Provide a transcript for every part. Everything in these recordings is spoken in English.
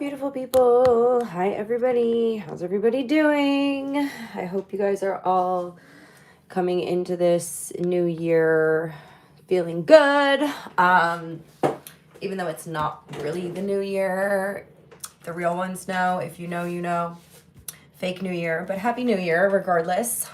beautiful people. Hi, everybody. How's everybody doing? I hope you guys are all coming into this new year feeling good. Even though it's not really the new year, the real ones know. If you know, you know. Fake new year, but happy new year regardless.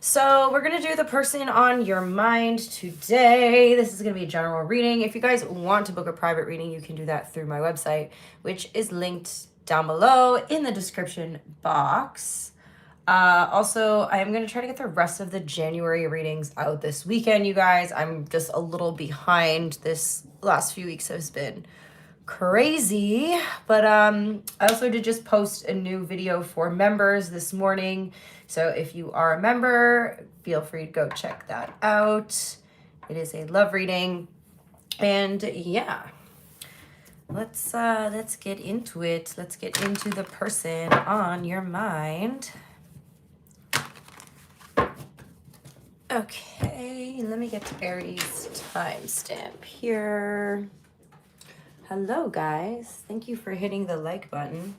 So we're going to do the person on your mind today. This is going to be a general reading. If you guys want to book a private reading, you can do that through my website, which is linked down below in the description box. Also, I am going to try to get the rest of the January readings out this weekend, you guys. I'm just a little behind. This last few weeks has been crazy, but I also did just post a new video for members this morning, so if you are a member, feel free to go check that out. It is a love reading, and yeah, let's get into it. Let's get into the person on your mind. Okay, let me get to Aries timestamp here. Hello, guys. Thank you for hitting the like button.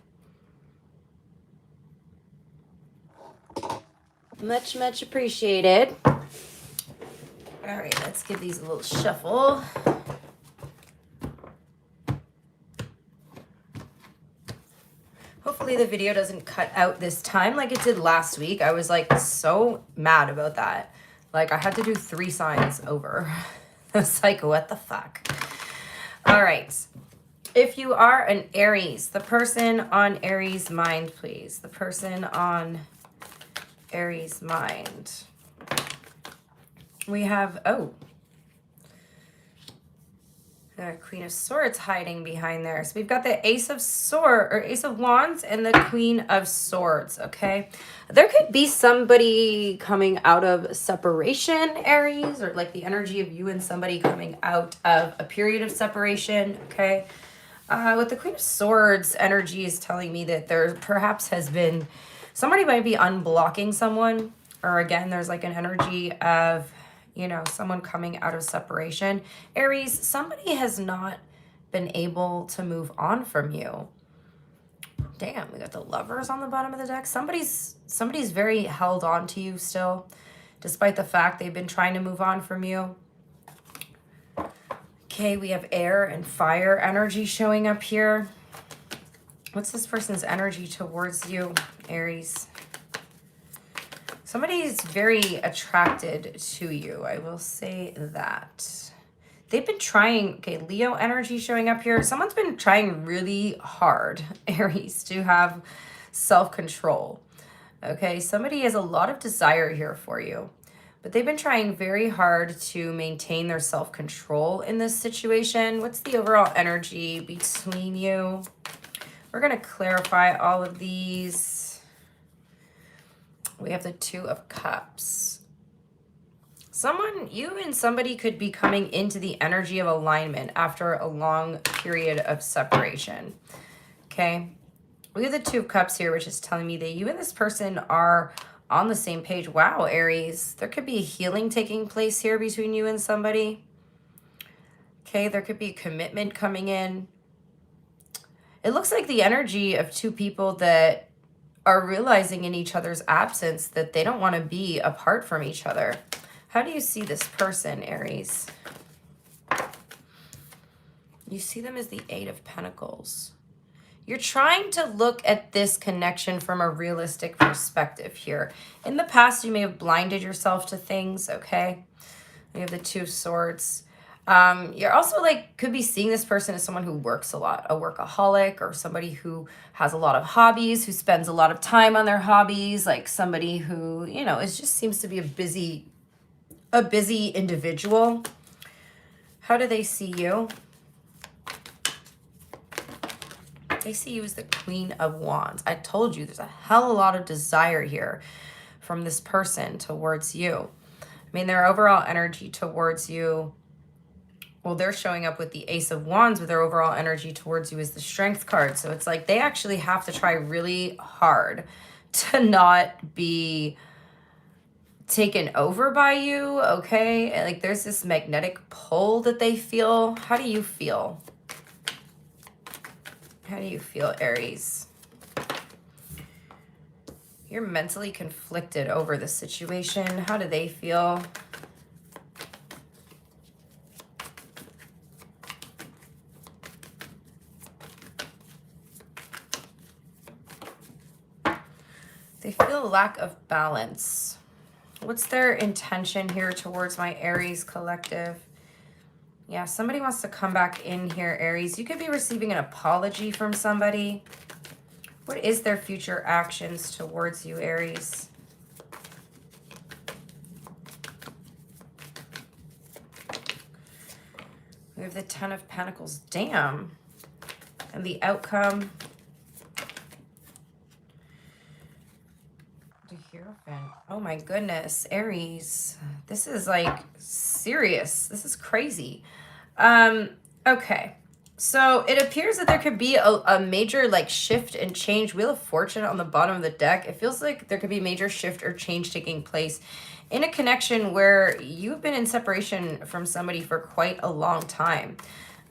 Much, much appreciated. All right, let's give these a little shuffle. Hopefully the video doesn't cut out this time like it did last week. I was like so mad about that. Like I had to do 3 signs over. I was like, what the fuck? All right. If you are an Aries, the person on Aries' mind, please. The person on Aries' mind. We have, the Queen of Swords hiding behind there. So we've got the Ace of Wands and the Queen of Swords, okay? There could be somebody coming out of separation, Aries, or like the energy of you and somebody coming out of a period of separation, okay? With the Queen of Swords, energy is telling me that there perhaps has been, somebody might be unblocking someone, or again, there's like an energy of, you know, someone coming out of separation. Aries, somebody has not been able to move on from you. Damn, we got the Lovers on the bottom of the deck. Somebody's very held on to you still, despite the fact they've been trying to move on from you. Okay, we have air and fire energy showing up here. What's this person's energy towards you, Aries? Somebody is very attracted to you. I will say that. They've been trying, okay, Leo energy showing up here. Someone's been trying really hard, Aries, to have self-control. Okay, somebody has a lot of desire here for you. But they've been trying very hard to maintain their self-control in this situation. What's the overall energy between you? We're going to clarify all of these. We have the 2 of Cups. You and somebody could be coming into the energy of alignment after a long period of separation. Okay? We have the 2 of Cups here, which is telling me that you and this person are on the same page. Wow, Aries. There could be a healing taking place here between you and somebody. Okay, there could be a commitment coming in. It looks like the energy of 2 people that are realizing in each other's absence that they don't want to be apart from each other. How do you see this person, Aries? You see them as the 8 of Pentacles. You're trying to look at this connection from a realistic perspective here. In the past, you may have blinded yourself to things, okay? We have the 2 of Swords. You're also could be seeing this person as someone who works a lot, a workaholic, or somebody who has a lot of hobbies, who spends a lot of time on their hobbies, like somebody who, you know, just seems to be a busy individual. How do they see you? They see you as the Queen of Wands. I told you there's a hell of a lot of desire here from this person towards you. I mean, their overall energy towards you, well, they're showing up with the Ace of Wands, but their overall energy towards you is the Strength card. So it's like they actually have to try really hard to not be taken over by you, okay? Like there's this magnetic pull that they feel. How do you feel? How do you feel, Aries? You're mentally conflicted over the situation. How do they feel? They feel a lack of balance. What's their intention here towards my Aries collective? Yeah, somebody wants to come back in here, Aries. You could be receiving an apology from somebody. What is their future actions towards you, Aries? We have the Ten of Pentacles. Damn. And the outcome. The Hierophant. Oh my goodness, Aries. This is like serious. This is crazy. Okay. So it appears that there could be a major like shift and change. Wheel of Fortune on the bottom of the deck. It feels like there could be a major shift or change taking place in a connection where you've been in separation from somebody for quite a long time.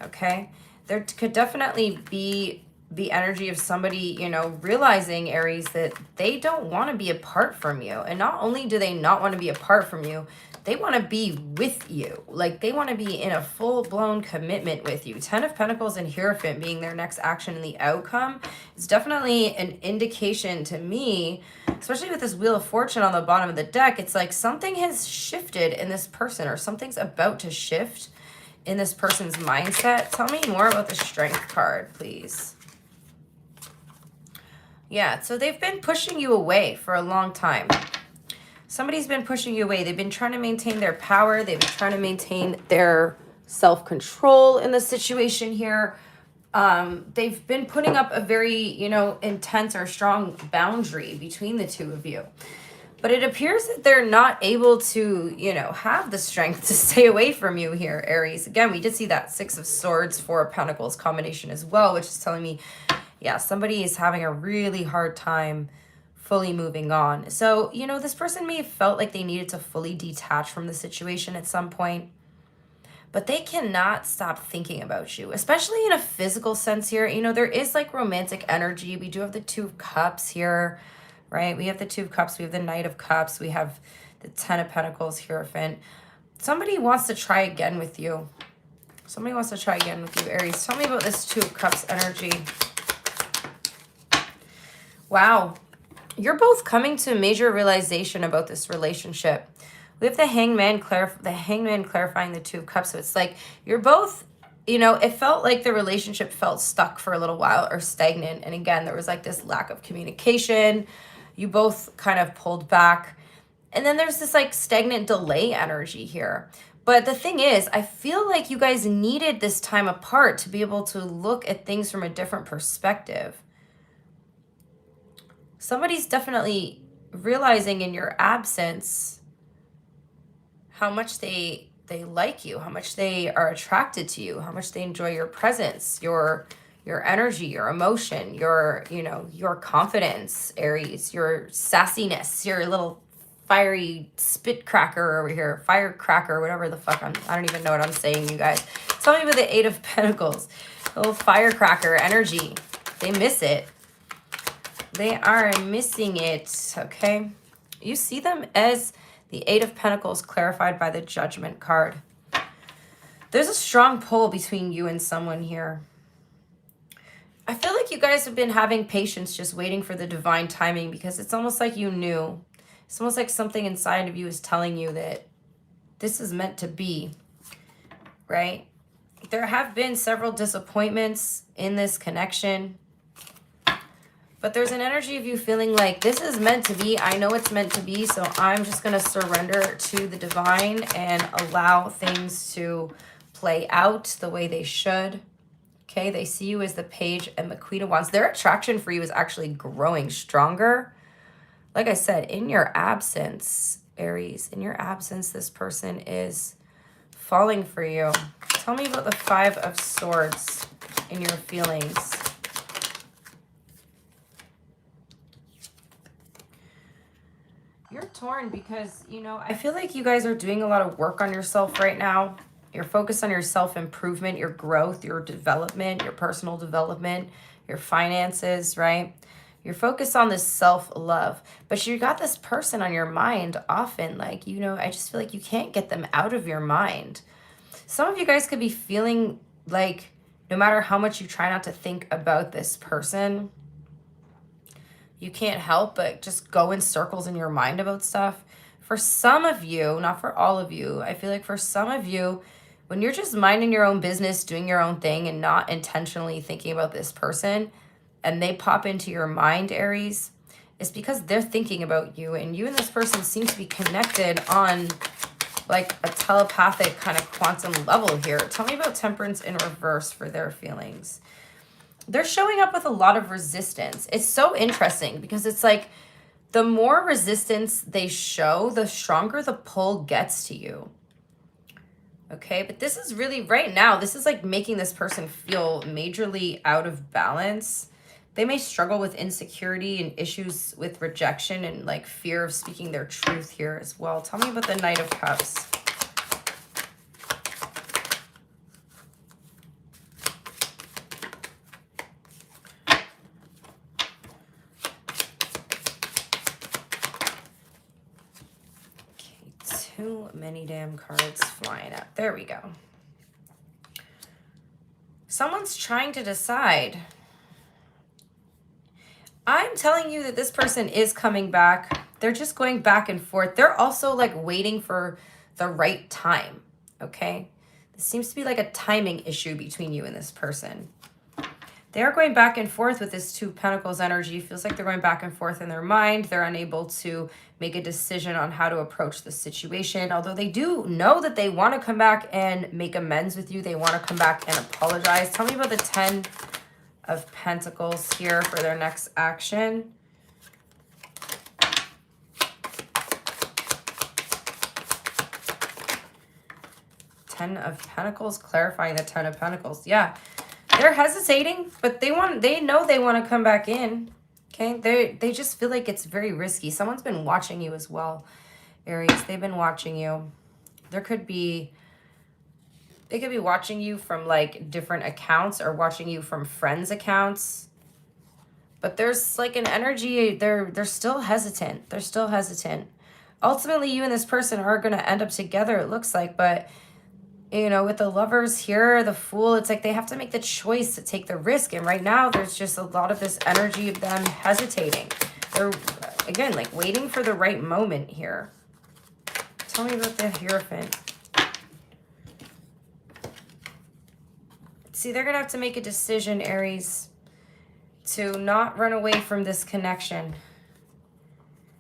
Okay. There could definitely be the energy of somebody, you know, realizing, Aries, that they don't want to be apart from you. And not only do they not want to be apart from you, they want to be with you. Like, they want to be in a full-blown commitment with you. Ten of Pentacles and Hierophant being their next action in the outcome is definitely an indication to me, especially with this Wheel of Fortune on the bottom of the deck. It's like something has shifted in this person, or something's about to shift in this person's mindset. Tell me more about the Strength card, please. Yeah, so they've been pushing you away for a long time. Somebody's been pushing you away. They've been trying to maintain their power. They've been trying to maintain their self-control in the situation here. They've been putting up a very, you know, intense or strong boundary between the two of you. But it appears that they're not able to, you know, have the strength to stay away from you here, Aries. Again, we did see that Six of Swords, Four of Pentacles combination as well, which is telling me, yeah, somebody is having a really hard time fully moving on. So, you know, this person may have felt like they needed to fully detach from the situation at some point, but they cannot stop thinking about you, especially in a physical sense here. You know, there is like romantic energy. We do have the Two of Cups here, right? We have the Two of Cups. We have the Knight of Cups. We have the Ten of Pentacles, Hierophant. Somebody wants to try again with you. Somebody wants to try again with you, Aries. Tell me about this Two of Cups energy. Wow. You're both coming to a major realization about this relationship. We have the Hangman clarifying the Two of Cups. So it's like you're both, you know, it felt like the relationship felt stuck for a little while or stagnant. And again, there was like this lack of communication. You both kind of pulled back. And then there's this like stagnant delay energy here. But the thing is, I feel like you guys needed this time apart to be able to look at things from a different perspective. Somebody's definitely realizing in your absence how much they like you, how much they are attracted to you, how much they enjoy your presence, your energy, your emotion, your, you know, your confidence, Aries, your sassiness, your little fiery spit cracker over here, firecracker, whatever the fuck I don't even know what I'm saying, you guys. Tell me about the Eight of Pentacles, a little firecracker energy. They miss it. They are missing it, okay? You see them as the Eight of Pentacles clarified by the Judgment card. There's a strong pull between you and someone here. I feel like you guys have been having patience, just waiting for the divine timing, because it's almost like you knew. It's almost like something inside of you is telling you that this is meant to be, right? There have been several disappointments in this connection. But there's an energy of you feeling like this is meant to be. I know it's meant to be, so I'm just going to surrender to the divine and allow things to play out the way they should. Okay, they see you as the Page and the Queen of Wands. Their attraction for you is actually growing stronger. Like I said, in your absence, Aries, in your absence, this person is falling for you. Tell me about the Five of Swords in your feelings. You're torn because, you know, I feel like you guys are doing a lot of work on yourself right now. You're focused on your self-improvement, your growth, your development, your personal development, your finances, right? You're focused on this self-love, but you got this person on your mind often. Like, you know, I just feel like you can't get them out of your mind. Some of you guys could be feeling like no matter how much you try not to think about this person, you can't help but just go in circles in your mind about stuff. For some of you, not for all of you, I feel like for some of you, when you're just minding your own business, doing your own thing, and not intentionally thinking about this person, and they pop into your mind, Aries, it's because they're thinking about you, and you and this person seem to be connected on like a telepathic kind of quantum level here. Tell me about Temperance in reverse for their feelings. They're showing up with a lot of resistance. It's so interesting because it's like the more resistance they show, the stronger the pull gets to you. Okay, but this is really, right now, this is like making this person feel majorly out of balance. They may struggle with insecurity and issues with rejection and like fear of speaking their truth here as well. Tell me about the Knight of Cups. Too many damn cards flying up. There we go. Someone's trying to decide. I'm telling you that this person is coming back. They're just going back and forth. They're also like waiting for the right time. Okay? This seems to be like a timing issue between you and this person. They are going back and forth with this Two of Pentacles energy. Feels like they're going back and forth in their mind. They're unable to make a decision on how to approach the situation. Although they do know that they want to come back and make amends with you. They want to come back and apologize. Tell me about the 10 of Pentacles here for their next action. Ten of Pentacles, clarifying the 10 of Pentacles. Yeah. They're hesitating, but they know they want to come back in. Okay? They just feel like it's very risky. Someone's been watching you as well, Aries. They've been watching you. They could be watching you from like different accounts or watching you from friends' accounts. But there's like an energy, they're still hesitant. They're still hesitant. Ultimately, you and this person are going to end up together, it looks like, but you know, with the Lovers here, the Fool, it's like they have to make the choice to take the risk. And right now, there's just a lot of this energy of them hesitating. They're, again, like waiting for the right moment here. Tell me about the Hierophant. See, they're going to have to make a decision, Aries, to not run away from this connection.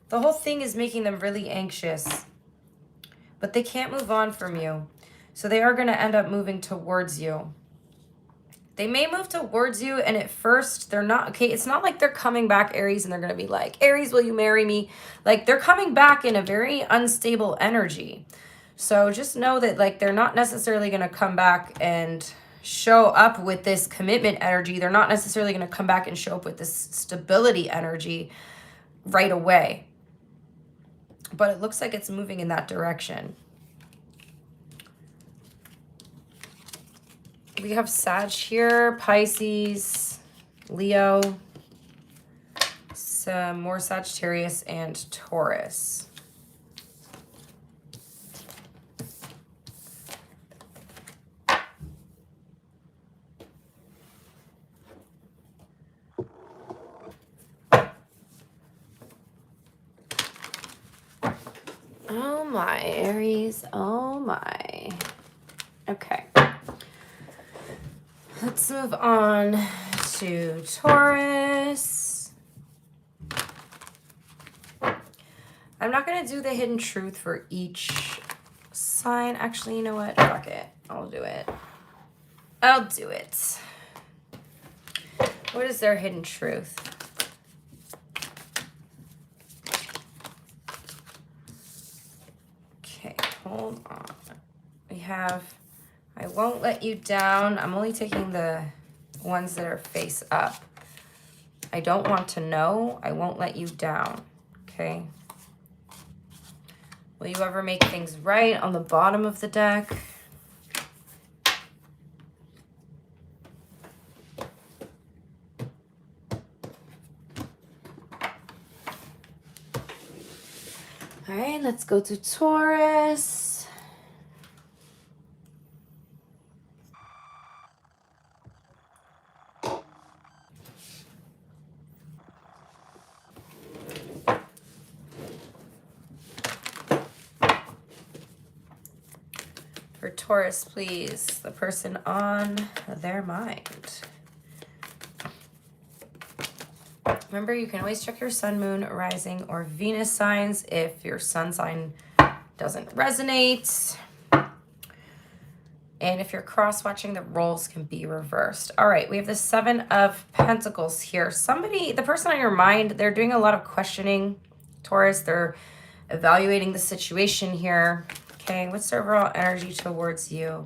The whole thing is making them really anxious. But they can't move on from you. So they are going to end up moving towards you. They may move towards you, and at first they're not, okay, it's not like they're coming back, Aries, and they're going to be like, Aries, will you marry me? Like, they're coming back in a very unstable energy. So just know that, like, they're not necessarily going to come back and show up with this commitment energy. They're not necessarily going to come back and show up with this stability energy right away. But it looks like it's moving in that direction. We have Sag here, Pisces, Leo, some more Sagittarius, and Taurus. Oh my, Aries, oh my. Okay. Let's move on to Taurus. I'm not going to do the hidden truth for each sign. Actually, you know what? Fuck it. I'll do it. I'll do it. What is their hidden truth? Okay, hold on. We have... I won't let you down. I'm only taking the ones that are face up. I don't want to know. I won't let you down. Okay. Will you ever make things right on the bottom of the deck? All right, let's go to Taurus. For Taurus, please, the person on their mind. Remember, you can always check your sun, moon, rising, or Venus signs if your sun sign doesn't resonate. And if you're cross-watching, the roles can be reversed. All right, we have the Seven of Pentacles here. Somebody, the person on your mind, they're doing a lot of questioning, Taurus. They're evaluating the situation here. Okay, what's their overall energy towards you?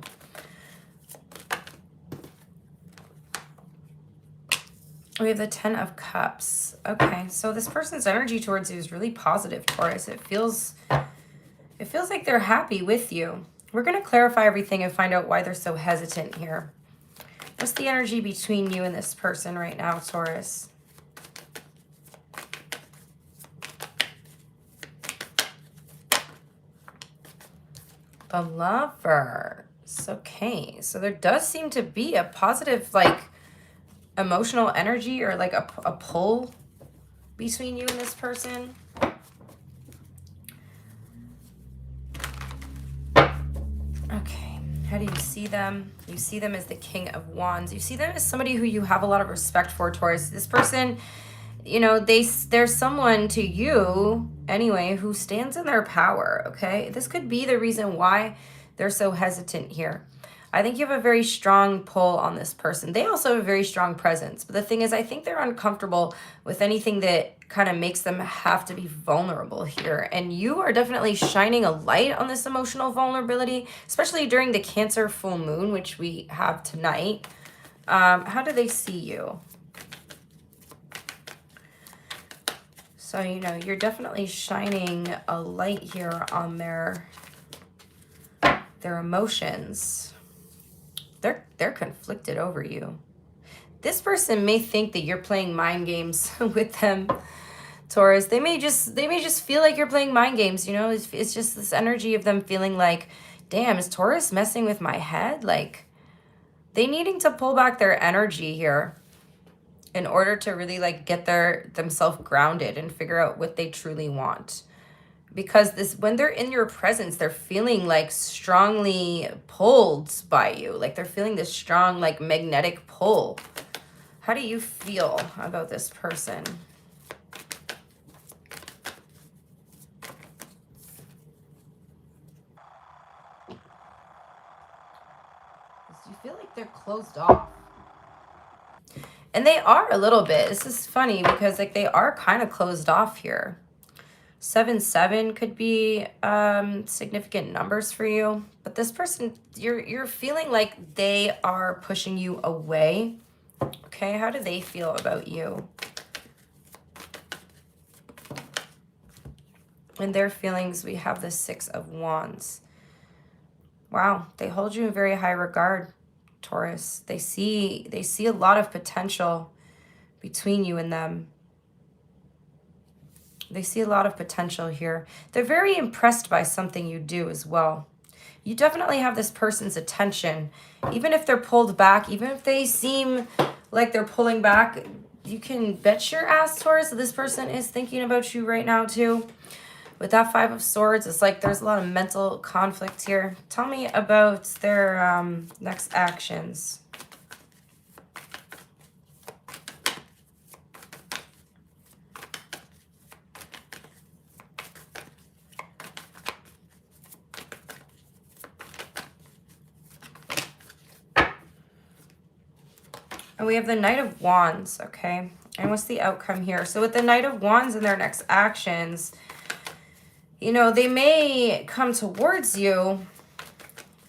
We have the Ten of Cups. Okay, so this person's energy towards you is really positive, Taurus. It feels like they're happy with you. We're going to clarify everything and find out why they're so hesitant here. What's the energy between you and this person right now, Taurus? The Lovers. Okay, so there does seem to be a positive, like, emotional energy or like a pull between you and this person. Okay, how do you see them? You see them as the King of Wands. You see them as somebody who you have a lot of respect for, Taurus. This person, you know, there's someone to you anyway who stands in their power, okay? This could be the reason why they're so hesitant here. I think you have a very strong pull on this person. They also have a very strong presence. But the thing is, I think they're uncomfortable with anything that kind of makes them have to be vulnerable here. And you are definitely shining a light on this emotional vulnerability, especially during the Cancer full moon, which we have tonight. How do they see you? So, you know, you're definitely shining a light here on their emotions. They're conflicted over you. This person may think that you're playing mind games with them, Taurus. They may just feel like you're playing mind games, you know? It's just this energy of them feeling like, damn, is Taurus messing with my head? Like, they needing to pull back their energy here in order to really like get themselves grounded and figure out what they truly want. Because when they're in your presence, they're feeling like strongly pulled by you. Like they're feeling this strong, like magnetic pull. How do you feel about this person? Do you feel like they're closed off? And they are a little bit. This is funny because like they are kind of closed off here. 7-7 could be significant numbers for you, but this person, you're feeling like they are pushing you away. Okay, how do they feel about you? In their feelings, we have the 6 of Wands. Wow, they hold you in very high regard, Taurus. They see a lot of potential between you and them. They see a lot of potential here. They're very impressed by something you do as well. You definitely have this person's attention. Even if they're pulled back, even if they seem like they're pulling back, you can bet your ass, Taurus, that this person is thinking about you right now too. With that 5 of Swords, it's like there's a lot of mental conflict here. Tell me about their next actions. And we have the Knight of Wands, okay? And what's the outcome here? So with the Knight of Wands and their next actions, you know, they may come towards you,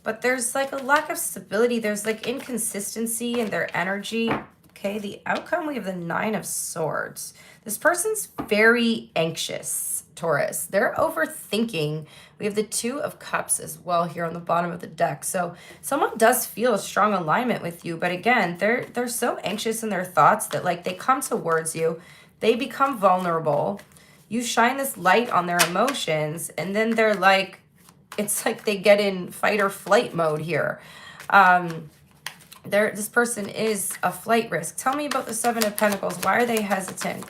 but there's like a lack of stability. There's like inconsistency in their energy, okay? The outcome, we have the 9 of Swords. This person's very anxious, Taurus. They're overthinking. We have the 2 of Cups as well here on the bottom of the deck. So someone does feel a strong alignment with you, but again, they're so anxious in their thoughts that like they come towards you, they become vulnerable. you shine this light on their emotions, and then they're like, it's like they get in fight or flight mode here. This person is a flight risk. Tell me about the Seven of Pentacles. Why are they hesitant?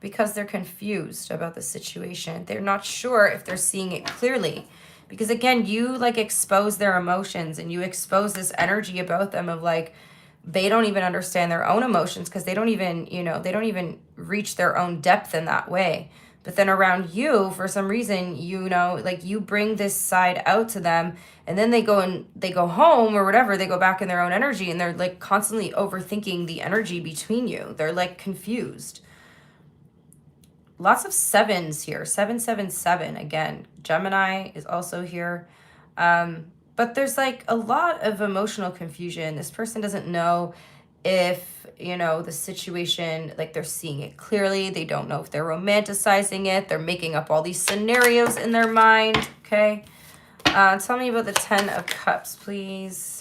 Because they're confused about the situation. They're not sure if they're seeing it clearly. Because again, you like expose their emotions, and you expose this energy about them of like, they don't even understand their own emotions, because they don't even, you know, they don't even reach their own depth in that way. But then around you, for some reason, you know, like you bring this side out to them, and then they go home or whatever, they go back in their own energy, and they're like constantly overthinking the energy between you. They're like confused. Lots of sevens here. 777 again. Gemini is also here. But there's like a lot of emotional confusion. This person doesn't know if, you know, the situation, like they're seeing it clearly. They don't know if they're romanticizing it. They're making up all these scenarios in their mind. Okay. Tell me about the 10 of Cups, please.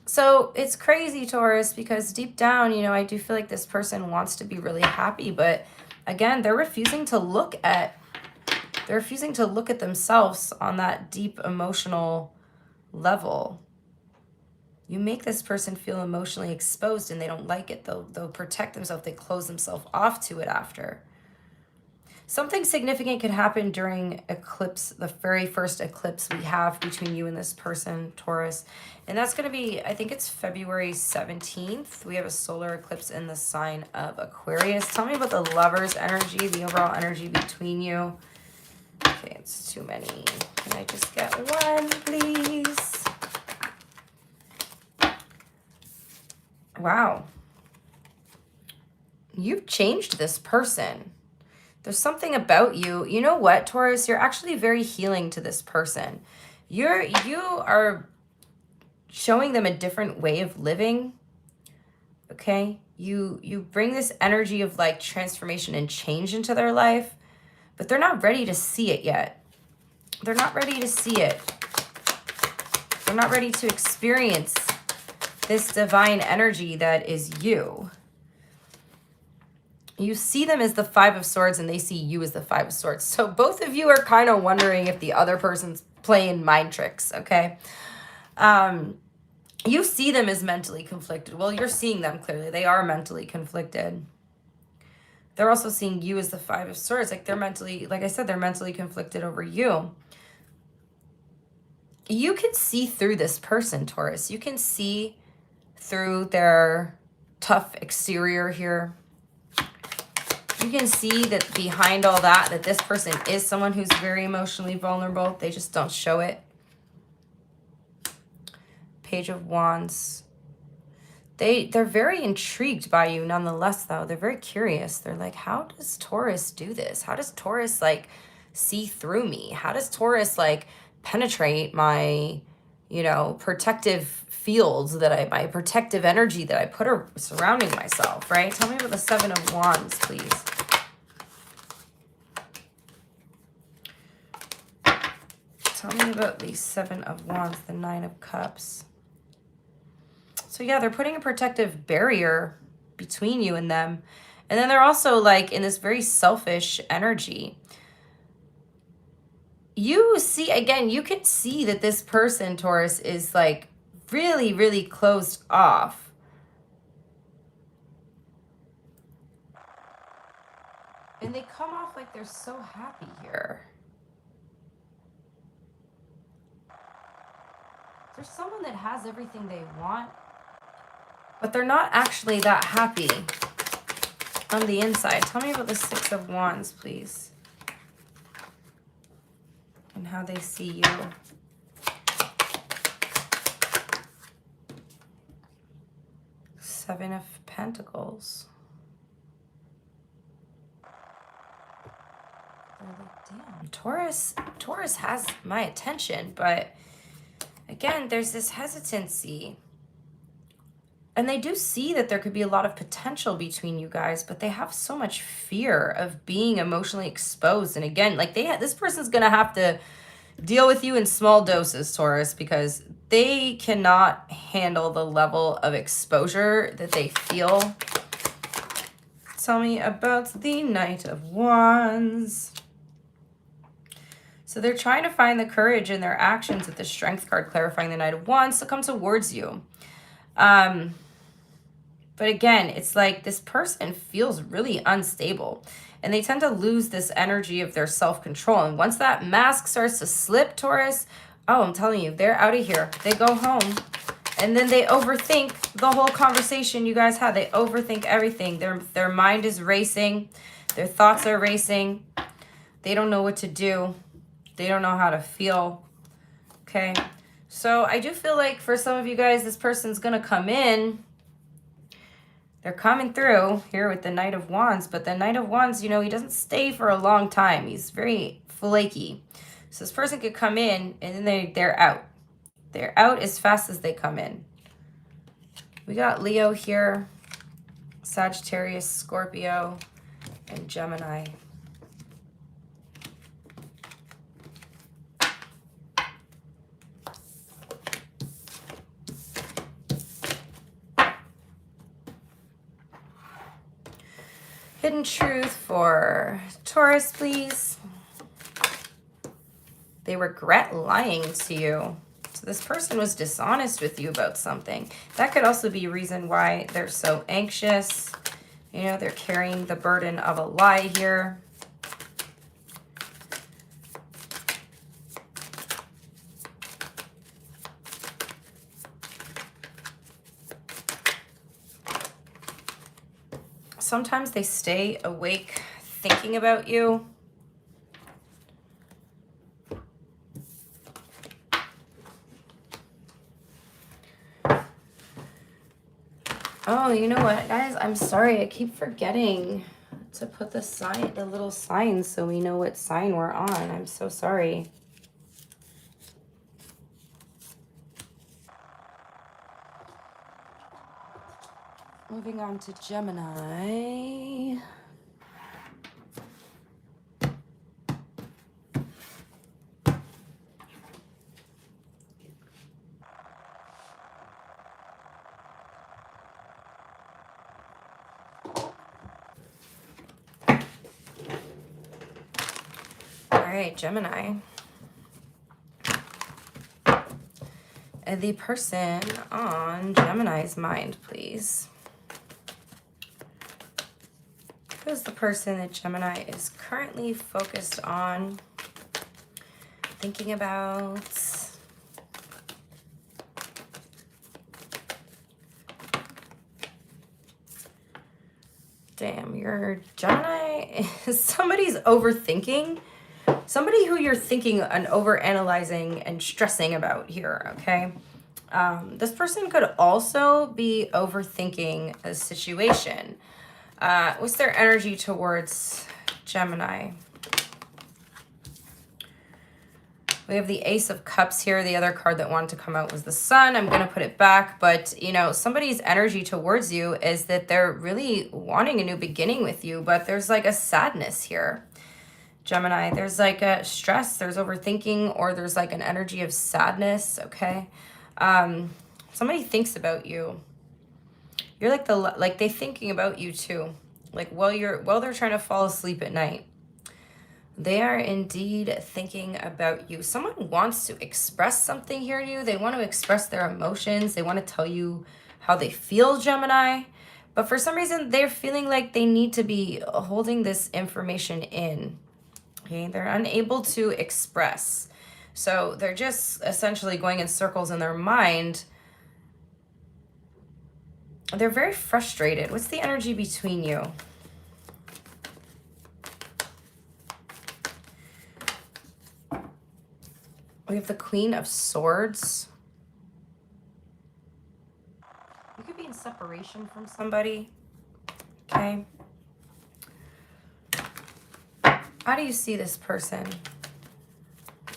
So it's crazy, Taurus, because deep down, you know, I do feel like this person wants to be really happy, but again, they're refusing to look at themselves on that deep emotional level. You make this person feel emotionally exposed, and they don't like it. They'll protect themselves. They close themselves off to it after. Something significant could happen during eclipse, the very first eclipse we have between you and this person, Taurus. And that's going to be, I think it's February 17th. We have a solar eclipse in the sign of Aquarius. Tell me about the Lover's energy, the overall energy between you. Okay, it's too many. Can I just get one, please? Wow. You've changed this person. There's something about you. You know what, Taurus? You're actually very healing to this person. You are showing them a different way of living. Okay? You bring this energy of like transformation and change into their life, but they're not ready to see it yet. They're not ready to see it. They're not ready to experience this divine energy that is you. You see them as the Five of Swords, and they see you as the Five of Swords. So both of you are kind of wondering if the other person's playing mind tricks, okay? You see them as mentally conflicted. Well, you're seeing them clearly. They are mentally conflicted. They're also seeing you as the Five of Swords. Like they're mentally, like I said, they're mentally conflicted over you. You can see through this person, Taurus. You can see through their tough exterior here. You can see that behind all that, that this person is someone who's very emotionally vulnerable. They just don't show it. Page of Wands. They're very intrigued by you nonetheless, though. They're very curious. They're like, how does Taurus do this? How does Taurus, like, see through me? How does Taurus, like, penetrate my, you know, protective fields that my protective energy that I put surrounding myself, right? Tell me about the Seven of Wands, please. Tell me about the Seven of Wands, the Nine of Cups. So yeah, they're putting a protective barrier between you and them. And then they're also like in this very selfish energy. You see, again, you can see that this person, Taurus, is like really, really closed off. And they come off like they're so happy here. There's someone that has everything they want, but they're not actually that happy on the inside. Tell me about the Six of Wands, please. And how they see you. Seven of Pentacles. They're like, damn, Taurus has my attention, but again, there's this hesitancy. And they do see that there could be a lot of potential between you guys, but they have so much fear of being emotionally exposed. And again, like this person's going to have to deal with you in small doses, Taurus, because they cannot handle the level of exposure that they feel. Tell me about the Knight of Wands. So they're trying to find the courage in their actions with the Strength card clarifying the Knight of Wands to come towards you. But again, it's like this person feels really unstable and they tend to lose this energy of their self-control. And once that mask starts to slip, Taurus, oh, I'm telling you, they're out of here. They go home and then they overthink the whole conversation you guys had. They overthink everything. Their mind is racing. Their thoughts are racing. They don't know what to do. They don't know how to feel. Okay. So I do feel like for some of you guys, this person's going to come in. They're coming through here with the Knight of Wands, but the Knight of Wands, you know, he doesn't stay for a long time. He's very flaky. So this person could come in and then they're out. They're out as fast as they come in. We got Leo here, Sagittarius, Scorpio, and Gemini. Hidden truth for Taurus, please. They regret lying to you. So this person was dishonest with you about something. That could also be a reason why they're so anxious. You know, they're carrying the burden of a lie here. Sometimes they stay awake thinking about you. Oh, you know what, guys? I'm sorry. I keep forgetting to put the little signs so we know what sign we're on. I'm so sorry. Moving on to Gemini. All right, Gemini. The person on Gemini's mind, please. Who's the person that Gemini is currently focused on, thinking about? Damn, your Gemini is somebody's overthinking. Somebody who you're thinking and overanalyzing and stressing about here, okay? This person could also be overthinking a situation. What's their energy towards Gemini? We have the Ace of Cups here. The other card that wanted to come out was the Sun. I'm going to put it back. But, you know, somebody's energy towards you is that they're really wanting a new beginning with you. But there's like a sadness here, Gemini. There's like a stress. There's overthinking, or there's like an energy of sadness, okay? Somebody thinks about you. You're like they're thinking about you too. Like while they're trying to fall asleep at night. They are indeed thinking about you. Someone wants to express something here to you. They want to express their emotions. They want to tell you how they feel, Gemini. But for some reason, they're feeling like they need to be holding this information in. Okay, they're unable to express. So they're just essentially going in circles in their mind. They're very frustrated. What's the energy between you? We have the Queen of Swords. You could be in separation from somebody. Okay. How do you see this person?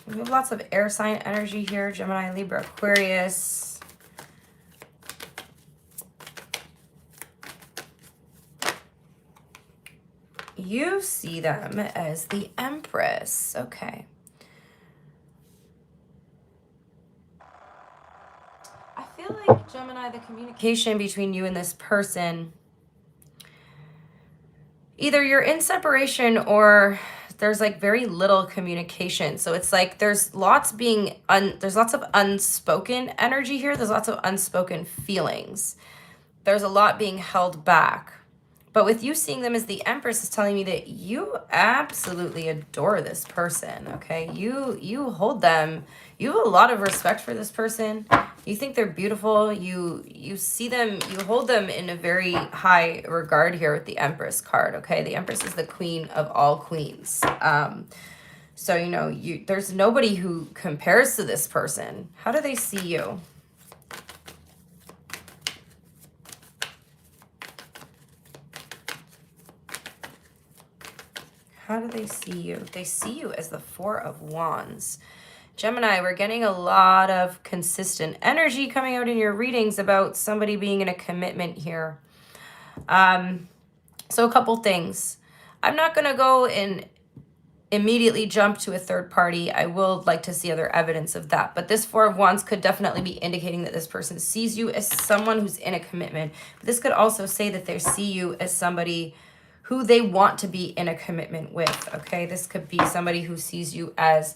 We have lots of air sign energy here. Gemini, Libra, Aquarius. You see them as the Empress. Okay. feel like, Gemini, the communication between you and this person, either you're in separation or there's like very little communication. So it's like there's lots of unspoken energy here. There's lots of unspoken feelings. There's a lot being held back. But with you seeing them as the Empress is telling me that you absolutely adore this person, okay? You hold them. You have a lot of respect for this person. You think they're beautiful. You see them, you hold them in a very high regard here with the Empress card, okay? The Empress is the queen of all queens. So, you know, there's nobody who compares to this person. How do they see you? How do they see you? They see you as the Four of Wands. Gemini, we're getting a lot of consistent energy coming out in your readings about somebody being in a commitment here. So a couple things. I'm not going to go and immediately jump to a third party. I will like to see other evidence of that. But this Four of Wands could definitely be indicating that this person sees you as someone who's in a commitment. But this could also say that they see you as somebody who they want to be in a commitment with, okay? This could be somebody who sees you as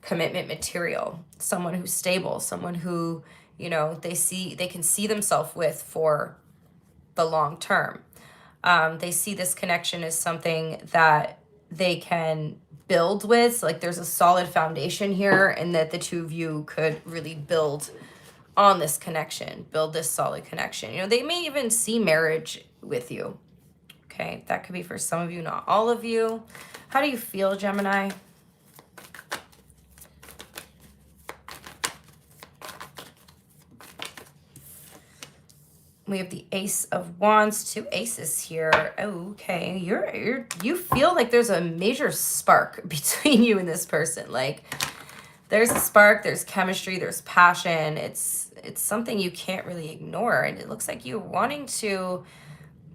commitment material, someone who's stable, someone who, you know, they can see themselves with for the long term. They see this connection as something that they can build with. So like there's a solid foundation here, and that the two of you could really build on this connection, build this solid connection. You know, they may even see marriage with you. Okay, that could be for some of you, not all of you. How do you feel, Gemini? We have the Ace of Wands, two aces here. Okay, you feel like there's a major spark between you and this person. Like there's a spark, there's chemistry, there's passion. It's something you can't really ignore, and it looks like you're wanting to,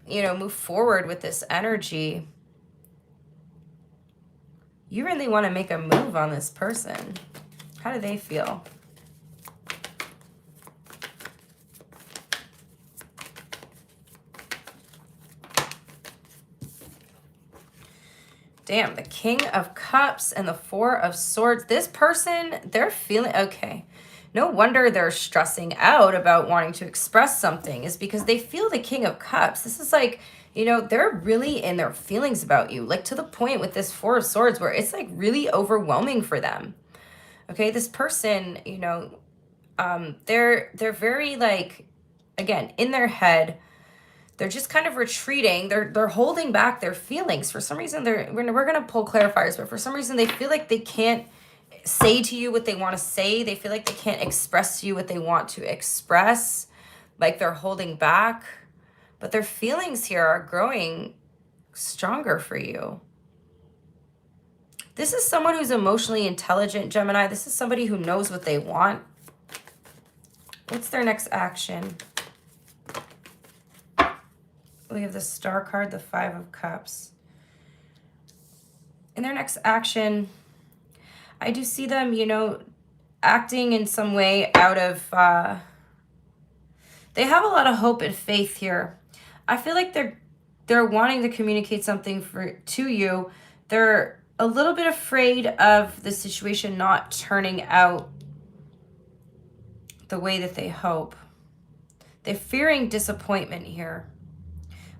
you know, move forward with this energy. You really want to make a move on this person. How do they feel? Damn, the King of Cups and the Four of Swords. This person, they're feeling, okay. No wonder they're stressing out about wanting to express something, is because they feel the King of Cups. This is like, you know, they're really in their feelings about you, like to the point with this Four of Swords where it's like really overwhelming for them. Okay, this person, you know, they're very like, again, in their head, they're just kind of retreating. They're holding back their feelings. For some reason, we're going to pull clarifiers, but for some reason they feel like they can't say to you what they want to say. They feel like they can't express to you what they want to express. Like they're holding back. But their feelings here are growing stronger for you. This is someone who's emotionally intelligent, Gemini. This is somebody who knows what they want. What's their next action? We have the Star card, the Five of Cups. In their next action, I do see them, you know, acting in some way out of, they have a lot of hope and faith here. I feel like they're wanting to communicate something to you. They're a little bit afraid of the situation not turning out the way that they hope. They're fearing disappointment here,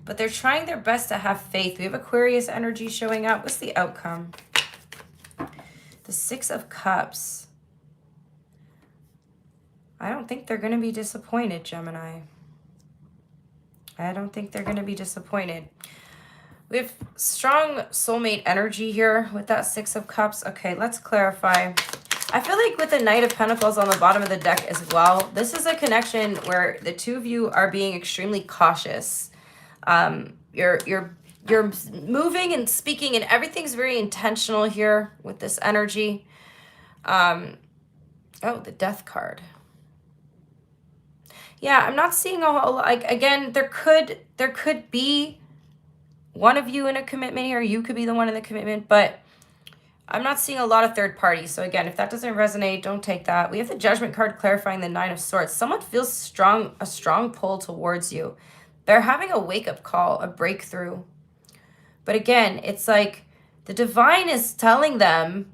but they're trying their best to have faith. We have Aquarius energy showing up. What's the outcome? The Six of Cups. I don't think they're going to be disappointed, Gemini. I don't think they're going to be disappointed. We have strong soulmate energy here with that Six of Cups. Okay, let's clarify. I feel like with the Knight of Pentacles on the bottom of the deck as well, this is a connection where the two of you are being extremely cautious. You're moving and speaking, and everything's very intentional here with this energy. Oh, the Death card. Yeah, I'm not seeing a whole, like, again, there could be one of you in a commitment here. You could be the one in the commitment, but I'm not seeing a lot of third parties. So again, if that doesn't resonate, don't take that. We have the Judgment card clarifying the Nine of Swords. Someone feels a strong pull towards you. They're having a wake-up call, a breakthrough. But again, it's like the divine is telling them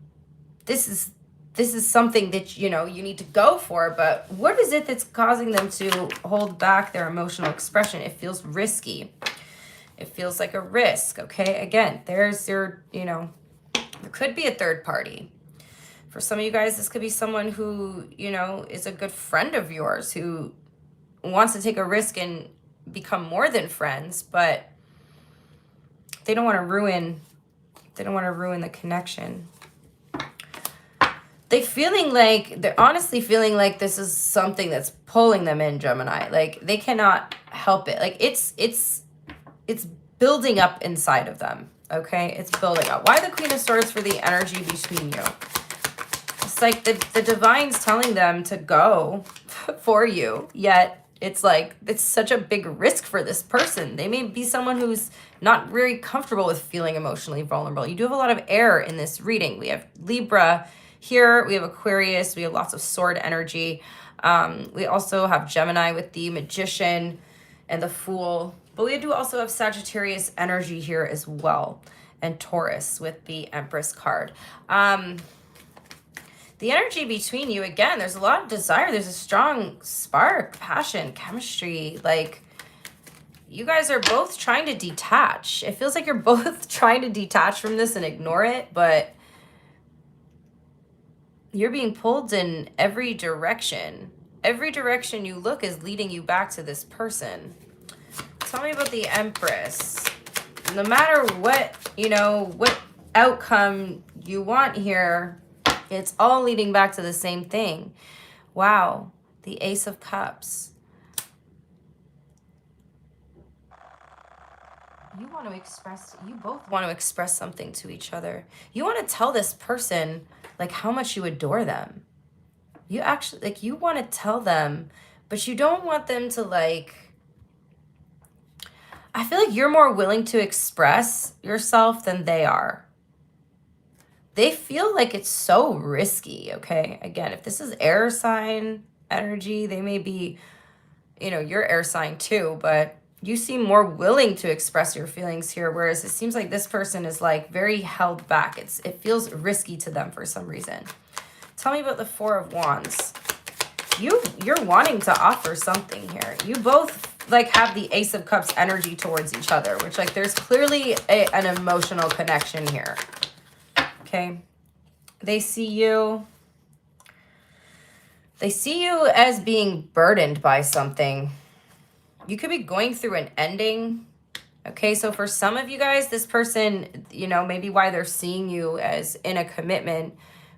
this is something that, you know, you need to go for. But what is it that's causing them to hold back their emotional expression? It feels risky. It feels like a risk, okay? Again, there's your, you know, there could be a third party. For some of you guys, this could be someone who, you know, is a good friend of yours who wants to take a risk and become more than friends, but they don't want to ruin the connection. They're honestly feeling like this is something that's pulling them in, Gemini. Like they cannot help it. Like it's building up inside of them. Okay, it's building up. Why the Queen of Swords for the energy between you? It's like the divine's telling them to go for you, yet it's like it's such a big risk for this person. They may be someone who's not very comfortable with feeling emotionally vulnerable. You do have a lot of air in this reading. We have Libra here, we have Aquarius, we have lots of sword energy. We also have Gemini with the Magician and the Fool. But we do also have Sagittarius energy here as well. And Taurus with the Empress card. The energy between you, again, there's a lot of desire. There's a strong spark, passion, chemistry. Like, you guys are both trying to detach. It feels like you're both trying to detach from this and ignore it, but you're being pulled in every direction. Every direction you look is leading you back to this person. Tell me about the Empress. No matter what, you know, what outcome you want here, it's all leading back to the same thing. Wow. The Ace of Cups. You both want to express something to each other. You want to tell this person, like, how much you adore them. You actually, like, you want to tell them, but you don't want them to, like, I feel like you're more willing to express yourself than they are. They feel like it's so risky, okay? Again, if this is air sign energy, they may be, you know, your air sign too, but you seem more willing to express your feelings here, whereas it seems like this person is like very held back. It feels risky to them for some reason. Tell me about the Four of Wands. You're wanting to offer something here. You both like have the Ace of Cups energy towards each other, which like there's clearly an emotional connection here. Okay. They see you as being burdened by something. You could be going through an ending. Okay, so for some of you guys, this person, you know, maybe why they're seeing you as in a commitment,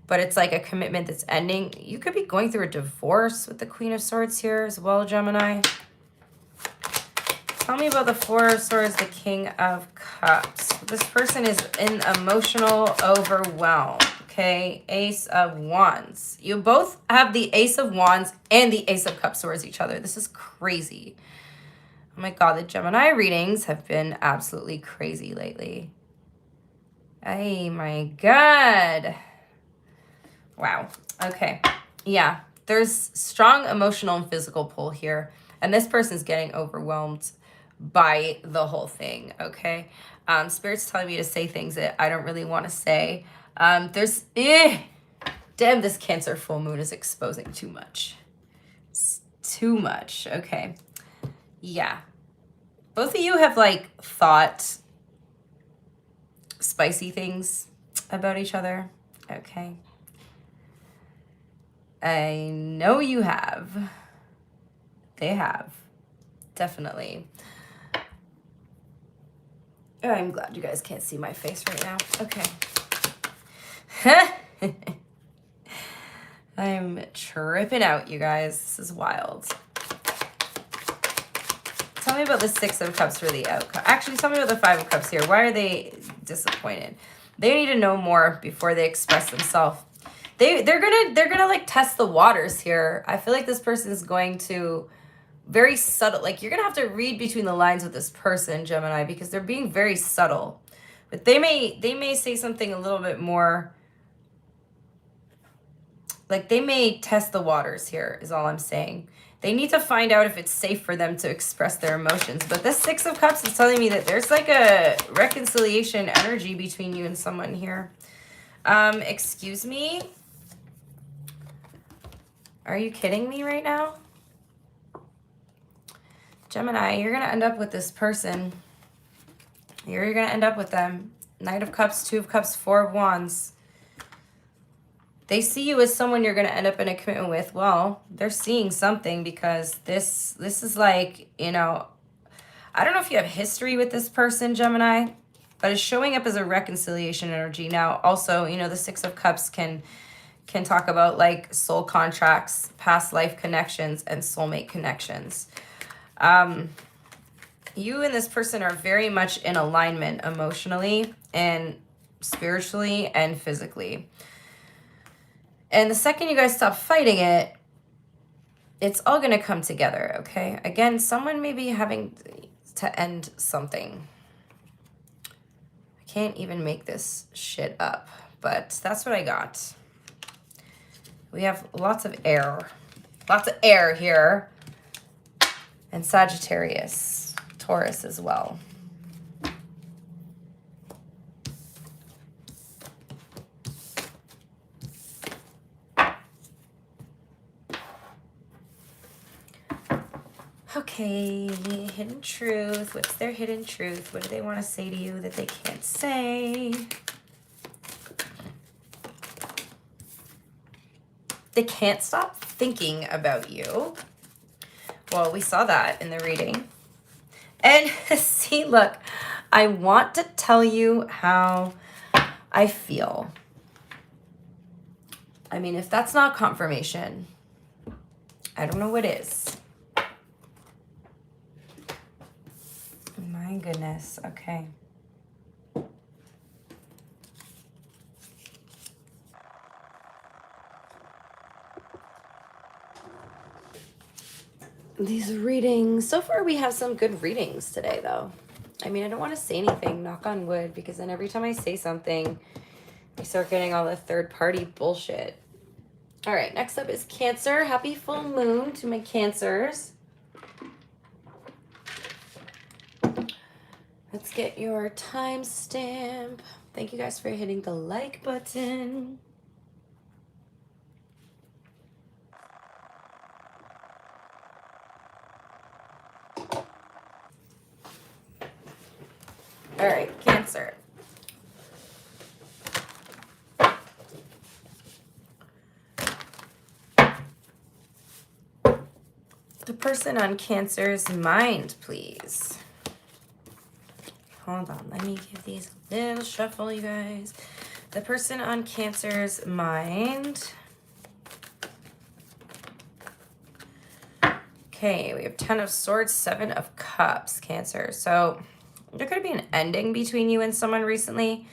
but it's like a commitment that's ending. You could be going through a divorce with the Queen of Swords here as well, Gemini. Tell me about the Four of Swords, the King of Cups. This person is in emotional overwhelm, okay? Ace of Wands. You both have the Ace of Wands and the Ace of Cups towards each other. This is crazy. Oh my God, the Gemini readings have been absolutely crazy lately. Oh my God. Wow. Okay. Yeah, there's strong emotional and physical pull here. And this person's getting overwhelmed by the whole thing, okay? Spirit's telling me to say things that I don't really want to say. Damn, this Cancer full moon is exposing too much. It's too much, okay. Yeah. Both of you have, like, thought spicy things about each other, okay? I know you have. They have. Definitely. Oh, I'm glad you guys can't see my face right now. Okay. I'm tripping out, you guys. This is wild. Tell me about the Six of Cups for the outcome. Actually, tell me about the Five of Cups here. Why are they disappointed? They need to know more before they express themselves. They're gonna like test the waters here. I feel like this person is going to very subtle, like you're gonna have to read between the lines with this person, Gemini, because they're being very subtle. But they may say something a little bit more Like, they may test the waters here, is all I'm saying. They need to find out if it's safe for them to express their emotions. But this Six of Cups is telling me that there's like a reconciliation energy between you and someone here. Excuse me? Are you kidding me right now? Gemini, you're going to end up with this person. You're going to end up with them. Knight of Cups, Two of Cups, Four of Wands. They see you as someone you're going to end up in a commitment with. Well, they're seeing something because this is like, you know, I don't know if you have history with this person, Gemini, but it's showing up as a reconciliation energy. Now, also, you know, the Six of Cups can talk about like soul contracts, past life connections, and soulmate connections. You and this person are very much in alignment emotionally and spiritually and physically. And the second you guys stop fighting it, it's all going to come together, okay? Again, someone may be having to end something. I can't even make this shit up, but that's what I got. We have lots of air. Lots of air here. And Sagittarius, Taurus as well. Okay, hidden truth. What's their hidden truth? What do they want to say to you that they can't say? They can't stop thinking about you. Well, we saw that in the reading. And see, look, I want to tell you how I feel. I mean, if that's not confirmation, I don't know what is. My goodness. Okay. These readings, so far we have some good readings today though. I mean, I don't want to say anything, knock on wood, because then every time I say something, I start getting all the third party bullshit. All right, next up is Cancer. Happy full moon to my Cancers. Let's get your timestamp. Thank you guys for hitting the like button. All right, Cancer. The person on Cancer's mind, please. Hold on, let me give these a little shuffle, you guys. The person on Cancer's mind. Okay, we have 10 of Swords, 7 of Cups, Cancer. So there could be an ending between you and someone recently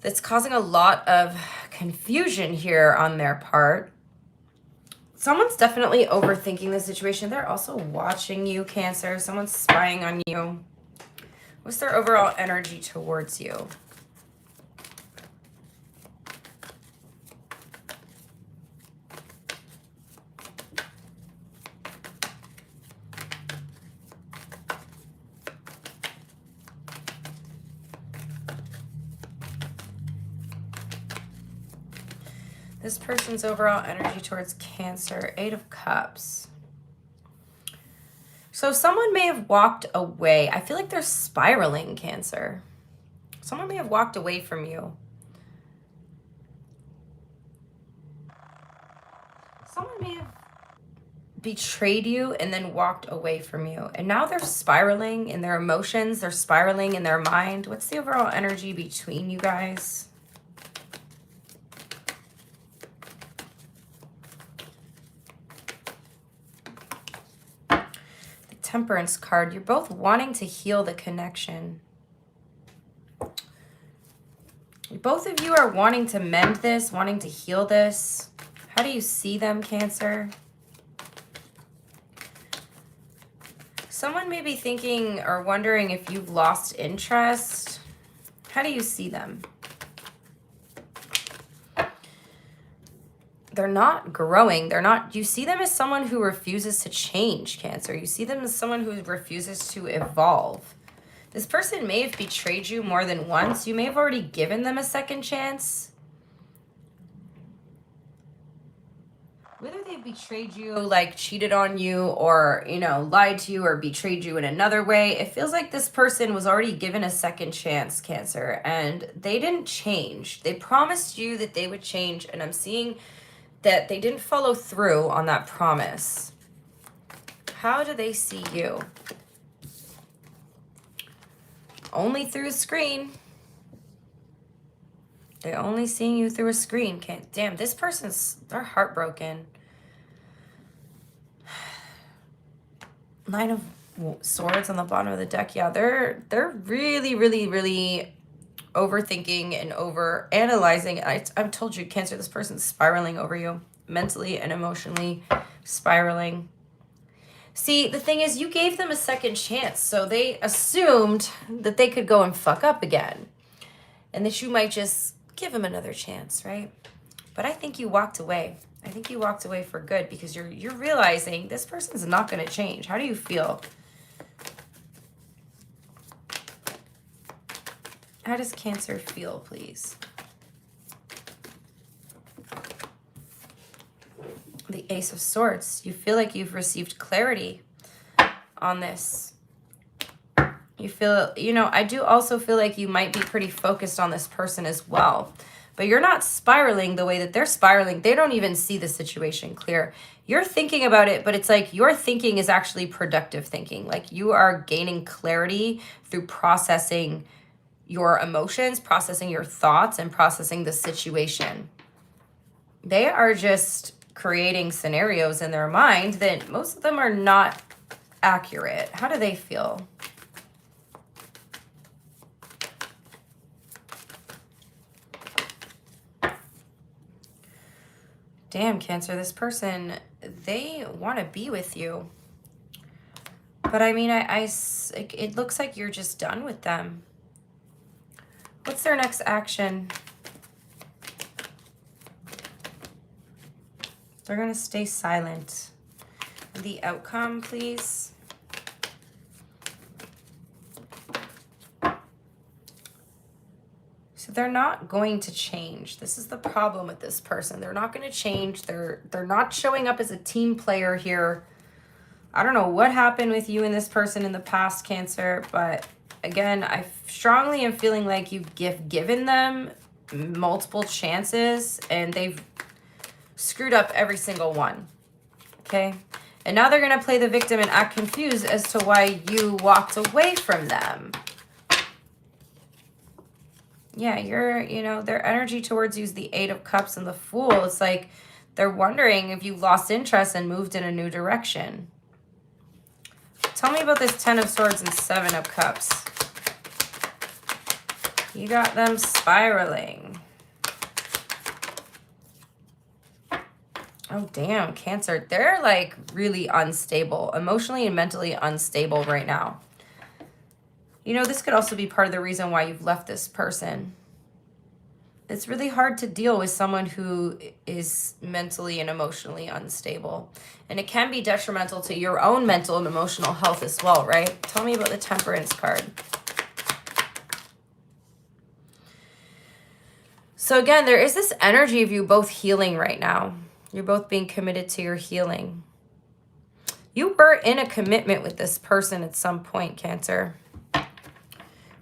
that's causing a lot of confusion here on their part. Someone's definitely overthinking the situation. They're also watching you, Cancer. Someone's spying on you. What's their overall energy towards you? This person's overall energy towards Cancer, 8 of Cups. So someone may have walked away. I feel like they're spiraling, Cancer. Someone may have walked away from you. Someone may have betrayed you and then walked away from you. And now they're spiraling in their emotions. They're spiraling in their mind. What's the overall energy between you guys? Temperance card. You're both wanting to heal the connection. Both of you are wanting to mend this, wanting to heal this. How do you see them, Cancer? Someone may be thinking or wondering if you've lost interest. How do you see them? they're not growing. They're not, you see them as someone who refuses to change, Cancer. You see them as someone who refuses to evolve. This person may have betrayed you more than once. You may have already given them a second chance. Whether they betrayed you, like cheated on you, or, you know, lied to you or betrayed you in another way, it feels like this person was already given a second chance, Cancer, and they didn't change. They promised you that they would change, and I'm seeing that they didn't follow through on that promise. How do they see you? Only through a screen. They're only seeing you through a screen. Can't, damn, this person's, they're heartbroken. Nine of Swords on the bottom of the deck. Yeah, they're really, really, really overthinking and over analyzing. I've told you, Cancer, this person's spiraling over you mentally and emotionally, spiraling. See, the thing is, you gave them a second chance, so they assumed that they could go and fuck up again, and that you might just give them another chance, right? But I think you walked away. I think you walked away for good, because you're realizing this person's not going to change. How do you feel? How does Cancer feel, please? The Ace of Swords. You feel like you've received clarity on this. You feel, you know, I do also feel like you might be pretty focused on this person as well. But you're not spiraling the way that they're spiraling. They don't even see the situation clear. You're thinking about it, but it's like your thinking is actually productive thinking. Like you are gaining clarity through processing your emotions, processing your thoughts, and processing the situation. They are just creating scenarios in their mind that most of them are not accurate. How do they feel? Damn, Cancer, this person, they want to be with you. But I mean, it looks like you're just done with them. What's their next action? They're going to stay silent. The outcome, please. So they're not going to change. This is the problem with this person. They're not going to change. They're not showing up as a team player here. I don't know what happened with you and this person in the past, Cancer, but again, I strongly am feeling like you've given them multiple chances and they've screwed up every single one. Okay? And now they're going to play the victim and act confused as to why you walked away from them. Yeah, you know, their energy towards you is the Eight of Cups and the Fool. It's like they're wondering if you lost interest and moved in a new direction. Tell me about this Ten of Swords and Seven of Cups. You got them spiraling. Oh, damn, Cancer. They're like really unstable, emotionally and mentally unstable right now. You know, this could also be part of the reason why you've left this person. It's really hard to deal with someone who is mentally and emotionally unstable. And it can be detrimental to your own mental and emotional health as well, right? Tell me about the Temperance card. So again, there is this energy of you both healing right now. You're both being committed to your healing. You were in a commitment with this person at some point, Cancer.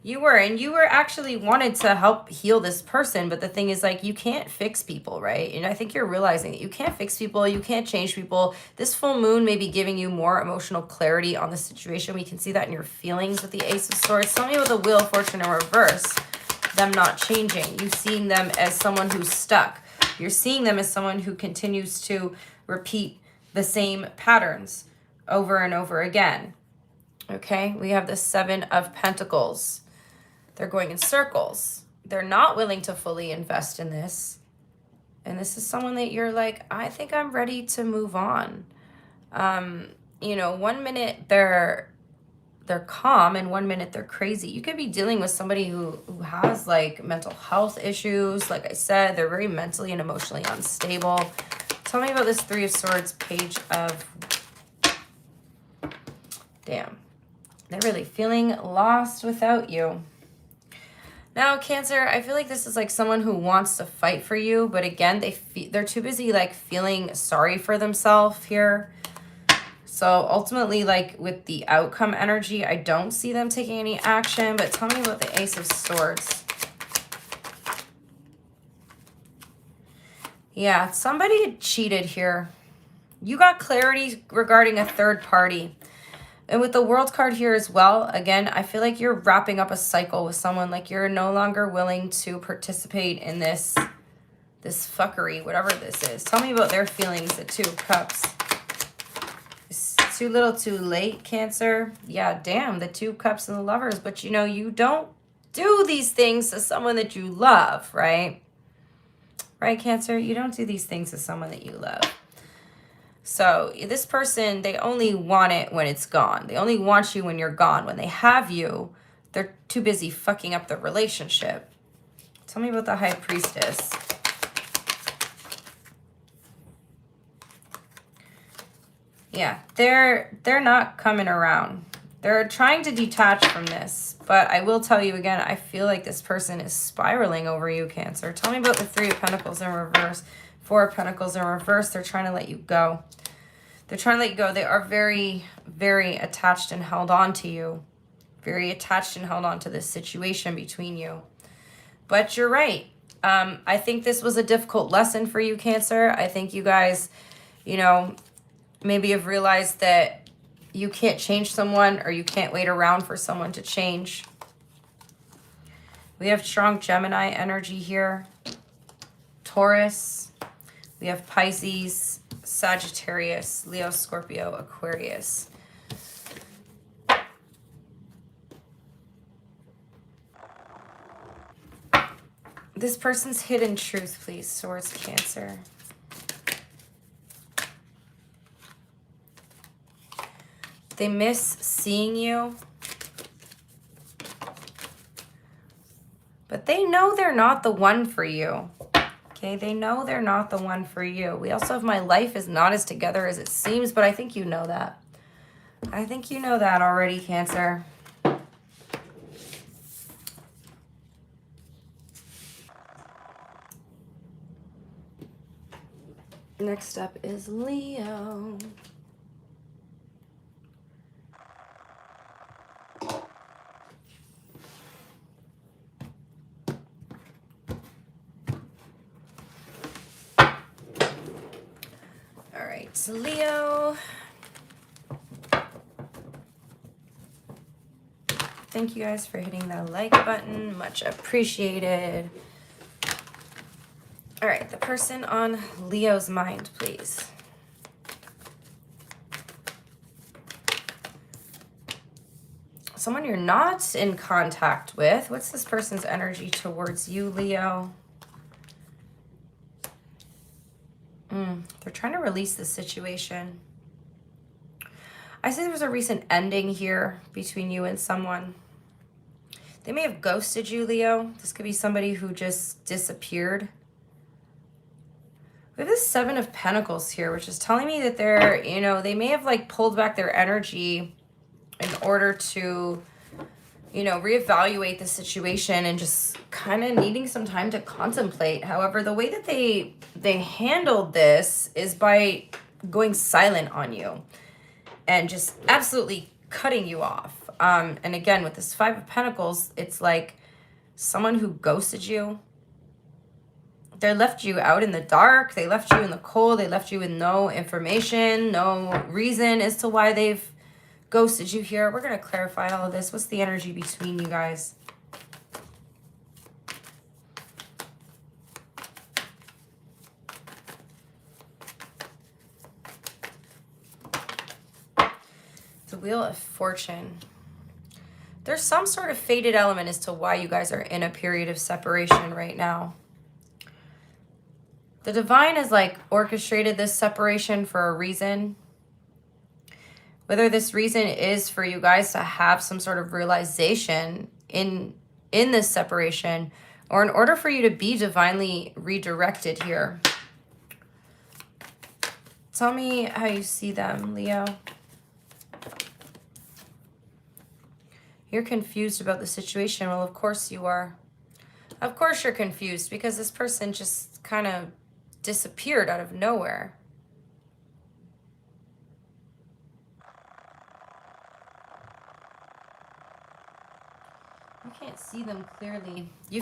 You were, and you were actually wanted to help heal this person, but the thing is, like, you can't fix people, right? And I think you're realizing that you can't fix people, you can't change people. This full moon may be giving you more emotional clarity on the situation. We can see that in your feelings with the Ace of Swords. Tell me with the Wheel of Fortune in reverse, them not changing. You seeing them as someone who's stuck. You're seeing them as someone who continues to repeat the same patterns over and over again. Okay, we have the Seven of Pentacles. They're going in circles. They're not willing to fully invest in this. And this is someone that you're like, I think I'm ready to move on. You know, 1 minute they're calm and 1 minute they're crazy. You could be dealing with somebody who has like mental health issues. Like I said, they're very mentally and emotionally unstable. Tell me about this Three of Swords, Page of... Damn. They're really feeling lost without you. Now, Cancer, I feel like this is like someone who wants to fight for you, but again, they're too busy like feeling sorry for themselves here. So ultimately, like with the outcome energy, I don't see them taking any action, but tell me about the Ace of Swords. Yeah, somebody cheated here. You got clarity regarding a third party. And with the World card here as well, again, I feel like you're wrapping up a cycle with someone. Like you're no longer willing to participate in this fuckery, whatever this is. Tell me about their feelings, the Two of Cups. It's too little too late, Cancer. Yeah, damn, the Two of Cups and the Lovers. But you know, you don't do these things to someone that you love, right? Right, Cancer? You don't do these things to someone that you love. So this person, they only want it when it's gone. They only want you when you're gone. When they have you, they're too busy fucking up the relationship. Tell me about the High Priestess. Yeah, they're not coming around. They're trying to detach from this. But I will tell you again, I feel like this person is spiraling over you, Cancer. Tell me about the Three of Pentacles in reverse. Four of Pentacles in reverse. They're trying to let you go. They're trying to let you go. They are very, very attached and held on to you. Very attached and held on to this situation between you. But you're right. I think this was a difficult lesson for you, Cancer. I think you guys, you know, maybe have realized that you can't change someone or you can't wait around for someone to change. We have strong Gemini energy here. Taurus. We have Pisces, Sagittarius, Leo, Scorpio, Aquarius. This person's hidden truth, please. Swords, Cancer. They miss seeing you. But they know they're not the one for you. Okay, they know they're not the one for you. We also have my life is not as together as it seems, but I think you know that. I think you know that already, Cancer. Next up is Leo. So Leo, thank you guys for hitting that like button. Much appreciated. All right, the person on Leo's mind, please. Someone you're not in contact with. What's this person's energy towards you, Leo? They're trying to release the situation. I see there's a recent ending here between you and someone. They may have ghosted you, Leo. This could be somebody who just disappeared. We have this Seven of Pentacles here, which is telling me that they're, you know, they may have like pulled back their energy in order to, you know, reevaluate the situation and just kind of needing some time to contemplate. However, the way that they handled this is by going silent on you and just absolutely cutting you off. And again, with this Five of Pentacles, it's like someone who ghosted you. They left you out in the dark. They left you in the cold. They left you with no information, no reason as to why they've ghosted you here. We're going to clarify all of this. What's the energy between you guys? The Wheel of Fortune. There's some sort of fated element as to why you guys are in a period of separation right now. The divine has like orchestrated this separation for a reason. Whether this reason is for you guys to have some sort of realization in this separation, or in order for you to be divinely redirected here. Tell me how you see them, Leo. You're confused about the situation. Well, of course you are. Of course you're confused because this person just kind of disappeared out of nowhere. I can't see them clearly. You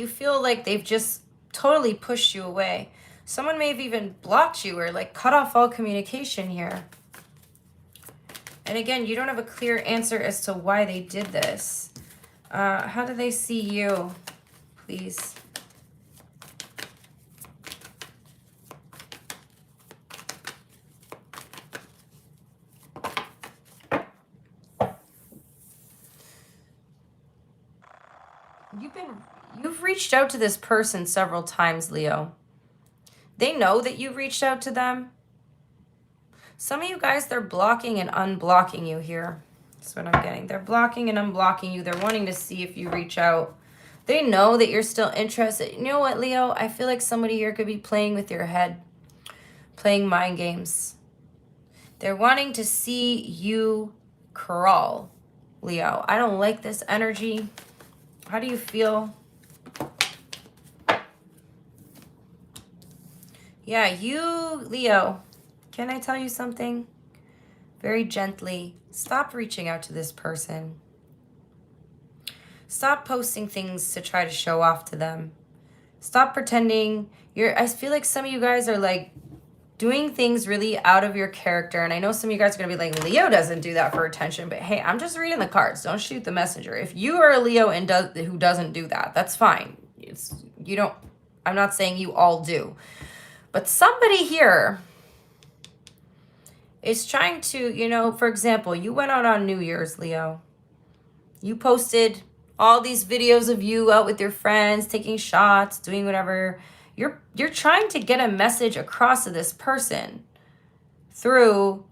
feel like they've just totally pushed you away. Someone may have even blocked you or like cut off all communication here. And again, you don't have a clear answer as to why they did this. How do they see you? Please. You've reached out to this person several times, Leo. They know that you reached out to them. Some of you guys, they're blocking and unblocking you here. That's what I'm getting. They're blocking and unblocking you. They're wanting to see if you reach out. They know that you're still interested. You know what, Leo? I feel like somebody here could be playing with your head, playing mind games. They're wanting to see you crawl, Leo. I don't like this energy. How do you feel? Yeah, you, Leo, can I tell you something? Very gently, stop reaching out to this person. Stop posting things to try to show off to them. Stop pretending I feel like some of you guys are like doing things really out of your character. And I know some of you guys are going to be like, Leo doesn't do that for attention. But hey, I'm just reading the cards. Don't shoot the messenger. If you are a Leo and who doesn't do that, that's fine. I'm not saying you all do. But somebody here is trying to, for example, you went out on New Year's, Leo. You posted all these videos of you out with your friends, taking shots, doing whatever. You're trying to get a message across to this person through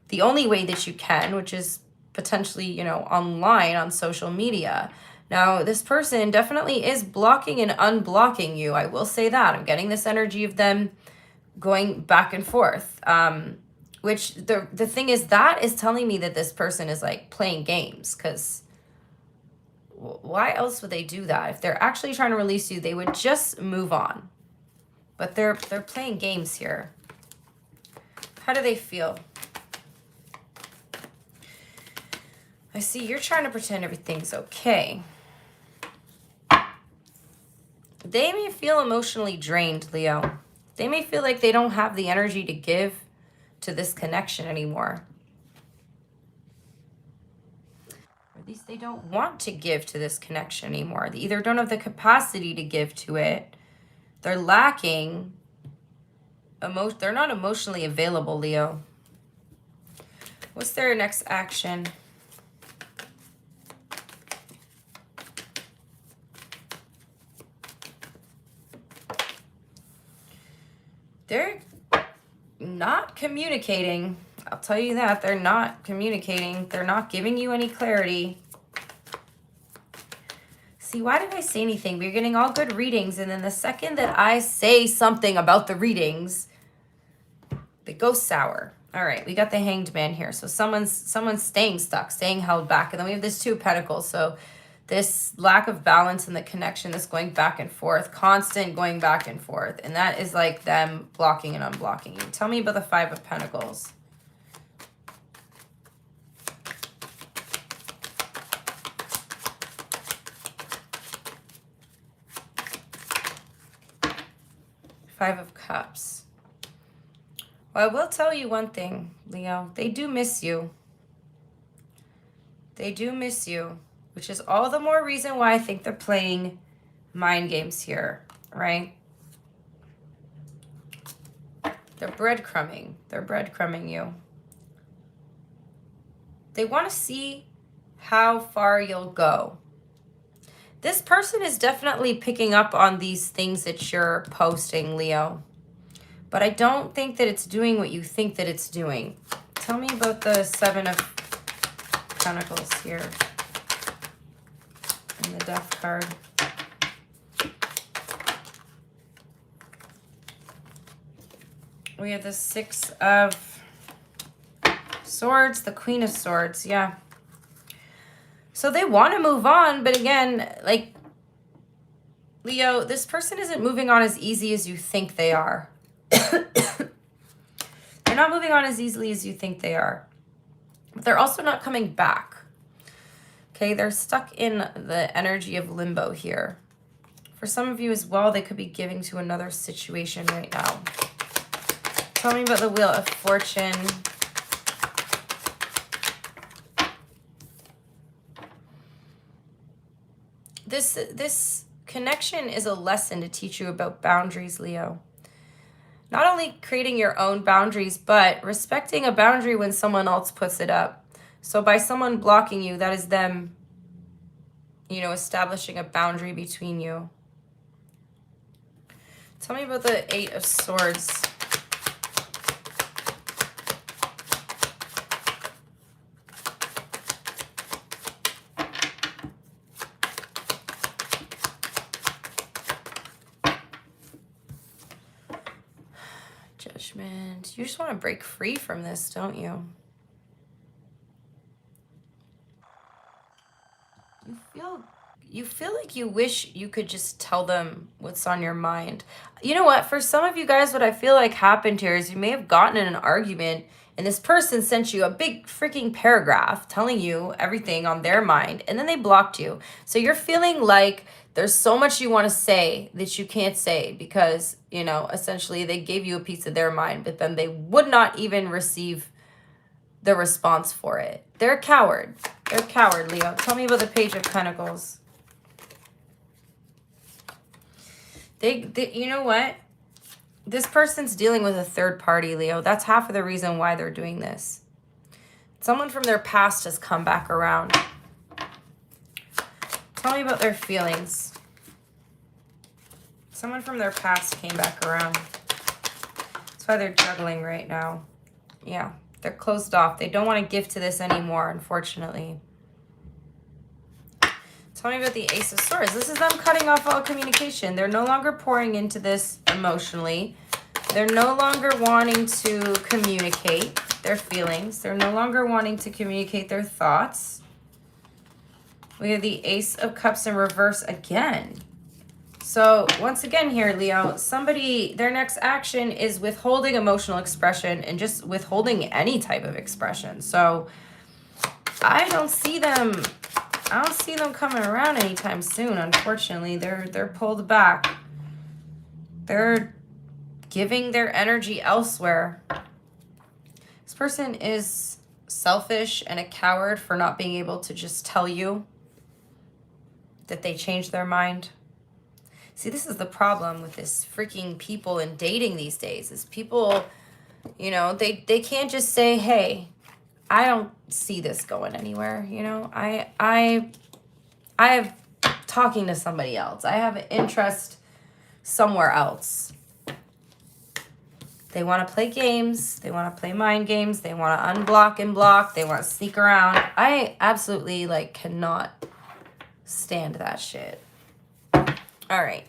the only way that you can, which is potentially, online on social media. Now, this person definitely is blocking and unblocking you. I will say that. I'm getting this energy of them going back and forth. Which the thing is, that is telling me that this person is like playing games, because why else would they do that? If they're actually trying to release you, they would just move on. But they're playing games here. How do they feel? I see you're trying to pretend everything's okay. They may feel emotionally drained, Leo. They may feel like they don't have the energy to give to this connection anymore. Or at least they don't want to give to this connection anymore. They either don't have the capacity to give to it. They're lacking. They're not emotionally available, Leo. What's their next action? They're not communicating. I'll tell you that. They're not communicating. They're not giving you any clarity. See, why did I say anything? We're getting all good readings, and then the second that I say something about the readings, they go sour. All right, we got the Hanged Man here. So someone's staying stuck, staying held back. And then we have this Two of Pentacles. So this lack of balance in the connection, this going back and forth, constant going back and forth. And that is like them blocking and unblocking you. Tell me about the Five of Pentacles. Five of Cups. Well, I will tell you one thing, Leo. They do miss you. They do miss you, which is all the more reason why I think they're playing mind games here, right? They're breadcrumbing. They're breadcrumbing you. They want to see how far you'll go. This person is definitely picking up on these things that you're posting, Leo. But I don't think that it's doing what you think that it's doing. Tell me about the Seven of Pentacles here. And the Death card. We have the Six of Swords, the Queen of Swords. Yeah. So they want to move on, but again, like, Leo, this person isn't moving on as easy as you think they are. They're not moving on as easily as you think they are. But they're also not coming back. Okay, they're stuck in the energy of limbo here. For some of you as well, they could be giving to another situation right now. Tell me about the Wheel of Fortune. This connection is a lesson to teach you about boundaries, Leo. Not only creating your own boundaries, but respecting a boundary when someone else puts it up. So by someone blocking you, that is them, you know, establishing a boundary between you. Tell me about the Eight of Swords. Judgment. You just want to break free from this, don't you? You feel like you wish you could just tell them what's on your mind. You know what? For some of you guys, what I feel like happened here is you may have gotten in an argument and this person sent you a big freaking paragraph telling you everything on their mind, and then they blocked you. So you're feeling like there's so much you want to say that you can't say because, you know, essentially they gave you a piece of their mind, but then they would not even receive the response for it. They're a coward. They're a coward, Leo. Tell me about the Page of Pentacles. They you know what? This person's dealing with a third party, Leo. That's half of the reason why they're doing this. Someone from their past has come back around. Tell me about their feelings. Someone from their past came back around. That's why they're juggling right now. Yeah, they're closed off. They don't want to give to this anymore, unfortunately. Tell me about the Ace of Swords. This is them cutting off all communication. They're no longer pouring into this emotionally. They're no longer wanting to communicate their feelings. They're no longer wanting to communicate their thoughts. We have the Ace of Cups in reverse again. So once again here, Leo, somebody, their next action is withholding emotional expression and just withholding any type of expression. So I don't see them coming around anytime soon, unfortunately. They're pulled back. They're giving their energy elsewhere. This person is selfish and a coward for not being able to just tell you that they changed their mind. See, this is the problem with this freaking people and dating these days, is people, you know, they can't just say, hey, I don't see this going anywhere, you know. I have talking to somebody else. I have an interest somewhere else. They want to play games. They want to play mind games. They want to unblock and block. They want to sneak around. I absolutely, like, cannot stand that shit. All right.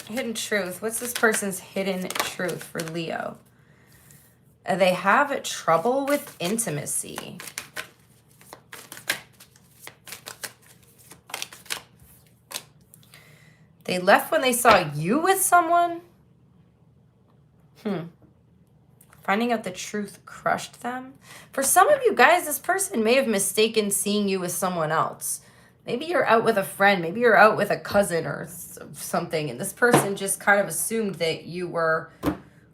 Hidden truth. What's this person's hidden truth for Leo? They have trouble with intimacy. They left when they saw you with someone? Finding out the truth crushed them? For some of you guys, this person may have mistaken seeing you with someone else. Maybe you're out with a friend. Maybe you're out with a cousin or something. And this person just kind of assumed that you were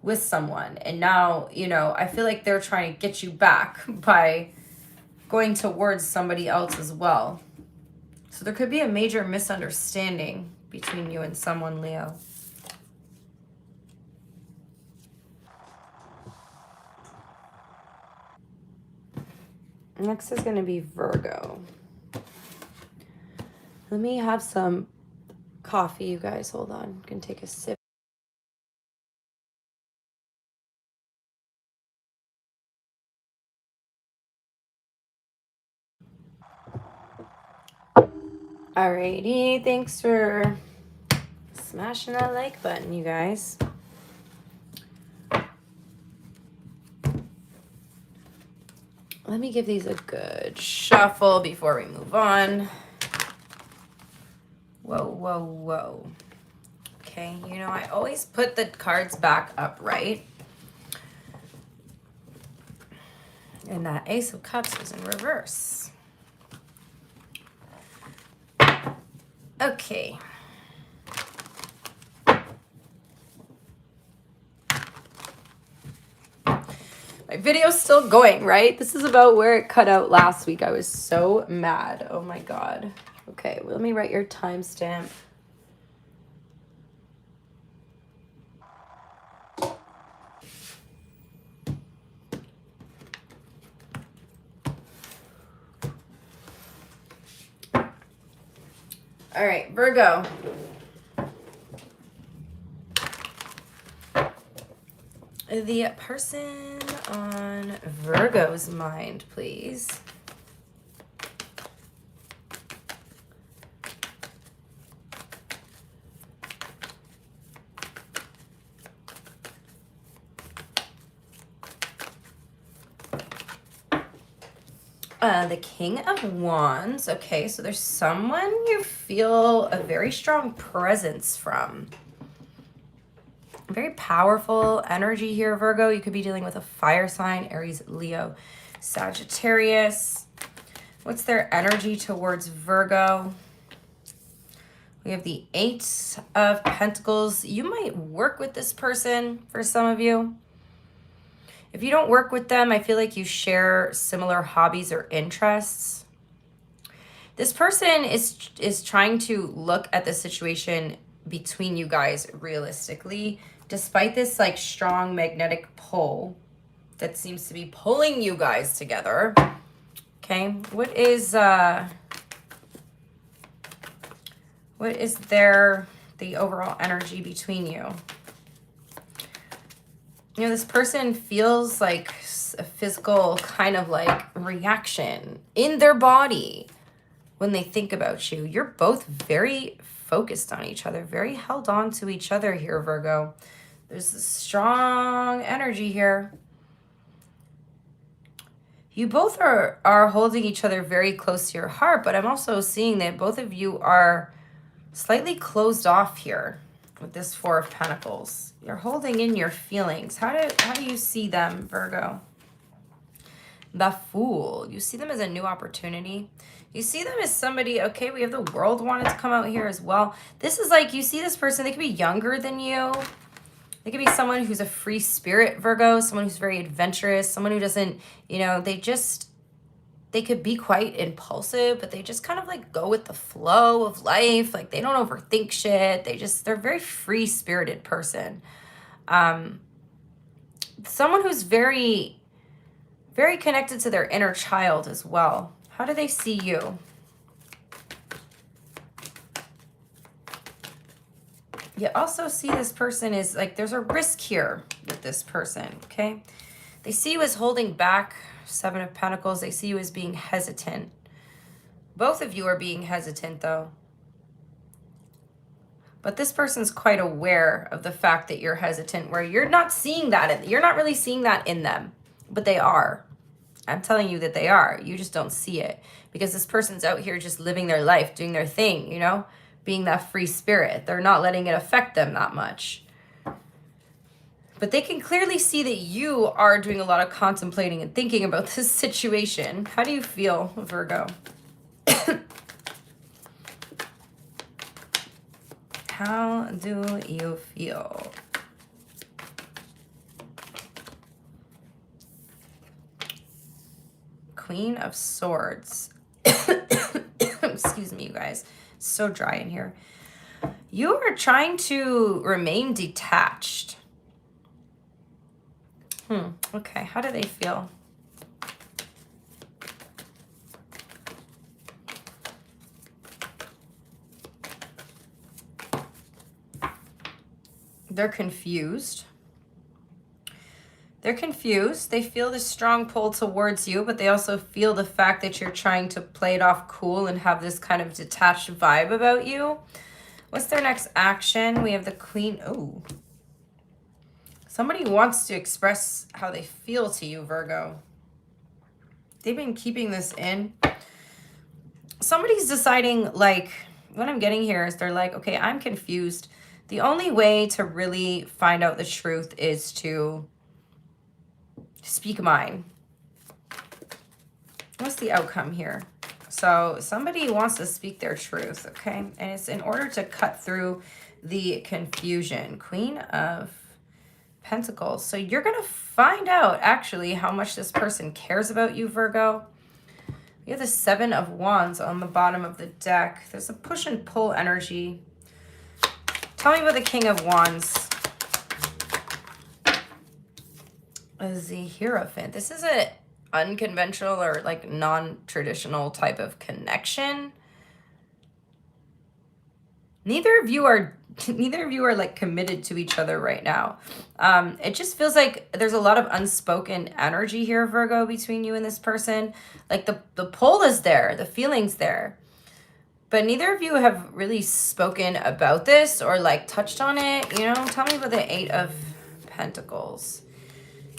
with someone. And now, you know, I feel like they're trying to get you back by going towards somebody else as well. So there could be a major misunderstanding between you and someone, Leo. Next is going to be Virgo. Let me have some coffee, you guys. Hold on. I'm going to take a sip. Alrighty. Thanks for smashing that like button, you guys. Let me give these a good shuffle before we move on. Whoa, whoa, whoa. Okay, you know, I always put the cards back upright. And that Ace of Cups is in reverse. Okay. My video's still going, right? This is about where it cut out last week. I was so mad. Oh my God. Okay, well, let me write your timestamp. All right, Virgo. The person on Virgo's mind, please. The King of Wands. Okay, so there's someone you feel a very strong presence from. Very powerful energy here, Virgo. You could be dealing with a fire sign, Aries, Leo, Sagittarius. What's their energy towards Virgo? We have the Eight of Pentacles. You might work with this person for some of you. If you don't work with them, I feel like you share similar hobbies or interests. This person is trying to look at the situation between you guys realistically, despite this like strong magnetic pull that seems to be pulling you guys together. Okay, what is the overall energy between you? You know, this person feels like a physical kind of like reaction in their body when they think about you. You're both very focused on each other, very held on to each other here, Virgo. There's a strong energy here. You both are holding each other very close to your heart, but I'm also seeing that both of you are slightly closed off here with this Four of Pentacles. You're holding in your feelings. How do you see them, Virgo? The Fool. You see them as a new opportunity. You see them as somebody, okay, we have the World wanted to come out here as well. This is like, you see this person, they could be younger than you. They could be someone who's a free spirit, Virgo, someone who's very adventurous, someone who doesn't, you know, they could be quite impulsive, but they just kind of like go with the flow of life. Like they don't overthink shit. They're a very free-spirited person. Someone who's very, very connected to their inner child as well. How do they see you? You also see this person is like, there's a risk here with this person, okay? They see you as holding back, Seven of Pentacles. They see you as being hesitant. Both of you are being hesitant, though. But this person's quite aware of the fact that you're hesitant, where you're not seeing that. You're not really seeing that in them, but they are. I'm telling you that they are. You just don't see it because this person's out here just living their life, doing their thing, you know, being that free spirit. They're not letting it affect them that much. But they can clearly see that you are doing a lot of contemplating and thinking about this situation. How do you feel, Virgo? How do you feel? Queen of Swords. Excuse me, you guys. It's so dry in here. You are trying to remain detached. Okay, how do they feel? They're confused. They're confused. They feel this strong pull towards you, but they also feel the fact that you're trying to play it off cool and have this kind of detached vibe about you. What's their next action? We have the Queen. Oh. Somebody wants to express how they feel to you, Virgo. They've been keeping this in. Somebody's deciding, like, what I'm getting here is they're like, okay, I'm confused. The only way to really find out the truth is to speak mine. What's the outcome here? So somebody wants to speak their truth, okay? And it's in order to cut through the confusion. Queen of Pentacles. So you're going to find out, actually, how much this person cares about you, Virgo. We have the Seven of Wands on the bottom of the deck. There's a push and pull energy. Tell me about the King of Wands. The Hierophant. This is an unconventional or like non-traditional type of connection. Neither of you are like committed to each other right now. It just feels like there's a lot of unspoken energy here, Virgo, between you and this person. Like the pull is there, the feeling's there. But neither of you have really spoken about this or like touched on it. You know, tell me about the Eight of Pentacles.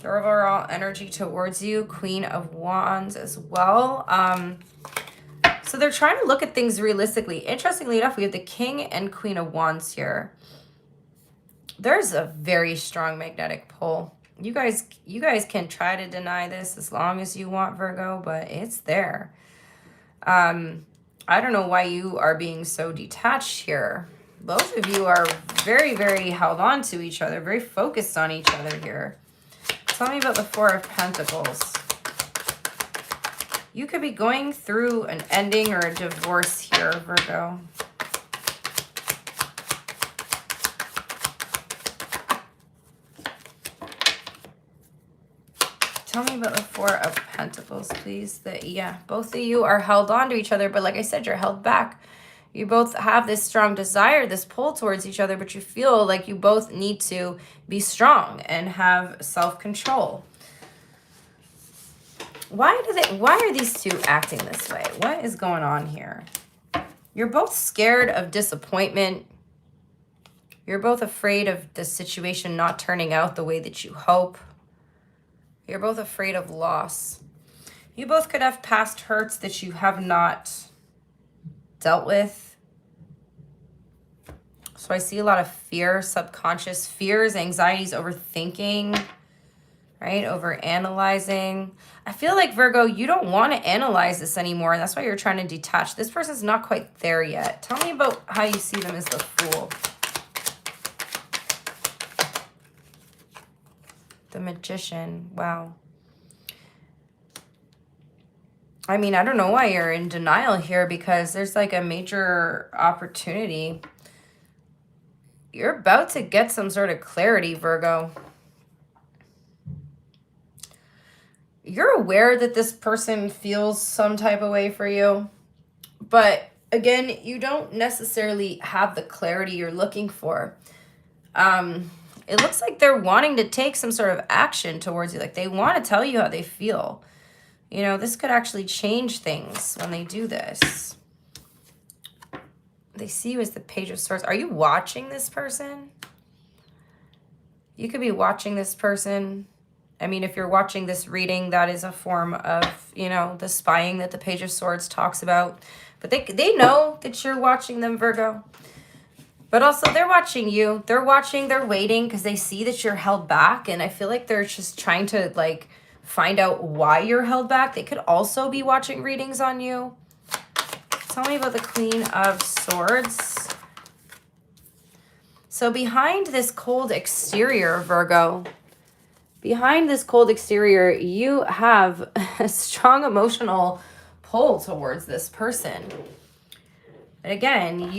Their overall energy towards you. Queen of Wands as well. So they're trying to look at things realistically. Interestingly enough, we have the King and Queen of Wands here. There's a very strong magnetic pull. You guys can try to deny this as long as you want, Virgo, but it's there. I don't know why you are being so detached here. Both of you are very, very held on to each other, very focused on each other here. Tell me about the Four of Pentacles. You could be going through an ending or a divorce here, Virgo. Tell me about the Four of Pentacles, please. Yeah, both of you are held on to each other, but like I said, you're held back. You both have this strong desire, this pull towards each other, but you feel like you both need to be strong and have self-control. Why are these two acting this way? What is going on here? You're both scared of disappointment. You're both afraid of the situation not turning out the way that you hope. You're both afraid of loss. You both could have past hurts that you have not dealt with. So I see a lot of fear, subconscious fears, anxieties, overthinking, right? Over analyzing. I feel like, Virgo, you don't want to analyze this anymore, and that's why you're trying to detach. This person's not quite there yet. Tell me about how you see them as the Fool. The Magician. Wow. I mean, I don't know why you're in denial here, because there's like a major opportunity. You're about to get some sort of clarity, Virgo. You're aware that this person feels some type of way for you, but again, you don't necessarily have the clarity you're looking for. It looks like they're wanting to take some sort of action towards you. Like they want to tell you how they feel. You know, this could actually change things when they do this. They see you as the Page of Swords. Are you watching this person? You could be watching this person. I mean, if you're watching this reading, that is a form of, you know, the spying that the Page of Swords talks about. But they know that you're watching them, Virgo. But also they're watching you. They're watching, they're waiting because they see that you're held back. And I feel like they're just trying to like find out why you're held back. They could also be watching readings on you. Tell me about the Queen of Swords. So behind this cold exterior, Virgo, behind this cold exterior, you have a strong emotional pull towards this person. And again,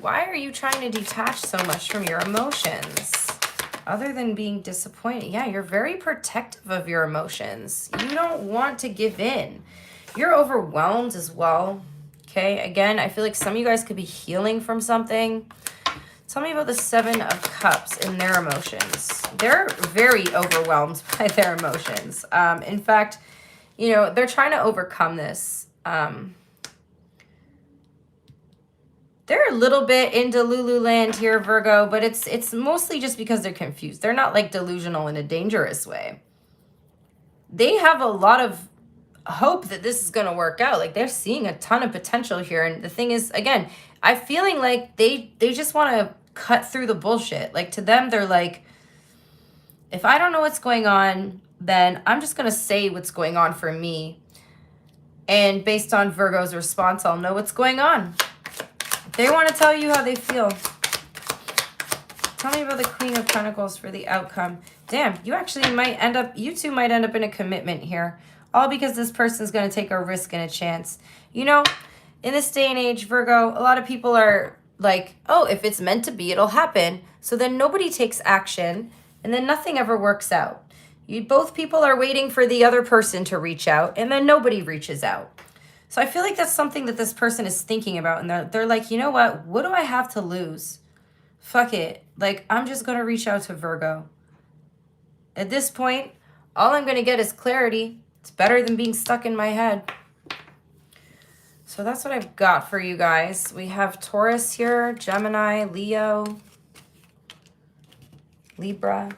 why are you trying to detach so much from your emotions? Other than being disappointed. Yeah, you're very protective of your emotions. You don't want to give in. You're overwhelmed as well. Okay, again, I feel like some of you guys could be healing from something. Tell me about the Seven of Cups and their emotions. They're very overwhelmed by their emotions. In fact, you know, they're trying to overcome this. They're a little bit into Lululand here, Virgo, but it's mostly just because they're confused. They're not like delusional in a dangerous way. They have a lot of hope that this is going to work out. Like, they're seeing a ton of potential here. And the thing is, again, I'm feeling like they just want to cut through the bullshit. Like, to them, they're like, if I don't know what's going on, then I'm just going to say what's going on for me. And based on Virgo's response, I'll know what's going on. They want to tell you how they feel. Tell me about the Queen of Pentacles for the outcome. Damn, you actually might end up, you two might end up in a commitment here. All because this person's going to take a risk and a chance. You know, in this day and age, Virgo, a lot of people are like, oh, if it's meant to be, it'll happen. So then nobody takes action, and then nothing ever works out. Both people are waiting for the other person to reach out, and then nobody reaches out. So I feel like that's something that this person is thinking about, and they're like, you know what do I have to lose? Fuck it. Like, I'm just going to reach out to Virgo. At this point, all I'm going to get is clarity. It's better than being stuck in my head. So that's what I've got for you guys. We have Taurus here, Gemini, Leo, Libra.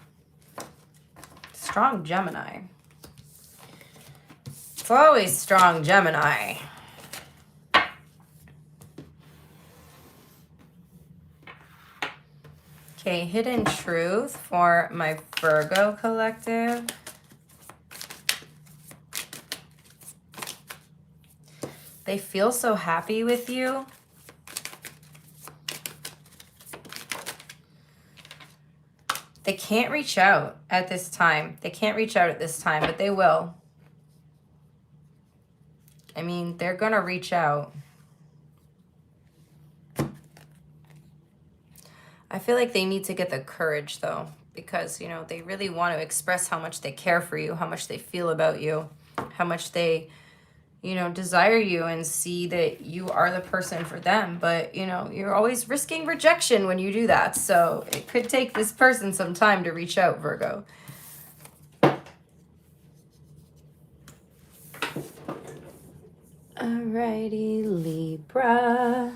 Strong Gemini. It's always strong Gemini. Okay, hidden truth for my Virgo collective. They feel so happy with you. They can't reach out at this time. They can't reach out at this time, but they will. I mean, they're going to reach out. I feel like they need to get the courage, though, because, you know, they really want to express how much they care for you, how much they feel about you, how much they, you know, desire you and see that you are the person for them. But, you know, you're always risking rejection when you do that. So it could take this person some time to reach out, Virgo. Alrighty, Libra.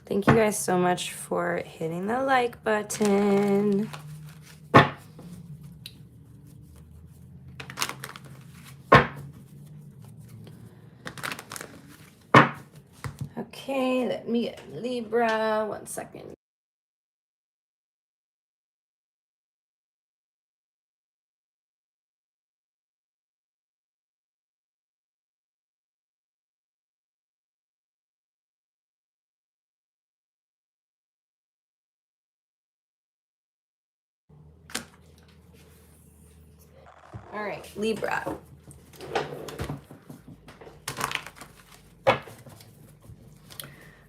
Thank you guys so much for hitting the like button. Okay, let me get Libra. 1 second. All right, Libra.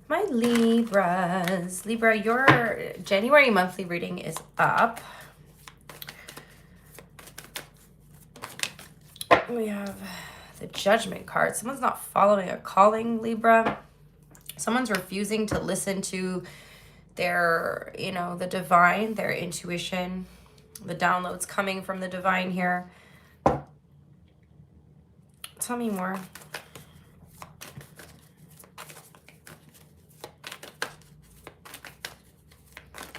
My Libras. Libra, your January monthly reading is up. We have the Judgment card. Someone's not following a calling, Libra. Someone's refusing to listen to their, you know, the divine, their intuition, the downloads coming from the divine here. Tell me more.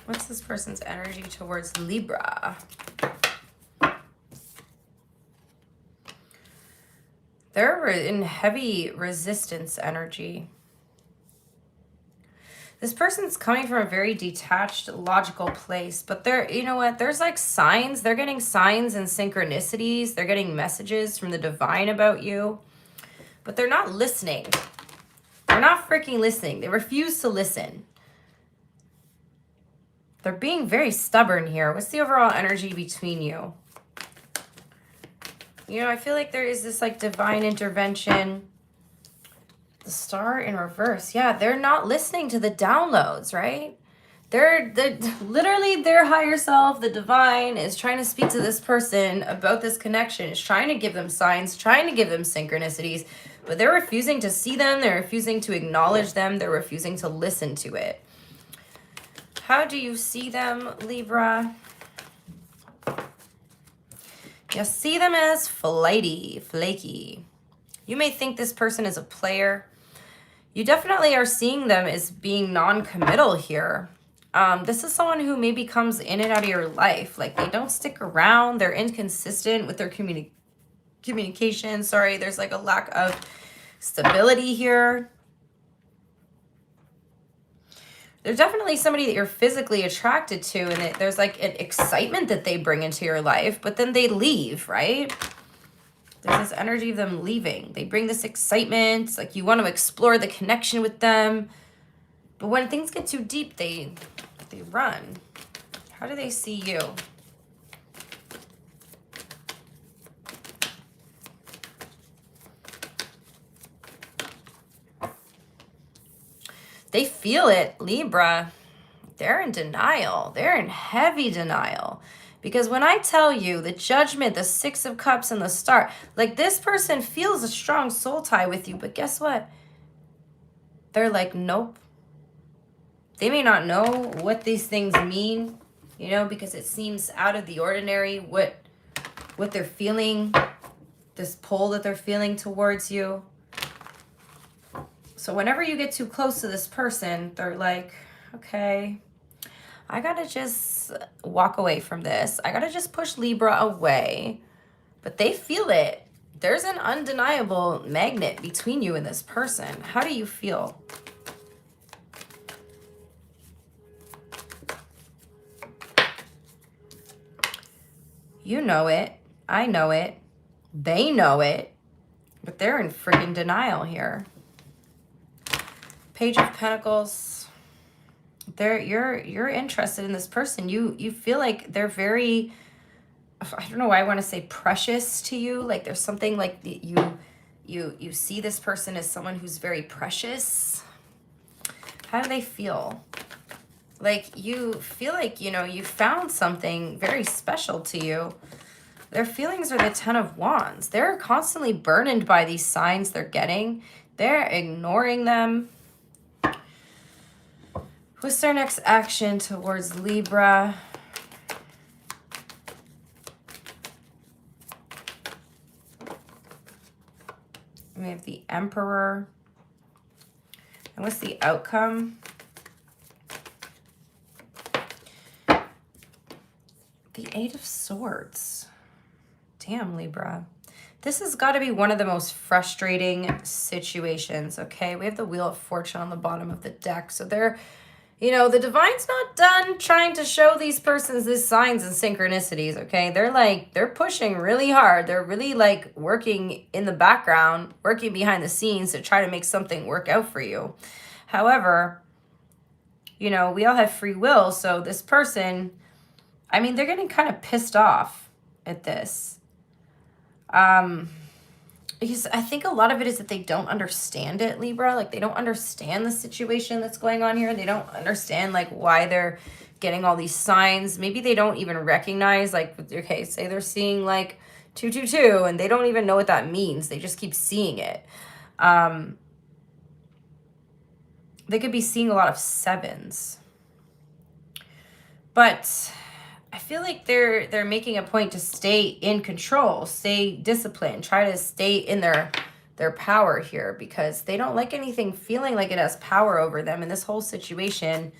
What's this person's energy towards Libra? They're in heavy resistance energy. This person's coming from a very detached, logical place, but they're, you know what, there's like signs. They're getting signs and synchronicities. They're getting messages from the divine about you, but they're not listening. They're not freaking listening. They refuse to listen. They're being very stubborn here. What's the overall energy between you? You know, I feel like there is this like divine intervention. The Star in reverse. Yeah, they're not listening to the downloads, right? They're literally their higher self, the divine, is trying to speak to this person about this connection. Is trying to give them signs, trying to give them synchronicities, but they're refusing to see them. They're refusing to acknowledge them. They're refusing to listen to it. How do you see them, Libra? You see them as flighty, flaky. You may think this person is a player. You definitely are seeing them as being non-committal here. This is someone who maybe comes in and out of your life. Like, they don't stick around. They're inconsistent with their communication. Sorry, there's like a lack of stability here. There's definitely somebody that you're physically attracted to, and there's like an excitement that they bring into your life, but then they leave, right? There's this energy of them leaving. They bring this excitement, like you want to explore the connection with them. But when things get too deep, they run. How do they see you? They feel it, Libra. They're in denial. They're in heavy denial. Because when I tell you the Judgment, the Six of Cups, and the Star, like this person feels a strong soul tie with you, but guess what? They're like, nope. They may not know what these things mean, you know, because it seems out of the ordinary what they're feeling, this pull that they're feeling towards you. So whenever you get too close to this person, they're like, okay, I gotta just walk away from this. I gotta just push Libra away. But they feel it. There's an undeniable magnet between you and this person. How do you feel? You know it. I know it. They know it. But they're in freaking denial here. Page of Pentacles. You're interested in this person. You feel like they're very, I don't know why I want to say precious to you. Like there's something like you see this person as someone who's very precious. How do they feel? Like you feel like, you know, you found something very special to you. Their feelings are the Ten of Wands. They're constantly burdened by these signs they're getting. They're ignoring them. What's their next action towards Libra? We have the Emperor. And what's the outcome? The Eight of Swords. Damn, Libra. This has got to be one of the most frustrating situations, okay? We have the Wheel of Fortune on the bottom of the deck. So they're, you know, the divine's not done trying to show these persons these signs and synchronicities, okay? They're pushing really hard. They're really like working in the background, working behind the scenes to try to make something work out for you. However, you know, we all have free will. So this person, I mean, they're getting kind of pissed off at this. Because I think a lot of it is that they don't understand it, Libra. Like, they don't understand the situation that's going on here. They don't understand, like, why they're getting all these signs. Maybe they don't even recognize, like, okay, say they're seeing, like, 222, and they don't even know what that means. They just keep seeing it. They could be seeing a lot of sevens. But I feel like they're making a point to stay in control, stay disciplined, try to stay in their power here, because they don't like anything feeling like it has power over them. And this whole situation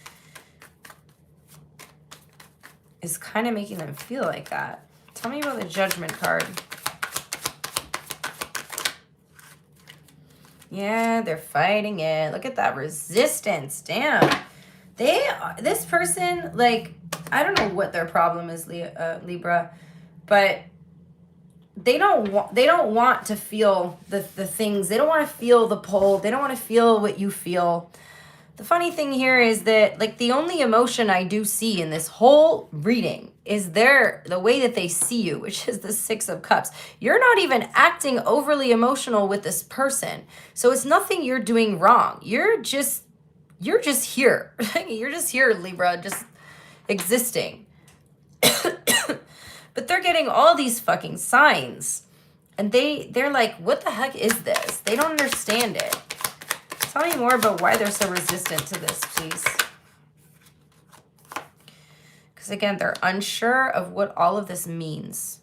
is kind of making them feel like that. Tell me about the Judgment card. Yeah, they're fighting it. Look at that resistance. Damn. This person, like, I don't know what their problem is, Libra, but they don't want to feel the things. They don't want to feel the pull. They don't want to feel what you feel. The funny thing here is that, like, the only emotion I do see in this whole reading is the way that they see you, which is the Six of Cups. You're not even acting overly emotional with this person. So it's nothing you're doing wrong. You're just here. You're just here, Libra, just existing. But they're getting all these fucking signs. And they're like, what the heck is this? They don't understand it. Tell me more about why they're so resistant to this, please. Because again, they're unsure of what all of this means.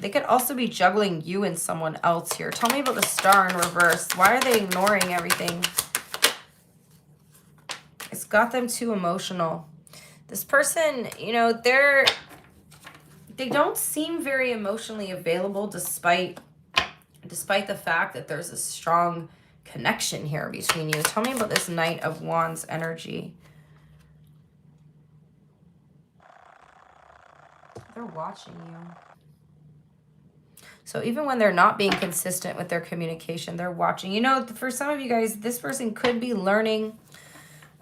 They could also be juggling you and someone else here. Tell me about the Star in reverse. Why are they ignoring everything? It's got them too emotional. This person, you know, they don't seem very emotionally available despite the fact that there's a strong connection here between you. Tell me about this Knight of Wands energy. They're watching you. So even when they're not being consistent with their communication, they're watching. You know, for some of you guys, this person could be learning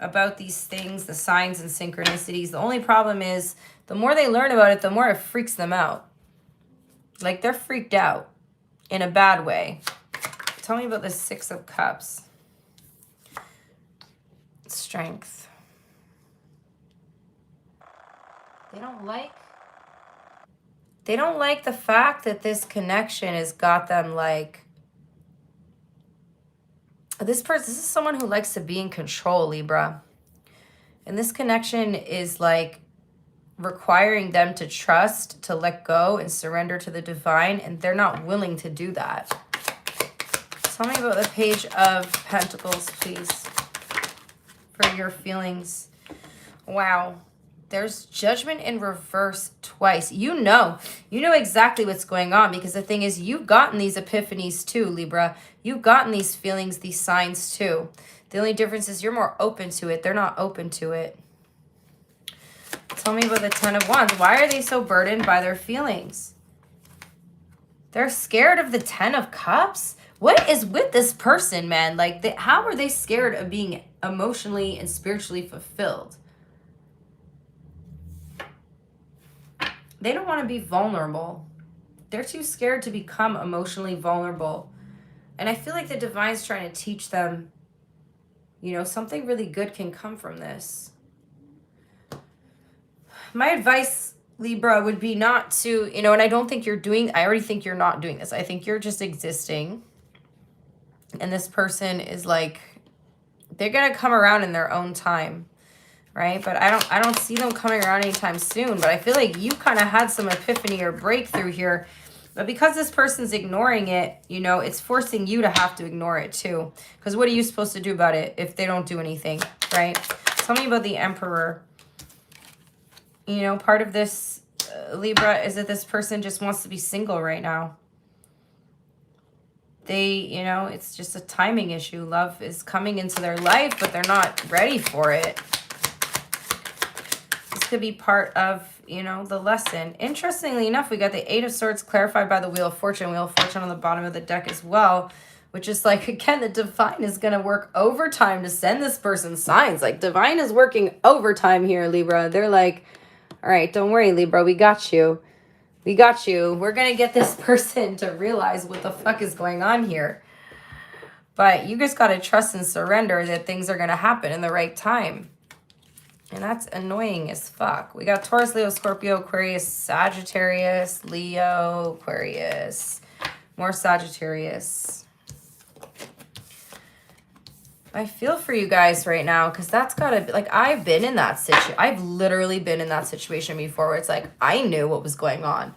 about these things, the signs and synchronicities. The only problem is the more they learn about it, the more it freaks them out. Like they're freaked out in a bad way. Tell me about the Six of Cups. Strength. They don't like the fact that this connection has got them like, this is someone who likes to be in control, Libra. And this connection is like requiring them to trust, to let go and surrender to the divine. And they're not willing to do that. Tell me about the Page of Pentacles, please, for your feelings. Wow. There's Judgment in reverse twice. You know exactly what's going on, because the thing is, you've gotten these epiphanies too, Libra. You've gotten these feelings, these signs too. The only difference is you're more open to it. They're not open to it. Tell me about the Ten of Wands. Why are they so burdened by their feelings? They're scared of the Ten of Cups? What is with this person, man? Like, how are they scared of being emotionally and spiritually fulfilled? They don't want to be vulnerable. They're too scared to become emotionally vulnerable. And I feel like the divine's trying to teach them, you know, something really good can come from this. My advice, Libra, would be not to, you know, and I already think you're not doing this. I think you're just existing. And this person is like, they're going to come around in their own time. Right? But I don't see them coming around anytime soon. But I feel like you kind of had some epiphany or breakthrough here. But because this person's ignoring it, you know, it's forcing you to have to ignore it too. Because what are you supposed to do about it if they don't do anything, right? Tell me about the Emperor. You know, part of this, Libra, is that this person just wants to be single right now. You know, it's just a timing issue. Love is coming into their life, but they're not ready for it. Could be part of, you know, the lesson. Interestingly enough, we got the Eight of Swords clarified by the Wheel of Fortune. Wheel of Fortune on the bottom of the deck as well, which is like, again, the divine is going to work overtime to send this person signs. Like, divine is working overtime here, Libra. They're like, all right, don't worry, Libra. We got you. We got you. We're going to get this person to realize what the fuck is going on here. But you just got to trust and surrender that things are going to happen in the right time. And that's annoying as fuck. We got Taurus, Leo, Scorpio, Aquarius, Sagittarius, Leo, Aquarius. More Sagittarius. I feel for you guys right now, because that's gotta be, like, I've been in that situation. I've literally been in that situation before where it's like, I knew what was going on.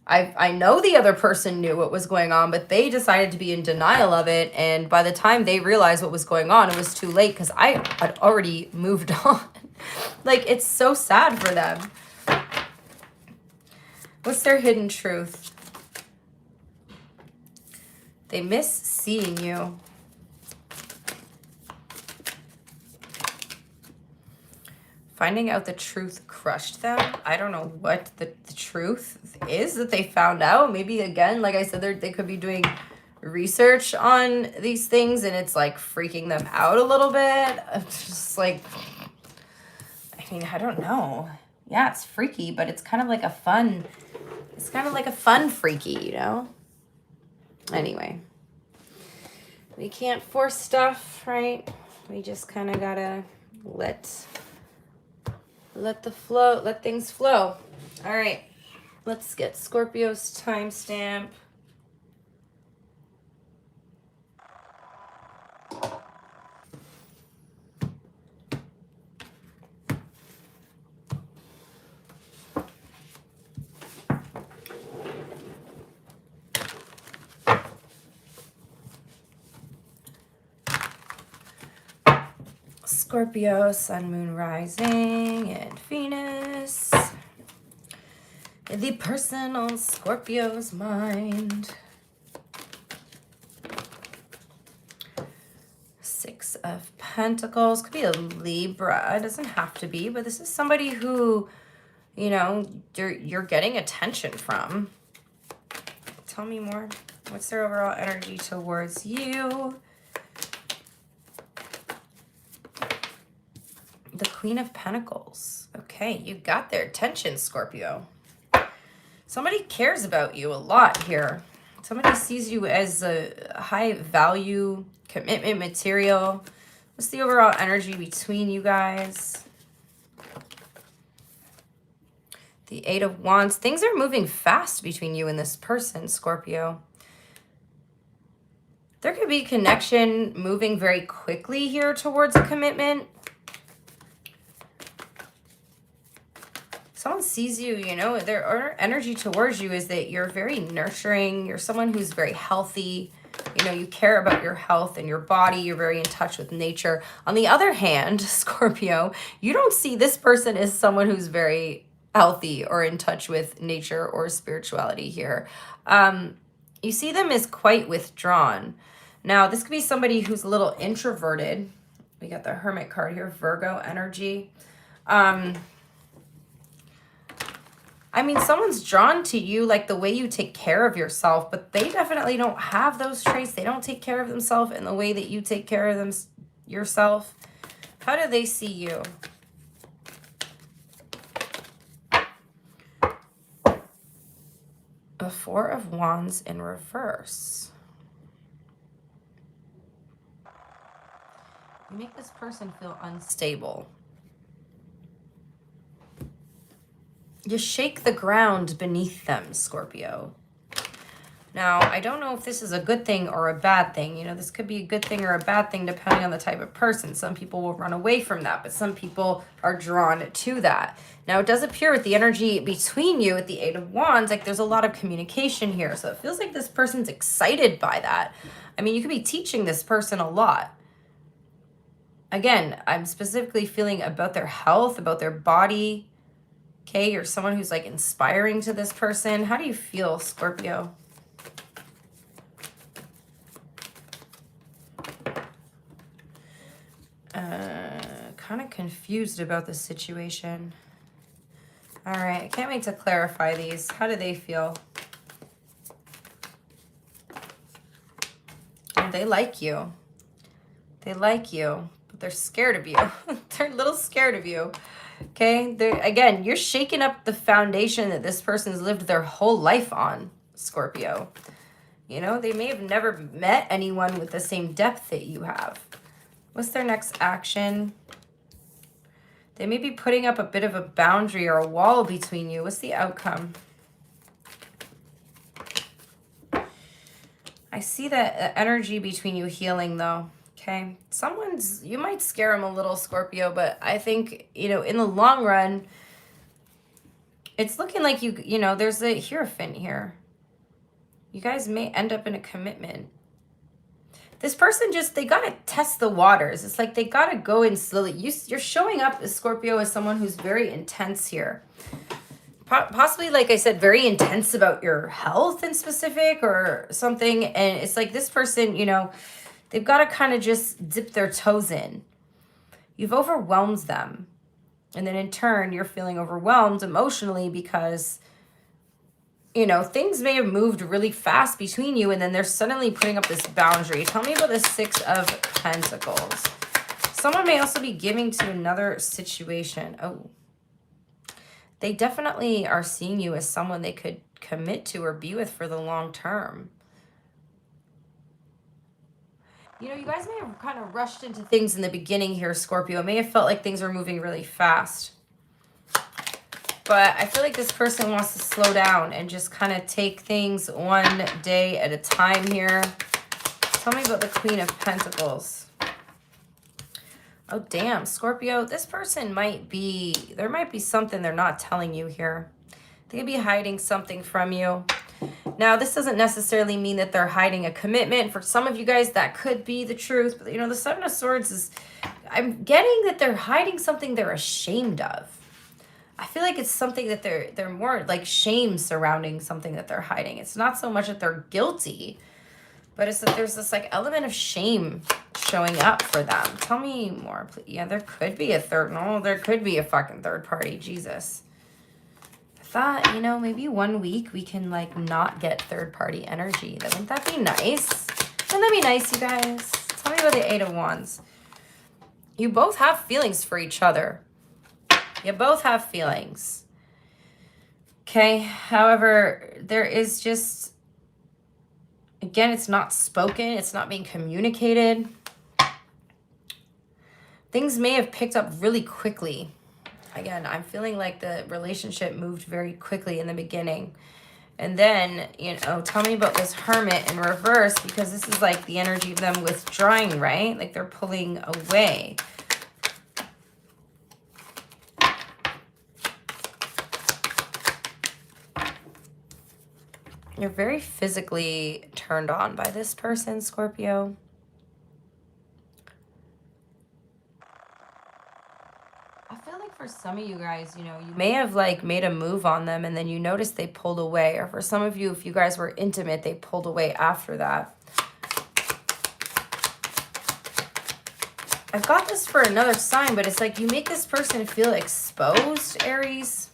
I know the other person knew what was going on, but they decided to be in denial of it. And by the time they realized what was going on, it was too late, because I had already moved on. Like, it's so sad for them. What's their hidden truth? They miss seeing you. Finding out the truth crushed them. I don't know what the truth is that they found out. Maybe, again, like I said, they could be doing research on these things and it's like freaking them out a little bit. It's just like, I mean, I don't know. Yeah, it's freaky, but it's kind of like a fun, freaky, you know? Anyway. We can't force stuff, right? We just kind of gotta let things flow. All right, let's get Scorpio's timestamp. Scorpio, Sun, Moon, Rising, and Venus. The person on Scorpio's mind. Six of Pentacles. Could be a Libra. It doesn't have to be, but this is somebody who, you know, you're getting attention from. Tell me more. What's their overall energy towards you? The Queen of Pentacles. Okay, you got their attention, Scorpio. Somebody cares about you a lot here. Somebody sees you as a high value commitment material. What's the overall energy between you guys? The Eight of Wands. Things are moving fast between you and this person, Scorpio. There could be connection moving very quickly here towards a commitment. Someone sees you, you know, their energy towards you is that you're very nurturing. You're someone who's very healthy. You know, you care about your health and your body. You're very in touch with nature. On the other hand, Scorpio, you don't see this person as someone who's very healthy or in touch with nature or spirituality here. You see them as quite withdrawn. Now, this could be somebody who's a little introverted. We got the Hermit card here, Virgo energy. I mean, someone's drawn to you, like the way you take care of yourself, but they definitely don't have those traits. They don't take care of themselves in the way that you take care of yourself. How do they see you? A Four of Wands in reverse. You make this person feel unstable. You shake the ground beneath them, Scorpio. Now, I don't know if this is a good thing or a bad thing. You know, this could be a good thing or a bad thing depending on the type of person. Some people will run away from that, but some people are drawn to that. Now, it does appear with the energy between you at the Eight of Wands, like there's a lot of communication here. So it feels like this person's excited by that. I mean, you could be teaching this person a lot. Again, I'm specifically feeling about their health, about their body. Okay, you're someone who's like inspiring to this person. How do you feel, Scorpio? Kind of confused about the situation. All right, I can't wait to clarify these. How do they feel? They like you. They like you, but they're scared of you. They're a little scared of you. Okay, again, you're shaking up the foundation that this person's lived their whole life on, Scorpio. You know, they may have never met anyone with the same depth that you have. What's their next action? They may be putting up a bit of a boundary or a wall between you. What's the outcome? I see that energy between you healing, though. Okay, you might scare them a little, Scorpio, but I think, you know, in the long run, it's looking like you know, there's a Hierophant here. You guys may end up in a commitment. This person they got to test the waters. It's like they got to go in slowly. You're showing up as Scorpio as someone who's very intense here. Possibly, like I said, very intense about your health in specific or something. And it's like this person, you know, they've got to kind of just dip their toes in. You've overwhelmed them. And then in turn, you're feeling overwhelmed emotionally because, you know, things may have moved really fast between you and then they're suddenly putting up this boundary. Tell me about the Six of Pentacles. Someone may also be giving to another situation. Oh, they definitely are seeing you as someone they could commit to or be with for the long term. You know, you guys may have kind of rushed into things in the beginning here, Scorpio. It may have felt like things were moving really fast. But I feel like this person wants to slow down and just kind of take things one day at a time here. Tell me about the Queen of Pentacles. Oh, damn, Scorpio, this person there might be something they're not telling you here. They could be hiding something from you. Now, this doesn't necessarily mean that they're hiding a commitment. For some of you guys, that could be the truth. But, you know, the Seven of Swords is I'm getting that they're hiding something they're ashamed of. I feel like it's something that they're more like shame surrounding something that they're hiding. It's not so much that they're guilty, but it's that there's this like element of shame showing up for them. Tell me more, please. Yeah, there could be a third. No, there could be a fucking third party. Jesus. I thought, you know, maybe 1 week we can like not get third party energy. Wouldn't that be nice? Wouldn't that be nice, you guys? Tell me about the Eight of Wands. You both have feelings for each other. You both have feelings. Okay. However, there is just, again, it's not spoken. It's not being communicated. Things may have picked up really quickly. Again, I'm feeling like the relationship moved very quickly in the beginning. And then, you know, tell me about this Hermit in reverse, because this is like the energy of them withdrawing, right? Like they're pulling away. You're very physically turned on by this person, Scorpio. I feel like for some of you guys, you know, you may have like made a move on them and then you noticed they pulled away. Or for some of you, if you guys were intimate, they pulled away after that. I've got this for another sign, but it's like you make this person feel exposed, Aries.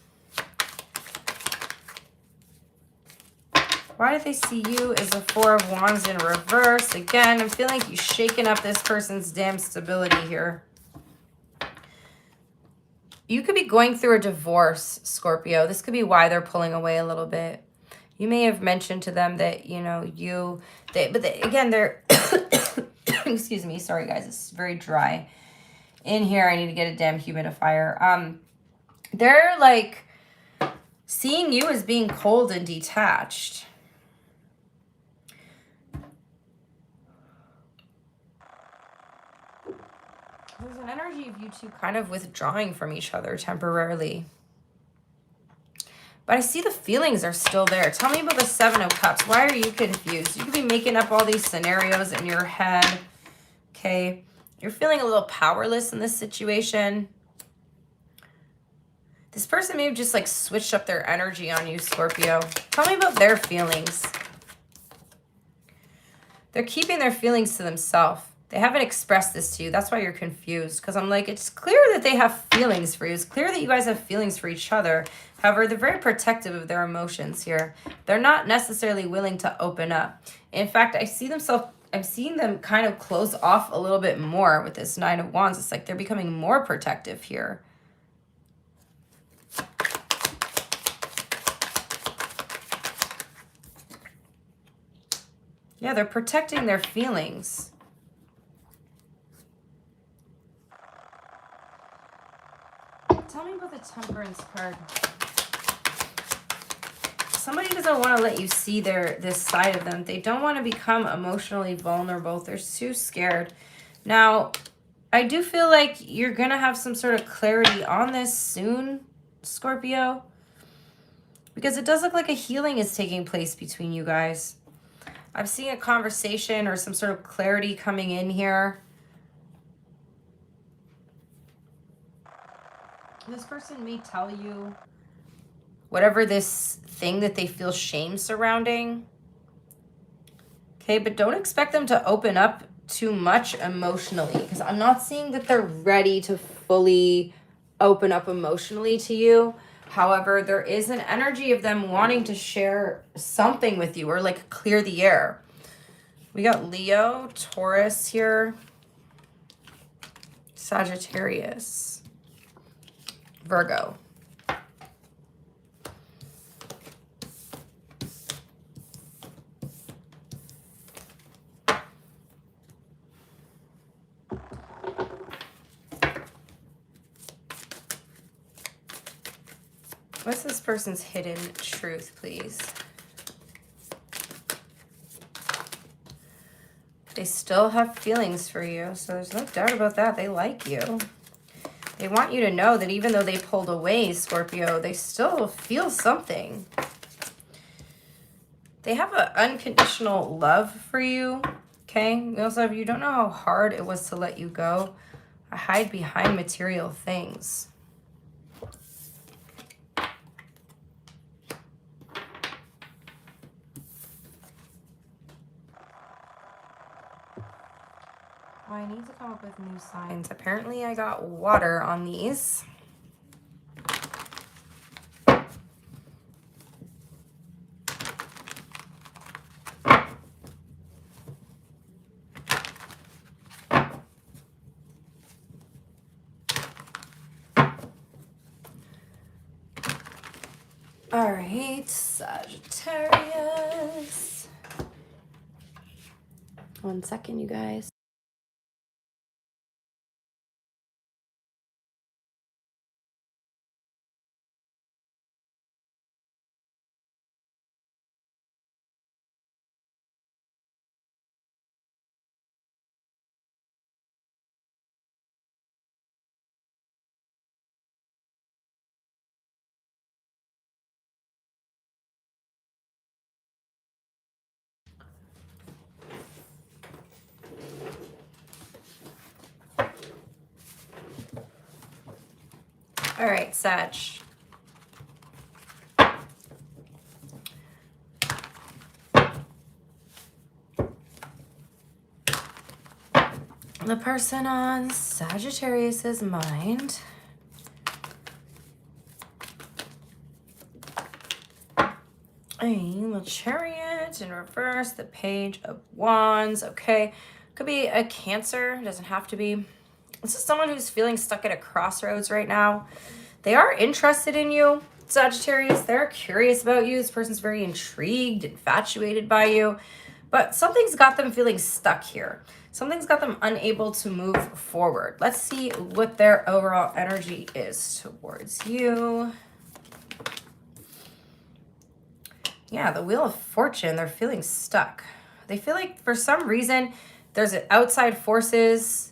Why do they see you as the Four of Wands in reverse? Again, I'm feeling like you're shaking up this person's damn stability here. You could be going through a divorce, Scorpio. This could be why they're pulling away a little bit. You may have mentioned to them that, you know, again, they're, excuse me, sorry guys, it's very dry in here. I need to get a damn humidifier. They're like seeing you as being cold and detached. There's an energy of you two kind of withdrawing from each other temporarily. But I see the feelings are still there. Tell me about the Seven of Cups. Why are you confused? You could be making up all these scenarios in your head. Okay. You're feeling a little powerless in this situation. This person may have just like switched up their energy on you, Scorpio. Tell me about their feelings. They're keeping their feelings to themselves. They haven't expressed this to you. That's why you're confused. Because I'm like, it's clear that they have feelings for you. It's clear that you guys have feelings for each other. However, they're very protective of their emotions here. They're not necessarily willing to open up. In fact, I'm seeing them kind of close off a little bit more with this Nine of Wands. It's like they're becoming more protective here. Yeah, they're protecting their feelings. Tell me about the Temperance card. Somebody doesn't want to let you see this side of them. They don't want to become emotionally vulnerable. They're too scared. Now, I do feel like you're going to have some sort of clarity on this soon, Scorpio. Because it does look like a healing is taking place between you guys. I'm seeing a conversation or some sort of clarity coming in here. This person may tell you whatever this thing that they feel shame surrounding. Okay, but don't expect them to open up too much emotionally, because I'm not seeing that they're ready to fully open up emotionally to you. However, there is an energy of them wanting to share something with you or like clear the air. We got Leo, Taurus here, Sagittarius, Virgo. What's this person's hidden truth, please? They still have feelings for you, so there's no doubt about that. They like you. They want you to know that even though they pulled away, Scorpio, they still feel something. They have an unconditional love for you, okay? We also have, you don't know how hard it was to let you go. I hide behind material things. Oh, I need to come up with new signs. Apparently I got water on these. All right, Sagittarius. 1 second, you guys. All right, Sag. The person on Sagittarius's mind. The Chariot in reverse, the Page of Wands. Okay, could be a Cancer, doesn't have to be. This is someone who's feeling stuck at a crossroads right now. They are interested in you, Sagittarius. They're curious about you. This person's very intrigued, infatuated by you. But something's got them feeling stuck here. Something's got them unable to move forward. Let's see what their overall energy is towards you. Yeah, the Wheel of Fortune, they're feeling stuck. They feel like for some reason there's outside forces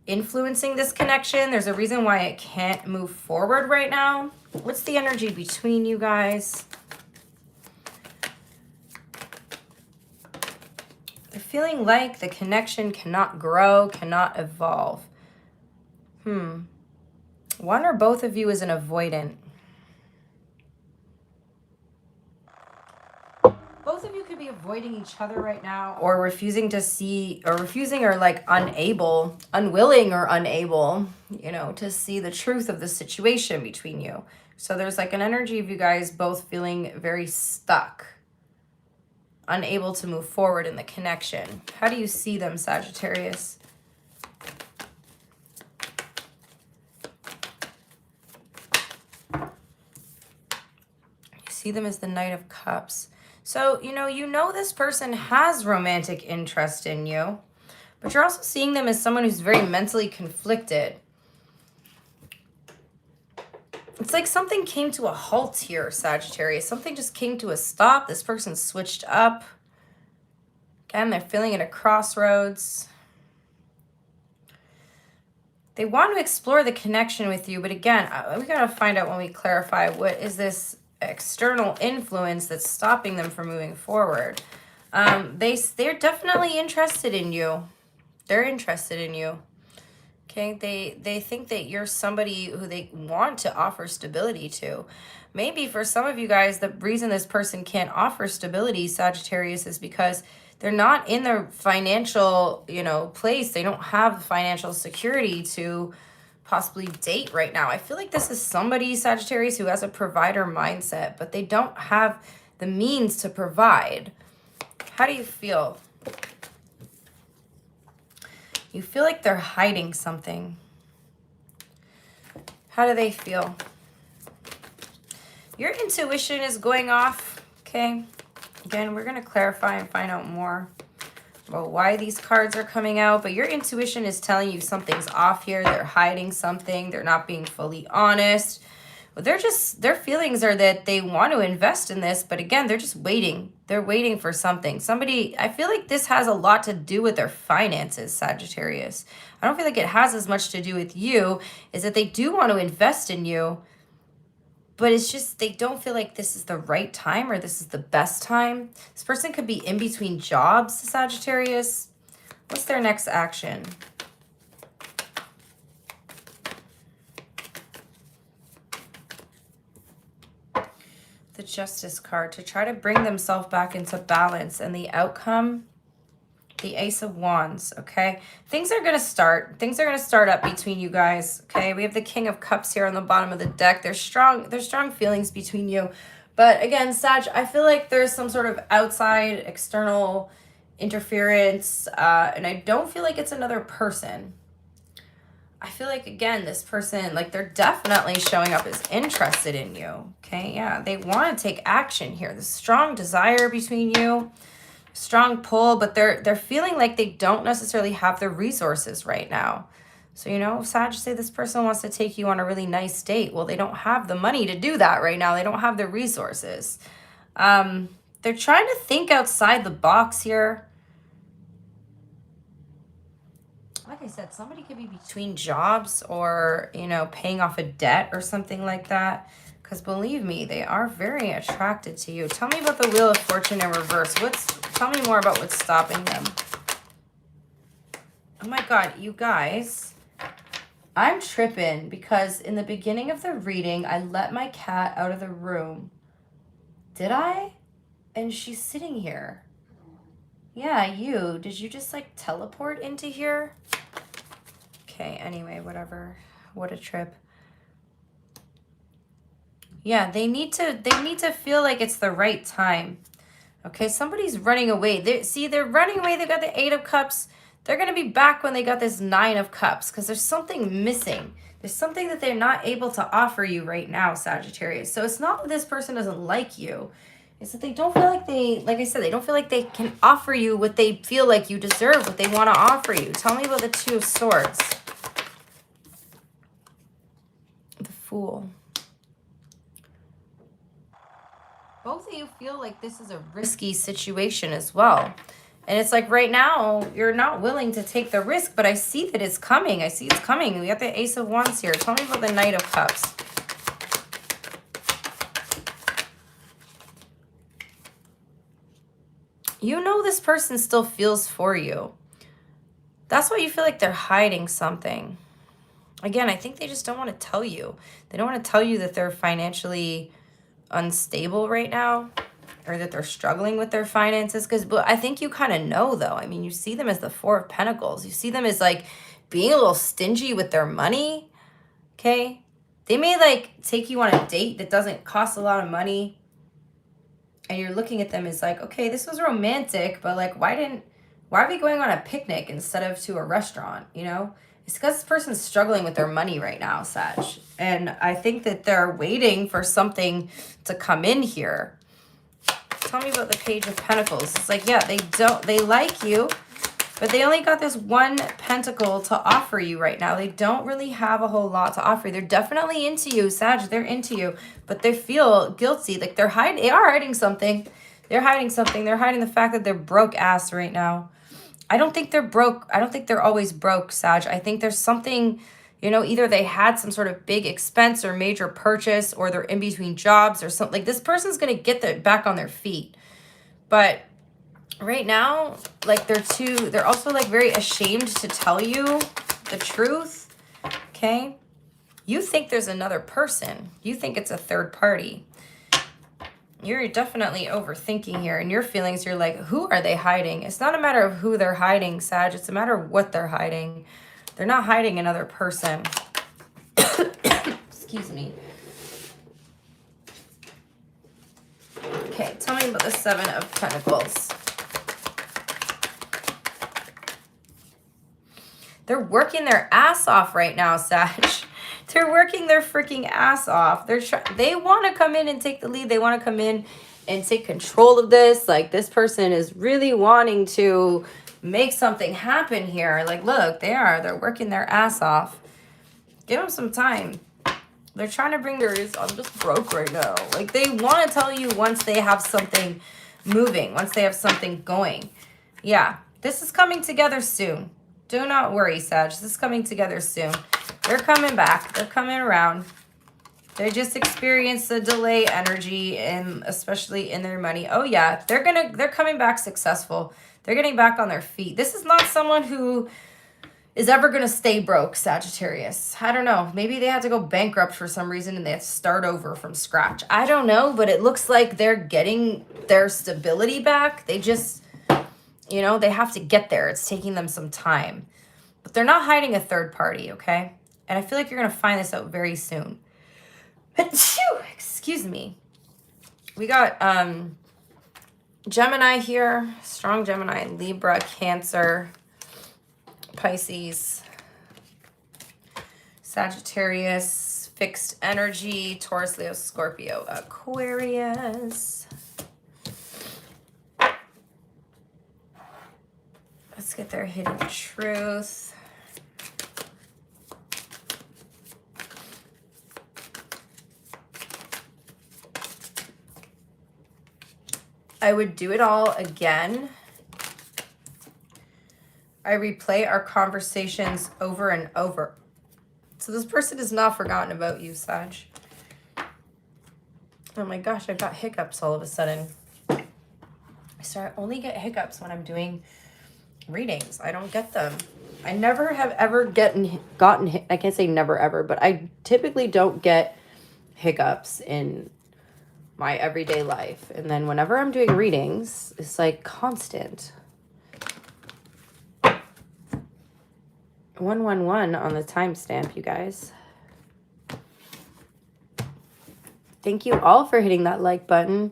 influencing this connection. There's a reason why it can't move forward right now. What's the energy between you guys? They're feeling like the connection cannot grow, cannot evolve. One or both of you is an avoidant. Both of you could be avoiding each other right now, or refusing to see, or like unwilling or unable, to see the truth of the situation between you. So there's like an energy of you guys both feeling very stuck, unable to move forward in the connection. How do you see them, Sagittarius? You see them as the Knight of Cups. So, you know this person has romantic interest in you, but you're also seeing them as someone who's very mentally conflicted. It's like something came to a halt here, Sagittarius. Something just came to a stop. This person switched up. Again, they're feeling at a crossroads. They want to explore the connection with you, but again, we got to find out when we clarify what is this external influence that's stopping them from moving forward. They're definitely interested in you. They're interested in you. Okay, they think that you're somebody who they want to offer stability to. Maybe for some of you guys, the reason this person can't offer stability, Sagittarius, is because they're not in the financial, place. They don't have financial security to possibly date right now. I feel like this is somebody, Sagittarius, who has a provider mindset, but they don't have the means to provide. How do you feel? You feel like they're hiding something. How do they feel? Your intuition is going off, okay? Again, we're going to clarify and find out more about why these cards are coming out, but your intuition is telling you something's off here. They're hiding something. They're not being fully honest. But their feelings are that they want to invest in this, but again, they're just waiting. They're waiting for something. I feel like this has a lot to do with their finances, Sagittarius. I don't feel like it has as much to do with you, is that they do want to invest in you, but it's just they don't feel like this is the right time or this is the best time. This person could be in between jobs, Sagittarius. What's their next action? The Justice card to try to bring themselves back into balance, and the outcome, the Ace of Wands. Okay, things are gonna start up between you guys. Okay, we have the King of Cups here on the bottom of the deck. There's strong feelings between you, but again, Sag, I feel like there's some sort of outside external interference, and I don't feel like it's another person. I feel like, again, this person, like, they're definitely showing up as interested in you. Okay, yeah, they want to take action here. There's strong desire between you, strong pull, but they're feeling like they don't necessarily have the resources right now. So, you know, Sag, say this person wants to take you on a really nice date. Well, they don't have the money to do that right now. They don't have the resources. They're trying to think outside the box here. Like I said, somebody could be between jobs or, you know, paying off a debt or something like that. Because believe me, they are very attracted to you. Tell me about the Wheel of Fortune in reverse. Tell me more about what's stopping them. Oh my God, you guys. I'm tripping because in the beginning of the reading, I let my cat out of the room. Did I? And she's sitting here. Yeah, you. Did you just like teleport into here? Okay, anyway, whatever. What a trip. Yeah, they need to feel like it's the right time. Okay, somebody's running away. They're running away. They've got the 8 of Cups. They're going to be back when they got this 9 of Cups because there's something missing. There's something that they're not able to offer you right now, Sagittarius. So it's not that this person doesn't like you. It's that they don't feel like like I said, they don't feel like they can offer you what they feel like you deserve, what they want to offer you. Tell me about the 2 of Swords. The Fool. Both of you feel like this is a risky situation as well. And it's like right now, you're not willing to take the risk, but I see that it's coming. I see it's coming. We got the Ace of Wands here. Tell me about the Knight of Cups. You know this person still feels for you. That's why you feel like they're hiding something. Again, I think they just don't want to tell you. They don't want to tell you that they're financially unstable right now or that they're struggling with their finances. But I think you kind of know, though. I mean, you see them as the 4 of Pentacles. You see them as like being a little stingy with their money. Okay? They may like take you on a date that doesn't cost a lot of money. And you're looking at them as like, okay, this was romantic, but like, why are we going on a picnic instead of to a restaurant, you know? It's because this person's struggling with their money right now, Sag. And I think that they're waiting for something to come in here. Tell me about the Page of Pentacles. It's like, yeah, they like you, but they only got this 1 pentacle to offer you right now. They don't really have a whole lot to offer you. They're definitely into you, Sag. They're into you, but they feel guilty. Like they are hiding something. They're hiding something. They're hiding the fact that they're broke ass right now. I don't think they're broke. I don't think they're always broke, Sag. I think there's something, you know, either they had some sort of big expense or major purchase, or they're in between jobs or something. Like this person's going to get back on their feet. But right now, like they're also like very ashamed to tell you the truth. Okay? You think there's another person. You think it's a third party. You're definitely overthinking here. And your feelings, you're like, who are they hiding? It's not a matter of who they're hiding, Sag. It's a matter of what they're hiding. They're not hiding another person. Excuse me. Okay, tell me about the 7 of Pentacles. They're working their ass off right now, Sag. They're working their freaking ass off. They want to come in and take the lead. They want to come in and take control of this. Like this person is really wanting to make something happen here. Like, look, they're working their ass off. Give them some time. They're trying to bring I'm just broke right now. Like they want to tell you once they have something moving, once they have something going. Yeah, this is coming together soon. Do not worry, Sag. This is coming together soon. They're coming back. They're coming around. They just experienced a delay energy, and especially in their money. Oh yeah, they're coming back successful. They're getting back on their feet. This is not someone who is ever going to stay broke, Sagittarius. I don't know. Maybe they had to go bankrupt for some reason and they have to start over from scratch. I don't know, but it looks like they're getting their stability back. They just, you know, they have to get there. It's taking them some time. But they're not hiding a third party, okay? And I feel like you're going to find this out very soon. Excuse me. We got Gemini here. Strong Gemini, Libra, Cancer, Pisces, Sagittarius, fixed energy, Taurus, Leo, Scorpio, Aquarius. Let's get their hidden truth. I would do it all again. I replay our conversations over and over. So this person has not forgotten about you, Sag. Oh my gosh, I've got hiccups all of a sudden. I only get hiccups when I'm doing readings. I don't get them. I never have ever gotten, I can't say never ever, but I typically don't get hiccups in my everyday life. And then whenever I'm doing readings, it's like constant. 111 on the timestamp, you guys. Thank you all for hitting that like button.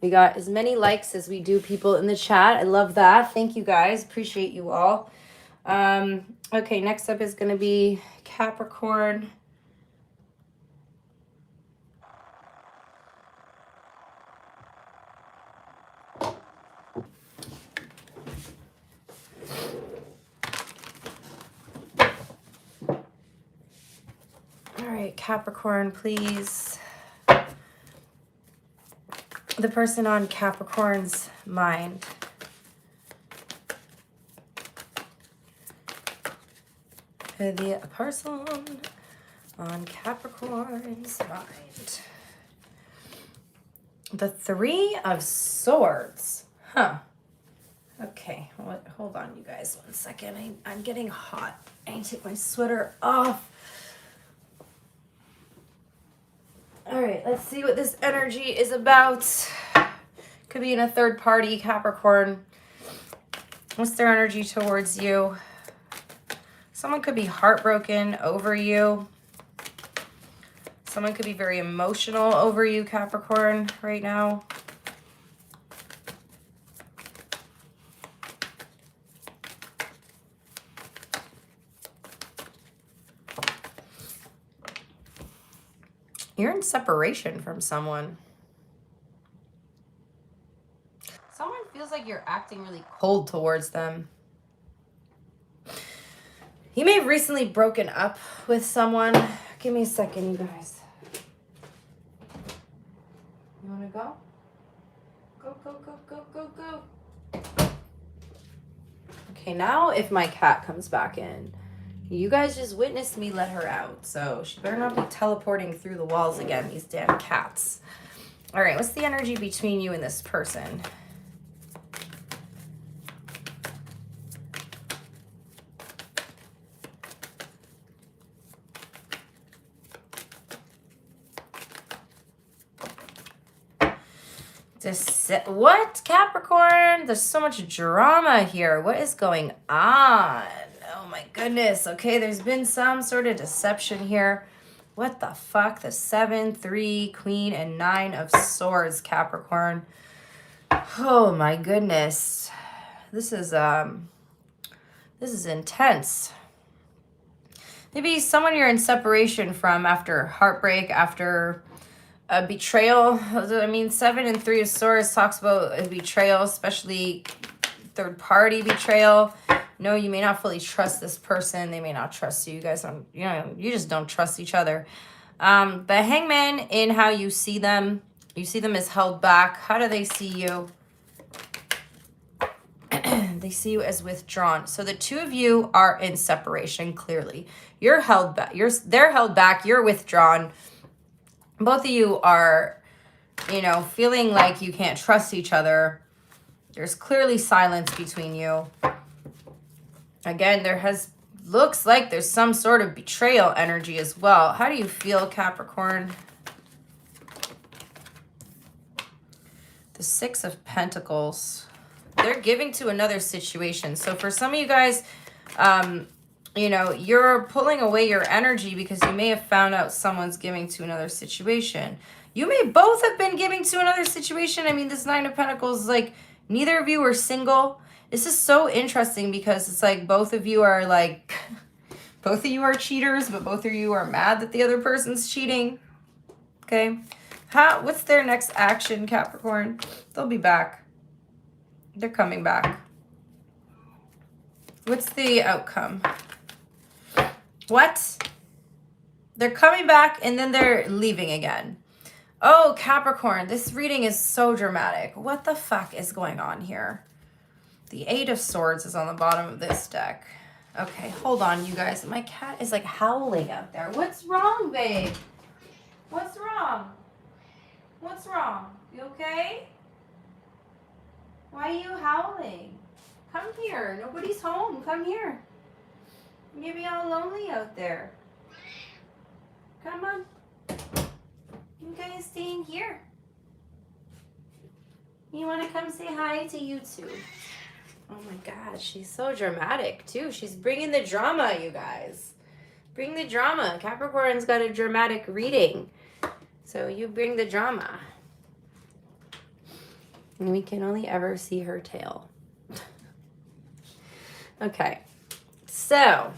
We got as many likes as we do people in the chat. I love that. Thank you guys. Appreciate you all. Okay, next up is going to be Capricorn. All right, Capricorn, please. The person on Capricorn's mind. The person on Capricorn's mind. The Three of Swords. Huh. Okay, hold on, you guys, 1 second. I'm getting hot. I need to take my sweater off. All right, let's see what this energy is about. Could be in a third party, Capricorn. What's their energy towards you? Someone could be heartbroken over you. Someone could be very emotional over you, Capricorn, right now. You're in separation from someone. Someone feels like you're acting really cold towards them. You may have recently broken up with someone. Give me a second, you guys. You want to go? Go, go, go, go, go, go. Okay, now if my cat comes back in, you guys just witnessed me let her out, so she better not be teleporting through the walls again, these damn cats. All right, what's the energy between you and this person? What, Capricorn? There's so much drama here. What is going on? Oh my goodness. Okay, there's been some sort of deception here. What the fuck? The 7, 3, Queen, and 9 of Swords, Capricorn. Oh my goodness. This is intense. Maybe someone you're in separation from after heartbreak, after a betrayal. I mean, 7 and 3 of Swords talks about a betrayal, especially third party betrayal. No, you may not fully trust this person. They may not trust you. You guys don't, you just don't trust each other. The Hangman, in how you see them as held back. How do they see you? They see you as withdrawn. So the two of you are in separation, clearly. You're held back. They're held back. You're withdrawn. Both of you are, feeling like you can't trust each other. There's clearly silence between you. Again, there has looks like there's some sort of betrayal energy as well. How do you feel, Capricorn? The Six of Pentacles. They're giving to another situation. So for some of you guys, you know, you're pulling away your energy because you may have found out someone's giving to another situation. You may both have been giving to another situation. I mean, this Nine of Pentacles, like, neither of you are single. This is so interesting because it's like both of you are like, both of you are cheaters, but both of you are mad that the other person's cheating. Okay. What's their next action, Capricorn? They'll be back. They're coming back. What's the outcome? What? They're coming back and then they're leaving again. Oh, Capricorn, this reading is so dramatic. What the fuck is going on here? The Eight of Swords is on the bottom of this deck. Okay, hold on, you guys. My cat is like howling out there. What's wrong, babe? What's wrong? What's wrong? You okay? Why are you howling? Come here. Nobody's home. Come here. You're be all lonely out there. Come on. You guys staying here. You want to come say hi to YouTube? Oh my God, she's so dramatic too. She's bringing the drama, you guys. Bring the drama. Capricorn's got a dramatic reading. So you bring the drama. And we can only ever see her tail. Okay. So,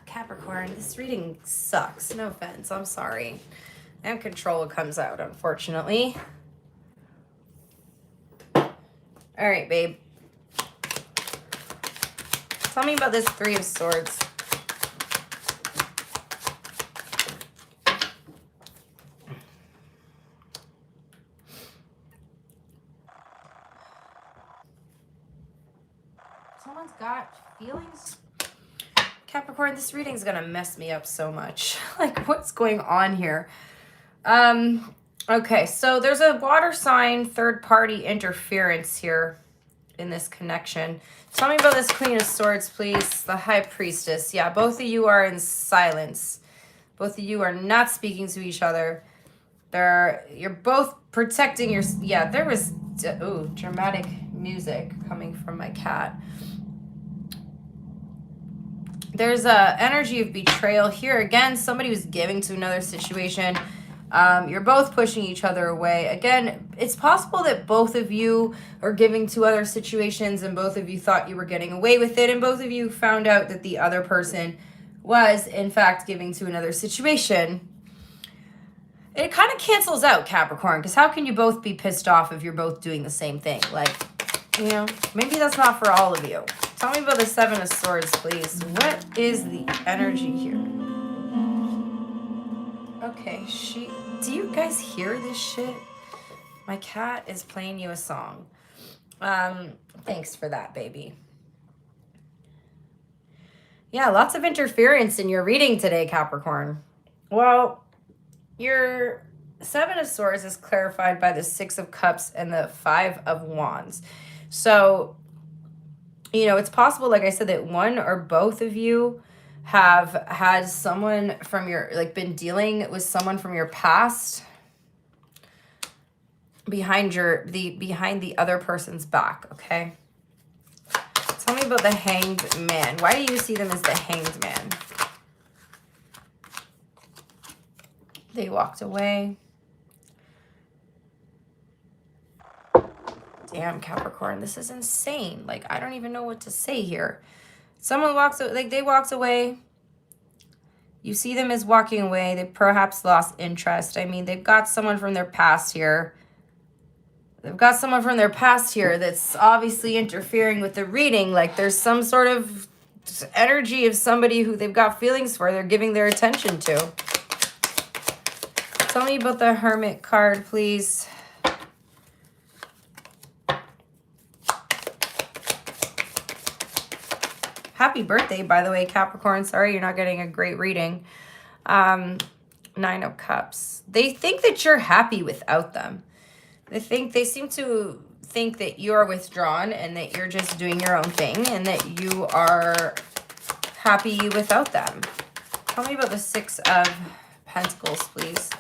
Capricorn, this reading sucks. No offense. I'm sorry. And control comes out, unfortunately. All right, babe. Tell me about this Three of Swords. Someone's got feelings. Capricorn, this reading's gonna mess me up so much. Like, what's going on here? Okay, so there's a water sign third-party interference here in this connection. Tell me about this Queen of Swords, please. The High Priestess. Yeah, both of you are in silence. Both of you are not speaking to each other. You're both protecting your... Yeah, there was... Ooh, dramatic music coming from my cat. There's a energy of betrayal here. Again, somebody was giving to another situation. You're both pushing each other away. Again, it's possible that both of you are giving to other situations and both of you thought you were getting away with it and both of you found out that the other person was, in fact, giving to another situation. It kind of cancels out, Capricorn, because how can you both be pissed off if you're both doing the same thing? Like, you know, maybe that's not for all of you. Tell me about the Seven of Swords, please. What is the energy here? Okay, do you guys hear this shit? My cat is playing you a song. Thanks for that, baby. Yeah, lots of interference in your reading today, Capricorn. Well, your Seven of Swords is clarified by the Six of Cups and the Five of Wands. So, you know, it's possible, like I said, that one or both of you have had someone from your, like, been dealing with someone from your past behind the other person's back, okay? Tell me about the Hanged Man. Why do you see them as the Hanged Man? They walked away. Damn, Capricorn, this is insane. Like, I don't even know what to say here. Someone walks, like, they walked away. You see them as walking away. They perhaps lost interest. I mean, they've got someone from their past here. They've got someone from their past here that's obviously interfering with the reading. Like, there's some sort of energy of somebody who they've got feelings for. They're giving their attention to. Tell me about the Hermit card, please. Happy birthday, by the way, Capricorn. Sorry you're not getting a great reading. Nine of Cups. They think that you're happy without them. They seem to think that you're withdrawn and that you're just doing your own thing and that you are happy without them. Tell me about the Six of Pentacles, please.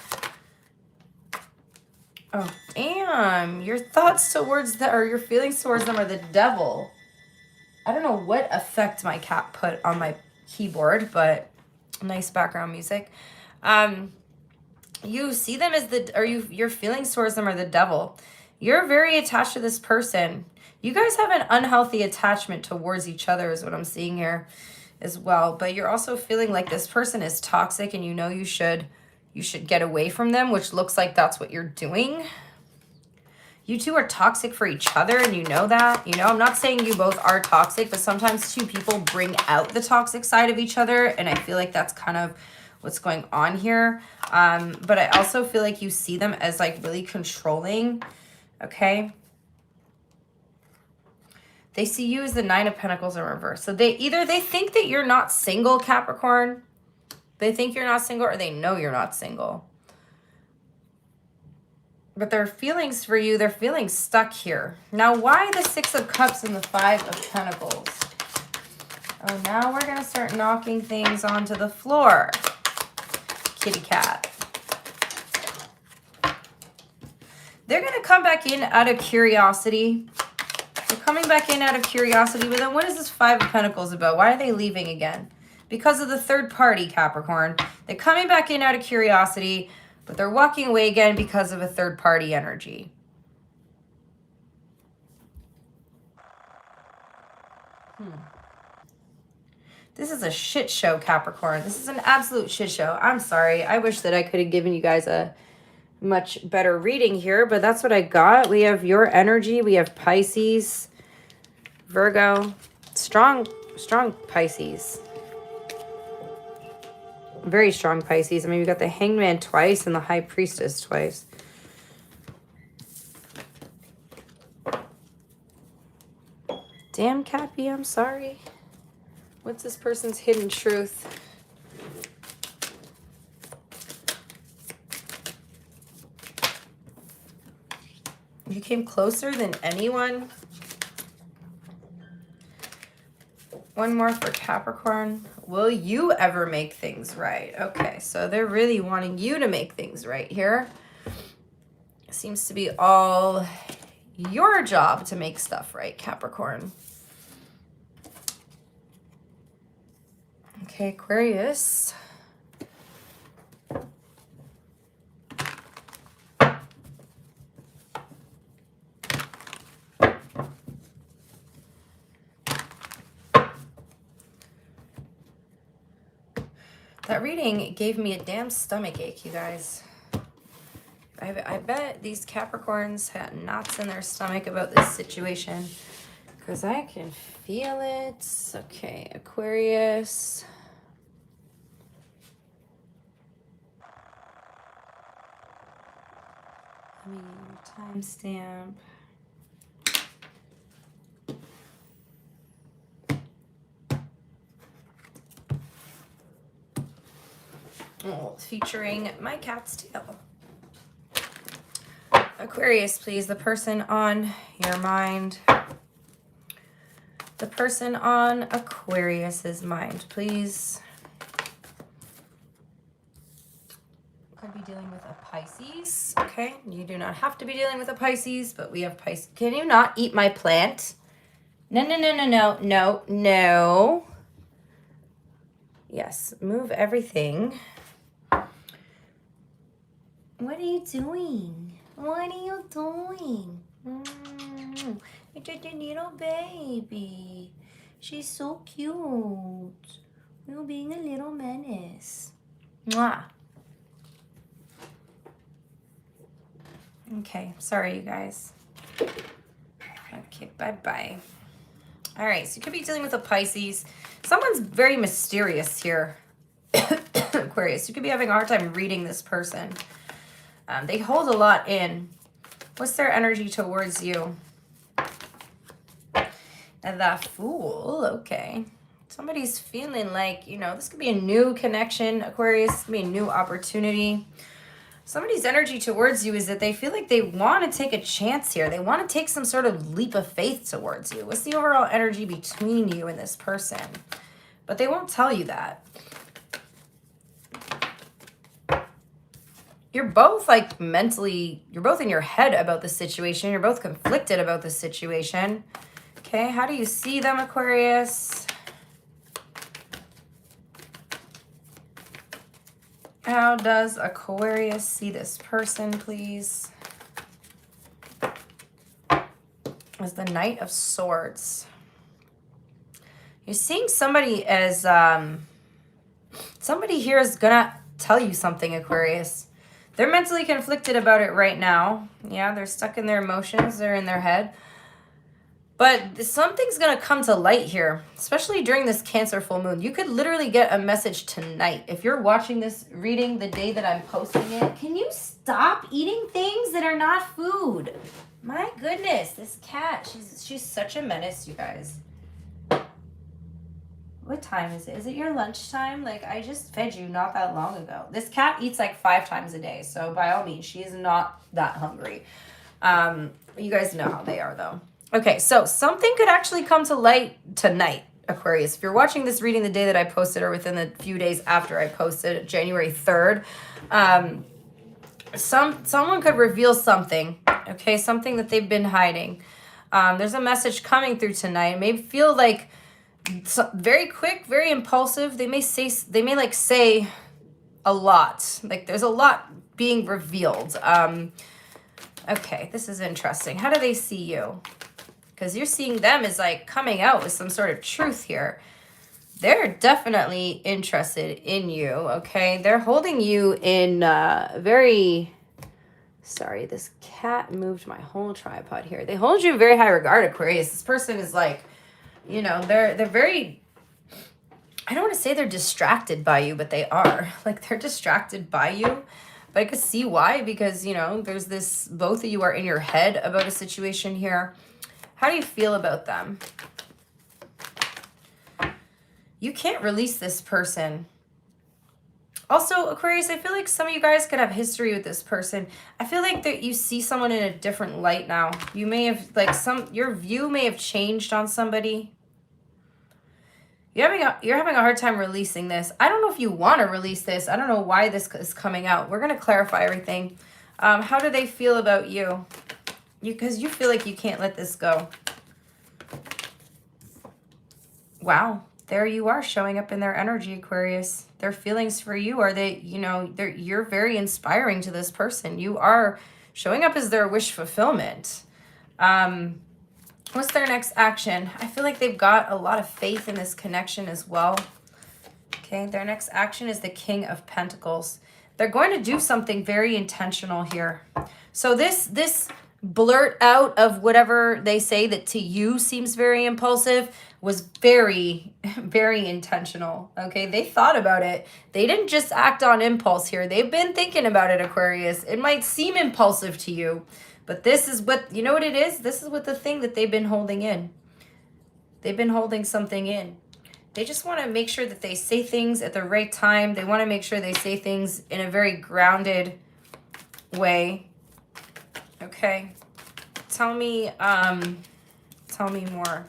Oh, damn. Your thoughts towards them, or your feelings towards them, are the devil. I don't know what effect my cat put on my keyboard, but nice background music. You see them as your feelings towards them are the devil. You're very attached to this person. You guys have an unhealthy attachment towards each other is what I'm seeing here as well. But you're also feeling like this person is toxic and you know you should get away from them, which looks like that's what you're doing. You two are toxic for each other and you know that. You know, I'm not saying you both are toxic, but sometimes two people bring out the toxic side of each other. And I feel like that's kind of what's going on here. But I also feel like you see them as like really controlling. Okay. They see you as the Nine of Pentacles in reverse. So they think that you're not single, Capricorn. They think you're not single, or they know you're not single. But their feelings for you, they're feeling stuck here. Now, why the Six of Cups and the Five of Pentacles? Oh, now we're going to start knocking things onto the floor. Kitty cat. They're going to come back in out of curiosity. They're coming back in out of curiosity. But then what is this Five of Pentacles about? Why are they leaving again? Because of the third party, Capricorn. They're coming back in out of curiosity, but they're walking away again because of a third party energy. This is a shit show, Capricorn. This is an absolute shit show. I'm sorry. I wish that I could have given you guys a much better reading here, but that's what I got. We have your energy. We have Pisces, Virgo, strong Pisces. Very strong Pisces. I mean, we got the Hangman twice and the High Priestess twice. Damn, Cappy, I'm sorry. What's this person's hidden truth? You came closer than anyone. One more for Capricorn. Will you ever make things right? Okay, so they're really wanting you to make things right here. It seems to be all your job to make stuff right, Capricorn. Okay, Aquarius. That reading gave me a damn stomach ache, you guys. I bet these Capricorns had knots in their stomach about this situation because I can feel it. Okay, Aquarius. Let me timestamp. Oh, featuring my cat's tail. Aquarius, please. The person on your mind. The person on Aquarius's mind, please. Could be dealing with a Pisces. Okay, you do not have to be dealing with a Pisces, but we have Pisces. Can you not eat my plant? No, no, no, no, no, no, no. Yes, move everything. What are you doing? What are you doing? You're just a little baby. She's so cute. You're being a little menace. Mwah. Okay, sorry, you guys. Okay, bye-bye. All right, so you could be dealing with a Pisces. Someone's very mysterious here. Aquarius, you could be having a hard time reading this person. They hold a lot in. What's their energy towards you? And the Fool, okay. Somebody's feeling like, you know, this could be a new connection, Aquarius. This could be a new opportunity. Somebody's energy towards you is that they feel like they want to take a chance here. They want to take some sort of leap of faith towards you. What's the overall energy between you and this person? but they won't tell you that. You're both like mentally, you're both in your head about the situation. You're both conflicted about the situation. Okay, how do you see them, Aquarius? How does Aquarius see this person, please? As the Knight of Swords. You're seeing somebody as, somebody here is gonna tell you something, Aquarius. They're mentally conflicted about it right now. Yeah, they're stuck in their emotions. They're in their head. But something's going to come to light here, especially during this Cancer full moon. You could literally get a message tonight. If you're watching this reading the day that I'm posting it, can you stop eating things that are not food? My goodness, this cat, she's such a menace, you guys. What time is it? Is it your lunchtime? Like, I just fed you not that long ago. This cat eats like 5 times a day. So by all means, she is not that hungry. You guys know how they are though. Okay, so something could actually come to light tonight, Aquarius. If you're watching this reading the day that I posted or within the few days after I posted, January 3rd, someone could reveal something, okay? Something that they've been hiding. There's a message coming through tonight. It may feel like very quick, very impulsive. They may say a lot. Like there's a lot being revealed. Okay, this is interesting. How do they see you? Because you're seeing them as like coming out with some sort of truth here. They're definitely interested in you, okay? They're holding you in very... Sorry, this cat moved my whole tripod here. They hold you in very high regard, Aquarius. This person is like, you know, they're very... I don't want to say they're distracted by you, but they are. Like, they're distracted by you. But I could see why, because, you know, there's this... Both of you are in your head about a situation here. How do you feel about them? You can't release this person. Also, Aquarius, I feel like some of you guys could have history with this person. I feel like that you see someone in a different light now. You may have, like, your view may have changed on somebody. You're having a hard time releasing this. I don't know if you want to release this. I don't know why this is coming out. We're going to clarify everything. How do they feel about you? Because you feel like you can't let this go. Wow. There you are showing up in their energy, Aquarius. Their feelings for you are you're very inspiring to this person. You are showing up as their wish fulfillment. What's their next action? I feel like they've got a lot of faith in this connection as well. Okay, their next action is the King of Pentacles. They're going to do something very intentional here. So this blurt out of whatever they say that to you seems very impulsive was very, very intentional. Okay, they thought about it. They didn't just act on impulse here. They've been thinking about it, Aquarius. It might seem impulsive to you, but this is what, you know what it is? This is what the thing that they've been holding in. They've been holding something in. They just want to make sure that they say things at the right time. They want to make sure they say things in a very grounded way. Okay. Tell me more.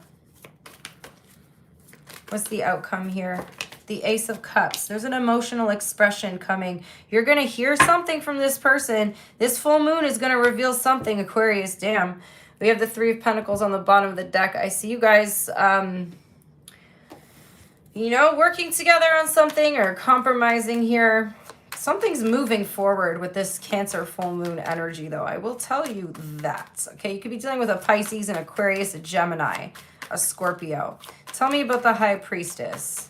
What's the outcome here? The Ace of Cups. There's an emotional expression coming. You're going to hear something from this person. This full moon is going to reveal something, Aquarius. Damn. We have the Three of Pentacles on the bottom of the deck. I see you guys, working together on something or compromising here. Something's moving forward with this Cancer full moon energy, though. I will tell you that. Okay, you could be dealing with a Pisces, an Aquarius, a Gemini, a Scorpio. Tell me about the High Priestess.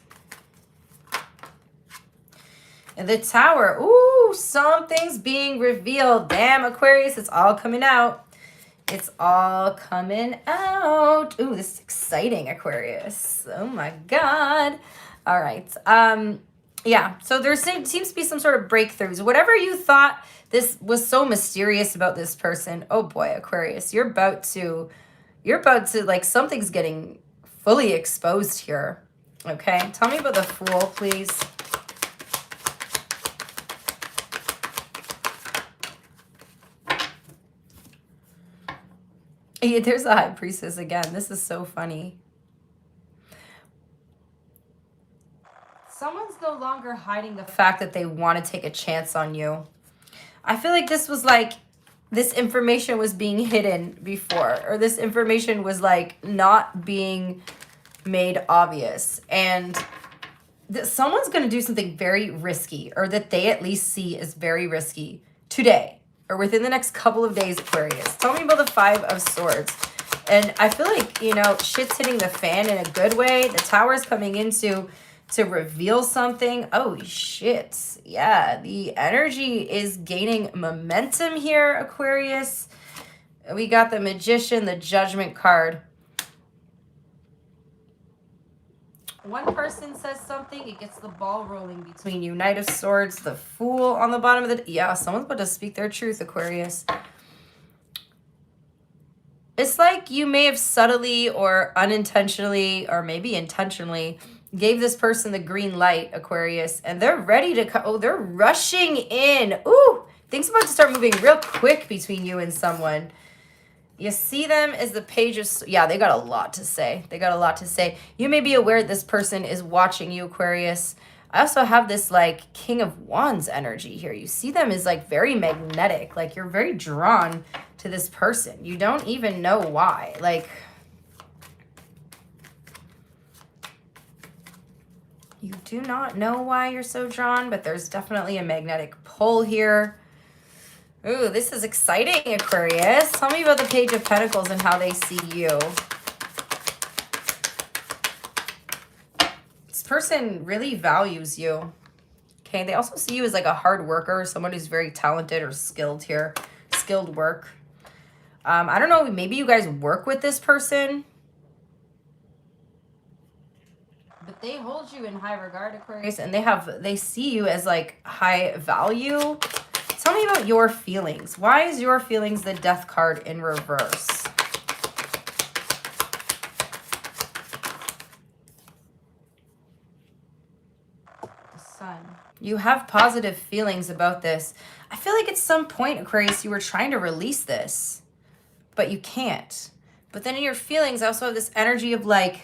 And the Tower. Ooh, something's being revealed. Damn, Aquarius, it's all coming out. It's all coming out. Ooh, this is exciting, Aquarius. Oh my God. All right. Yeah, so there seems to be some sort of breakthroughs. Whatever you thought this was so mysterious about this person, oh boy, Aquarius, you're about to like, something's getting fully exposed here. Okay, tell me about the Fool, please. Yeah, there's the High Priestess again. This is so funny. longer hiding the fact that they want to take a chance on you. I feel like this was like, this information was being hidden before, or this information was like not being made obvious. And someone's going to do something very risky, or that they at least see as very risky today or within the next couple of days, Aquarius. Tell me about the Five of Swords. And I feel like, you know, shit's hitting the fan in a good way. The Tower's coming into to reveal something. Oh, shit. Yeah, the energy is gaining momentum here, Aquarius. We got the Magician, the Judgment card. One person says something, it gets the ball rolling between you. Knight of Swords, the Fool on the bottom of the... Yeah, someone's about to speak their truth, Aquarius. It's like you may have subtly or unintentionally, or maybe intentionally, gave this person the green light, Aquarius, and they're ready to... Oh, they're rushing in. Ooh, things about to start moving real quick between you and someone. You see them as the Page of... Yeah, they got a lot to say. They got a lot to say. You may be aware this person is watching you, Aquarius. I also have this, like, King of Wands energy here. You see them as, like, very magnetic. Like, you're very drawn to this person. You don't even know why. Like, you do not know why you're so drawn, but there's definitely a magnetic pull here. Ooh, this is exciting, Aquarius. Tell me about the Page of Pentacles and how they see you. This person really values you. Okay, they also see you as like a hard worker, someone who's very talented or skilled here. Skilled work. I don't know, maybe you guys work with this person. But they hold you in high regard, Aquarius, and they see you as like high value. Tell me about your feelings. Why is your feelings the Death card in reverse? The Sun. You have positive feelings about this. I feel like at some point, Aquarius, you were trying to release this, but you can't. But then in your feelings, I also have this energy of like,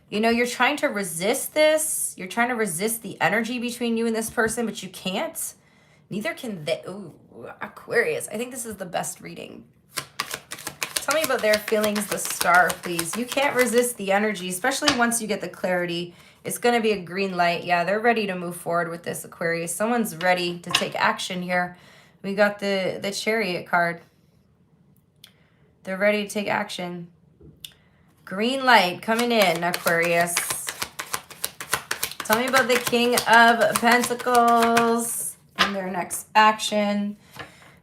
you know, you're trying to resist this. You're trying to resist the energy between you and this person, but you can't. Neither can they. Ooh, Aquarius. I think this is the best reading. Tell me about their feelings, the Star, please. You can't resist the energy, especially once you get the clarity. It's going to be a green light. Yeah, they're ready to move forward with this, Aquarius. Someone's ready to take action here. We got the Chariot card. They're ready to take action. Green light coming in, Aquarius. Tell me about the King of Pentacles. And their next action.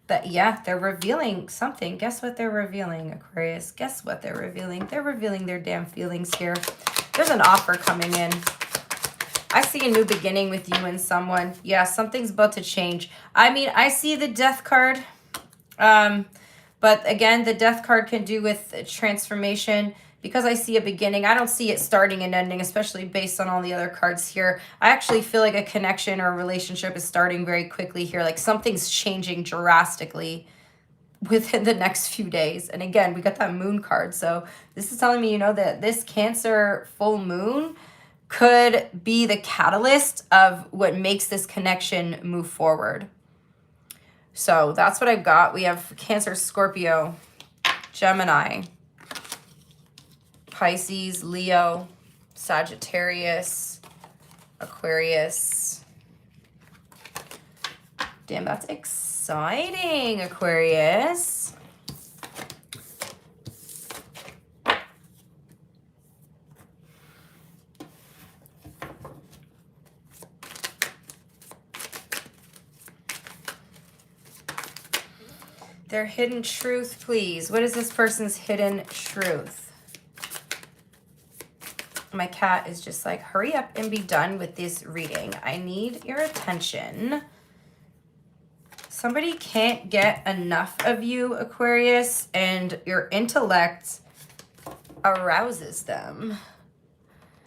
But yeah, they're revealing something. Guess what they're revealing, Aquarius? Guess what they're revealing? They're revealing their damn feelings here. There's an offer coming in. I see a new beginning with you and someone. Yeah, something's about to change. I mean, I see the Death card. But again, the Death card can do with transformation. Because I see a beginning, I don't see it starting and ending, especially based on all the other cards here. I actually feel like a connection or a relationship is starting very quickly here. Like something's changing drastically within the next few days. And again, we got that Moon card. So this is telling me, you know, that this Cancer full moon could be the catalyst of what makes this connection move forward. So that's what I've got. We have Cancer, Scorpio, Gemini, Pisces, Leo, Sagittarius, Aquarius. Damn, that's exciting, Aquarius. Their hidden truth, please. What is this person's hidden truth? My cat is just like, hurry up and be done with this reading. I need your attention. Somebody can't get enough of you, Aquarius, and your intellect arouses them.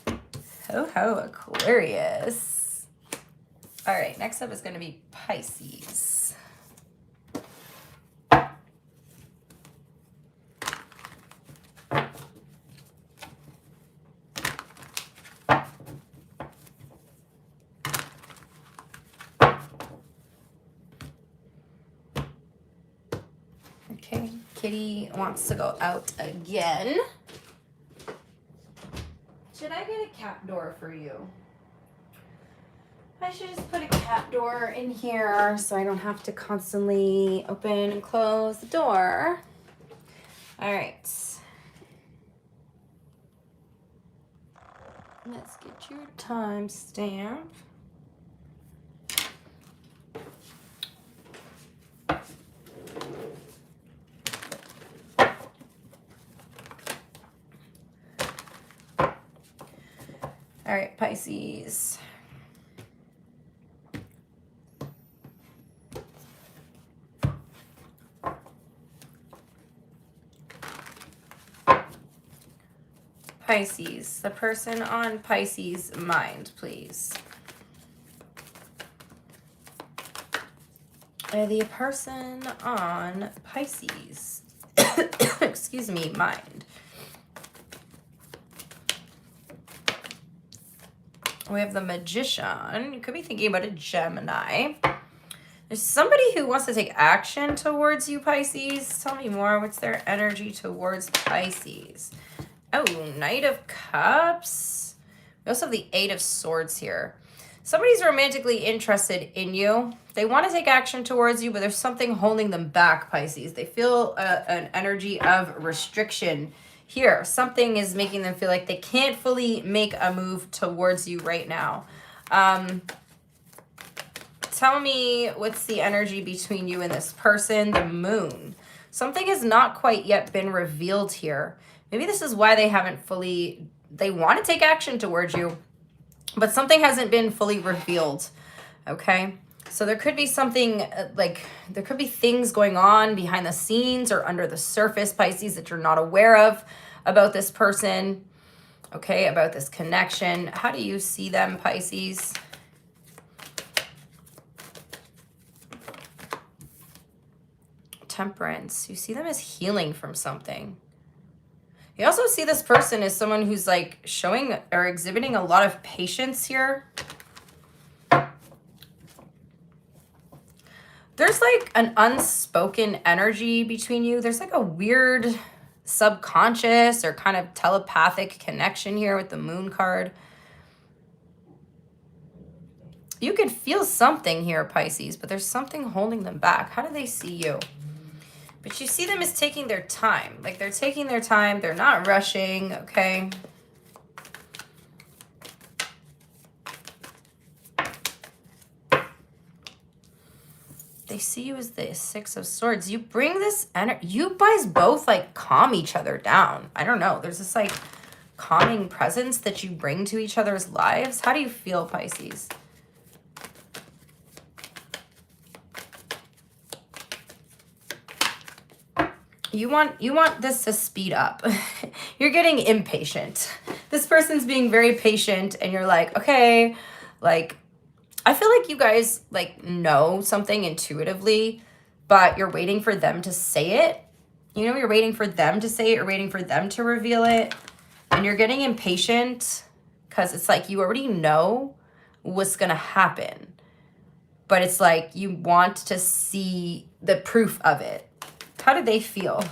Ho ho, Aquarius. All right, next up is going to be Pisces. Okay, Kitty wants to go out again. Should I get a cat door for you? I should just put a cat door in here so I don't have to constantly open and close the door. All right. Let's get your timestamp. All right, Pisces. Pisces, the person on Pisces' mind, please. The person on Pisces, excuse me, mind. We have the Magician. You could be thinking about a Gemini. There's somebody who wants to take action towards you, Pisces. Tell me more. What's their energy towards Pisces? Oh, Knight of Cups. We also have the Eight of Swords here. Somebody's romantically interested in you. They want to take action towards you, but there's something holding them back, Pisces. They feel an energy of restriction here. Something is making them feel like they can't fully make a move towards you right now. Tell me what's the energy between you and this person. The Moon. Something has not quite yet been revealed here. Maybe this is why they haven't fully, they want to take action towards you, but something hasn't been fully revealed, okay? So there could be something there could be things going on behind the scenes or under the surface, Pisces, that you're not aware of about this person, okay, about this connection. How do you see them, Pisces? Temperance. You see them as healing from something. You also see this person as someone who's like showing or exhibiting a lot of patience here. There's like an unspoken energy between you. There's like a weird subconscious or kind of telepathic connection here with the Moon card. You could feel something here, Pisces, but there's something holding them back. How do they see you? But you see them as taking their time. Like they're taking their time. They're not rushing, okay? They see you as the Six of Swords. You bring this energy. You guys both like calm each other down. I don't know. There's this like calming presence that you bring to each other's lives. How do you feel, Pisces? You want this to speed up. You're getting impatient. This person's being very patient and you're like, okay, like, I feel like you guys like know something intuitively, but you're waiting for them to say it. You know, you're waiting for them to say it or waiting for them to reveal it. And you're getting impatient because it's like you already know what's going to happen. But it's like you want to see the proof of it. How do they feel?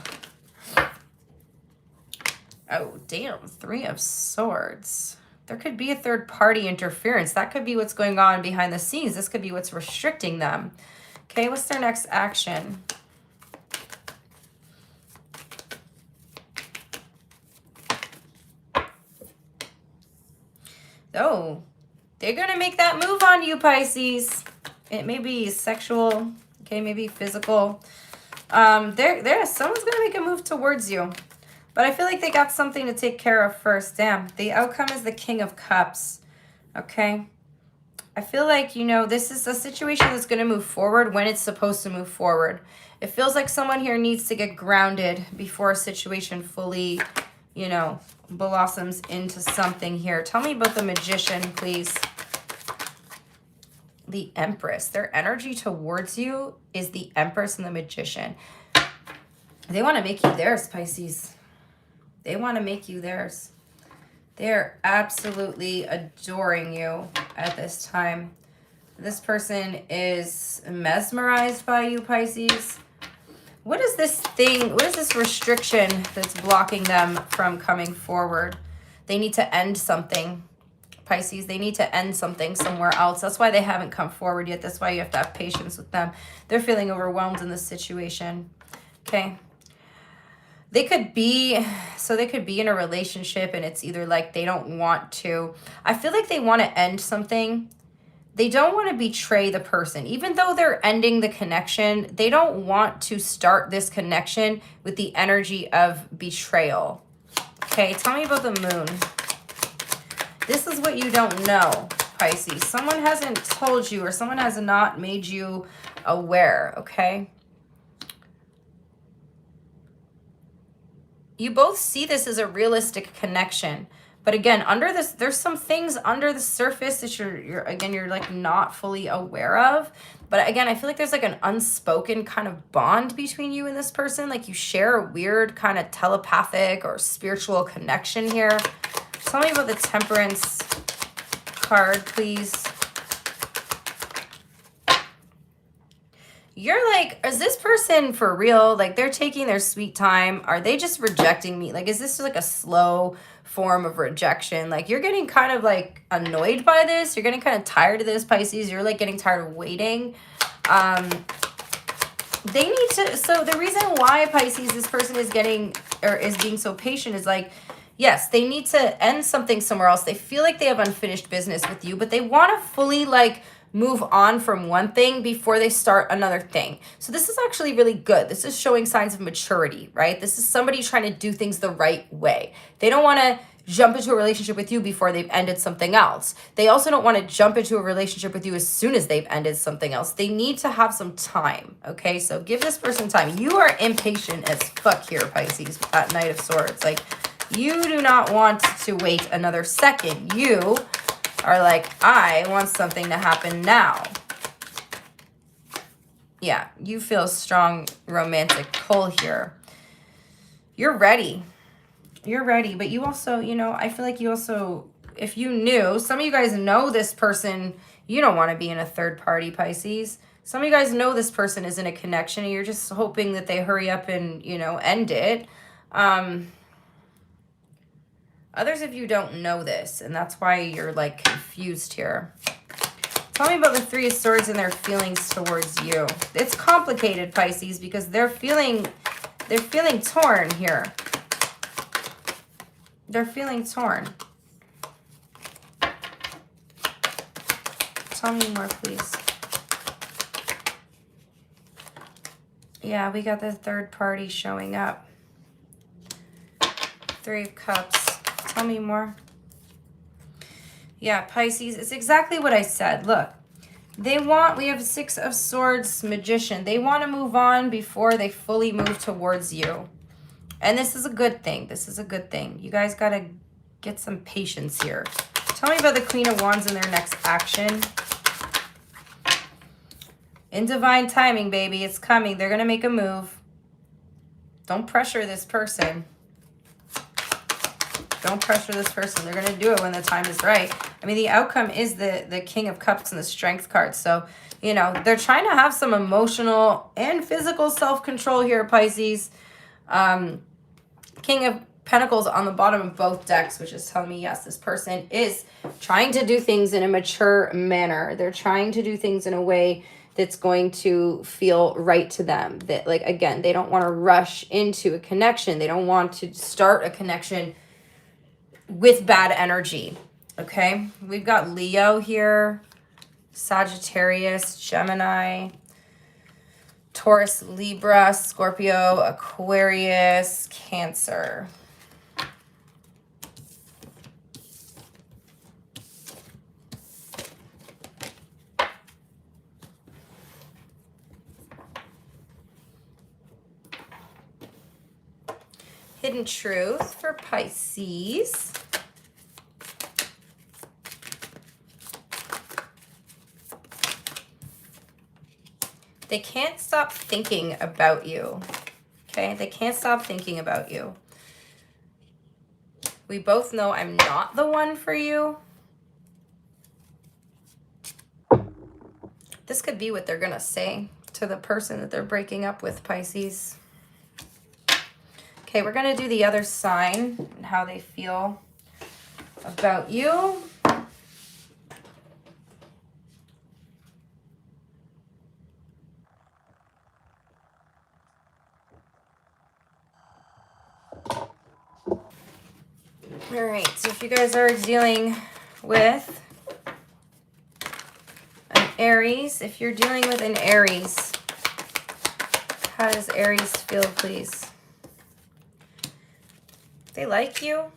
Oh, damn. Three of Swords. There could be a third party interference. That could be what's going on behind the scenes. This could be what's restricting them. Okay, what's their next action? Oh, they're going to make that move on you, Pisces. It may be sexual, okay, maybe physical. Someone's going to make a move towards you. But I feel like they got something to take care of first. Damn. The outcome is the King of Cups. Okay. I feel like, you know, this is a situation that's going to move forward when it's supposed to move forward. It feels like someone here needs to get grounded before a situation fully, you know, blossoms into something here. Tell me about the Magician, please. The Empress. Their energy towards you is the Empress and the Magician. They want to make you theirs, Pisces. They want to make you theirs. They're absolutely adoring you at this time. This person is mesmerized by you, Pisces. What is this thing? What is this restriction that's blocking them from coming forward? They need to end something. Pisces, they need to end something somewhere else. That's why they haven't come forward yet. That's why you have to have patience with them. They're feeling overwhelmed in this situation. Okay. They could be in a relationship and it's either like they don't want to. I feel like they want to end something. They don't want to betray the person. Even though they're ending the connection, they don't want to start this connection with the energy of betrayal. Okay, tell me about the moon. This is what you don't know, Pisces. Someone hasn't told you or someone has not made you aware, okay? You both see this as a realistic connection. But again, under this, there's some things under the surface that you're like not fully aware of. But again, I feel like there's like an unspoken kind of bond between you and this person. Like you share a weird kind of telepathic or spiritual connection here. Tell me about the Temperance card, please. You're like, is this person for real? Like they're taking their sweet time. Are they just rejecting me? Like, is this like a slow form of rejection? Like you're getting kind of like annoyed by this. You're getting kind of tired of this, Pisces. You're like getting tired of waiting. They need to, so the reason why, Pisces, this person is getting, or is being so patient is like, yes, they need to end something somewhere else. They feel like they have unfinished business with you, but they want to fully like move on from one thing before they start another thing. So this is actually really good. This is showing signs of maturity, right? This is somebody trying to do things the right way. They don't want to jump into a relationship with you before they've ended something else. They also don't want to jump into a relationship with you as soon as they've ended something else. They need to have some time, okay? So give this person time. You are impatient as fuck here, Pisces, with that Knight of Swords. Like, you do not want to wait another second. You are like, I want something to happen now. Yeah, you feel strong romantic pull here. You're ready. You're ready, but you also, you know, I feel like you also, if you knew, some of you guys know this person, you don't want to be in a third party, Pisces. Some of you guys know this person is in a connection and you're just hoping that they hurry up and, you know, end it. Others of you don't know this, and that's why you're like confused here. Tell me about the Three of Swords and their feelings towards you. It's complicated, Pisces, because they're feeling torn here. They're feeling torn. Tell me more, please. Yeah, we got the third party showing up. Three of Cups. Tell me more. Yeah, Pisces, it's exactly what I said. Look, we have Six of Swords, Magician. They want to move on before they fully move towards you. And this is a good thing. This is a good thing. You guys got to get some patience here. Tell me about the Queen of Wands and their next action. In divine timing, baby. It's coming. They're going to make a move. Don't pressure this person. Don't pressure this person. They're going to do it when the time is right. I mean, the outcome is the King of Cups and the Strength card. So, you know, they're trying to have some emotional and physical self-control here, Pisces. King of Pentacles on the bottom of both decks, which is telling me, yes, this person is trying to do things in a mature manner. They're trying to do things in a way that's going to feel right to them. That, like, again, they don't want to rush into a connection. They don't want to start a connection with bad energy, okay? We've got Leo here, Sagittarius, Gemini, Taurus, Libra, Scorpio, Aquarius, Cancer. Hidden truth for Pisces. They can't stop thinking about you, okay? They can't stop thinking about you. We both know I'm not the one for you. This could be what they're gonna say, to the person that they're breaking up with, Pisces. Okay, we're going to do the other sign and how they feel about you. All right, so if you guys are dealing with an Aries, if you're dealing with an Aries, how does Aries feel, please? They like you.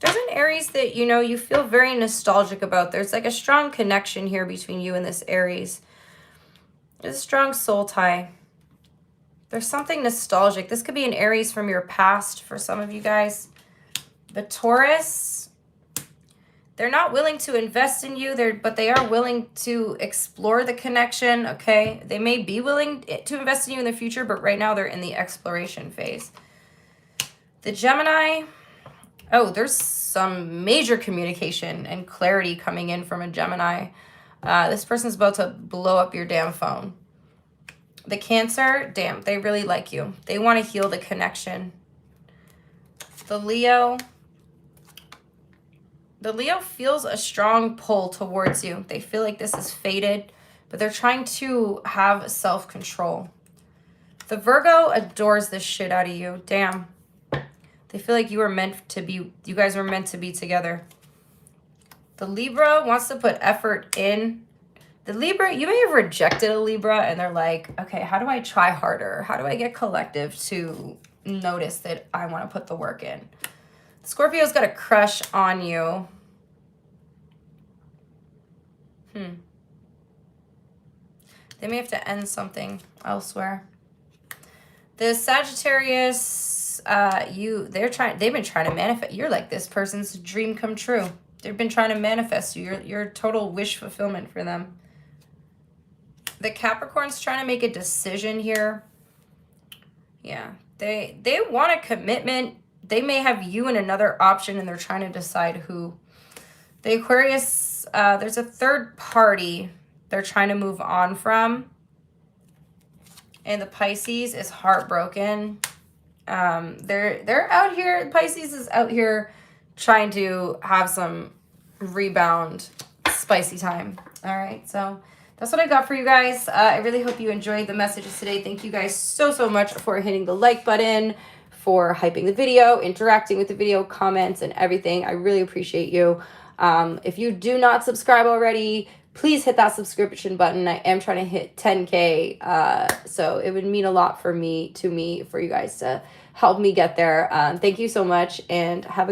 There's an Aries that, you know, you feel very nostalgic about. There's like a strong connection here between you and this Aries. There's a strong soul tie. There's something nostalgic. This could be an Aries from your past for some of you guys. The Taurus, they're not willing to invest in you, but they are willing to explore the connection, okay? They may be willing to invest in you in the future, but right now they're in the exploration phase. The Gemini, oh, there's some major communication and clarity coming in from a Gemini. This person's about to blow up your damn phone. The Cancer, damn, they really like you. They want to heal the connection. The Leo feels a strong pull towards you. They feel like this is fated, but they're trying to have self-control. The Virgo adores this shit out of you. Damn. They feel like you guys were meant to be together. The Libra wants to put effort in. The Libra, you may have rejected a Libra and they're like, okay, how do I try harder? How do I get collective to notice that I want to put the work in? Scorpio's got a crush on you. They may have to end something elsewhere. The Sagittarius, they've been trying to manifest. You're like this person's dream come true. They've been trying to manifest you. You're total wish fulfillment for them. The Capricorn's trying to make a decision here. Yeah, they want a commitment. They may have you and another option, and they're trying to decide who. The Aquarius, there's a third party they're trying to move on from. And the Pisces is heartbroken. They're out here. Pisces is out here trying to have some rebound spicy time. All right, so that's what I got for you guys. I really hope you enjoyed the messages today. Thank you guys so much for hitting the like button, for hyping the video, interacting with the video, comments, and everything. I really appreciate you. If you do not subscribe already, please hit that subscription button. I am trying to hit 10K, so it would mean a lot for you guys to help me get there. Thank you so much, and have a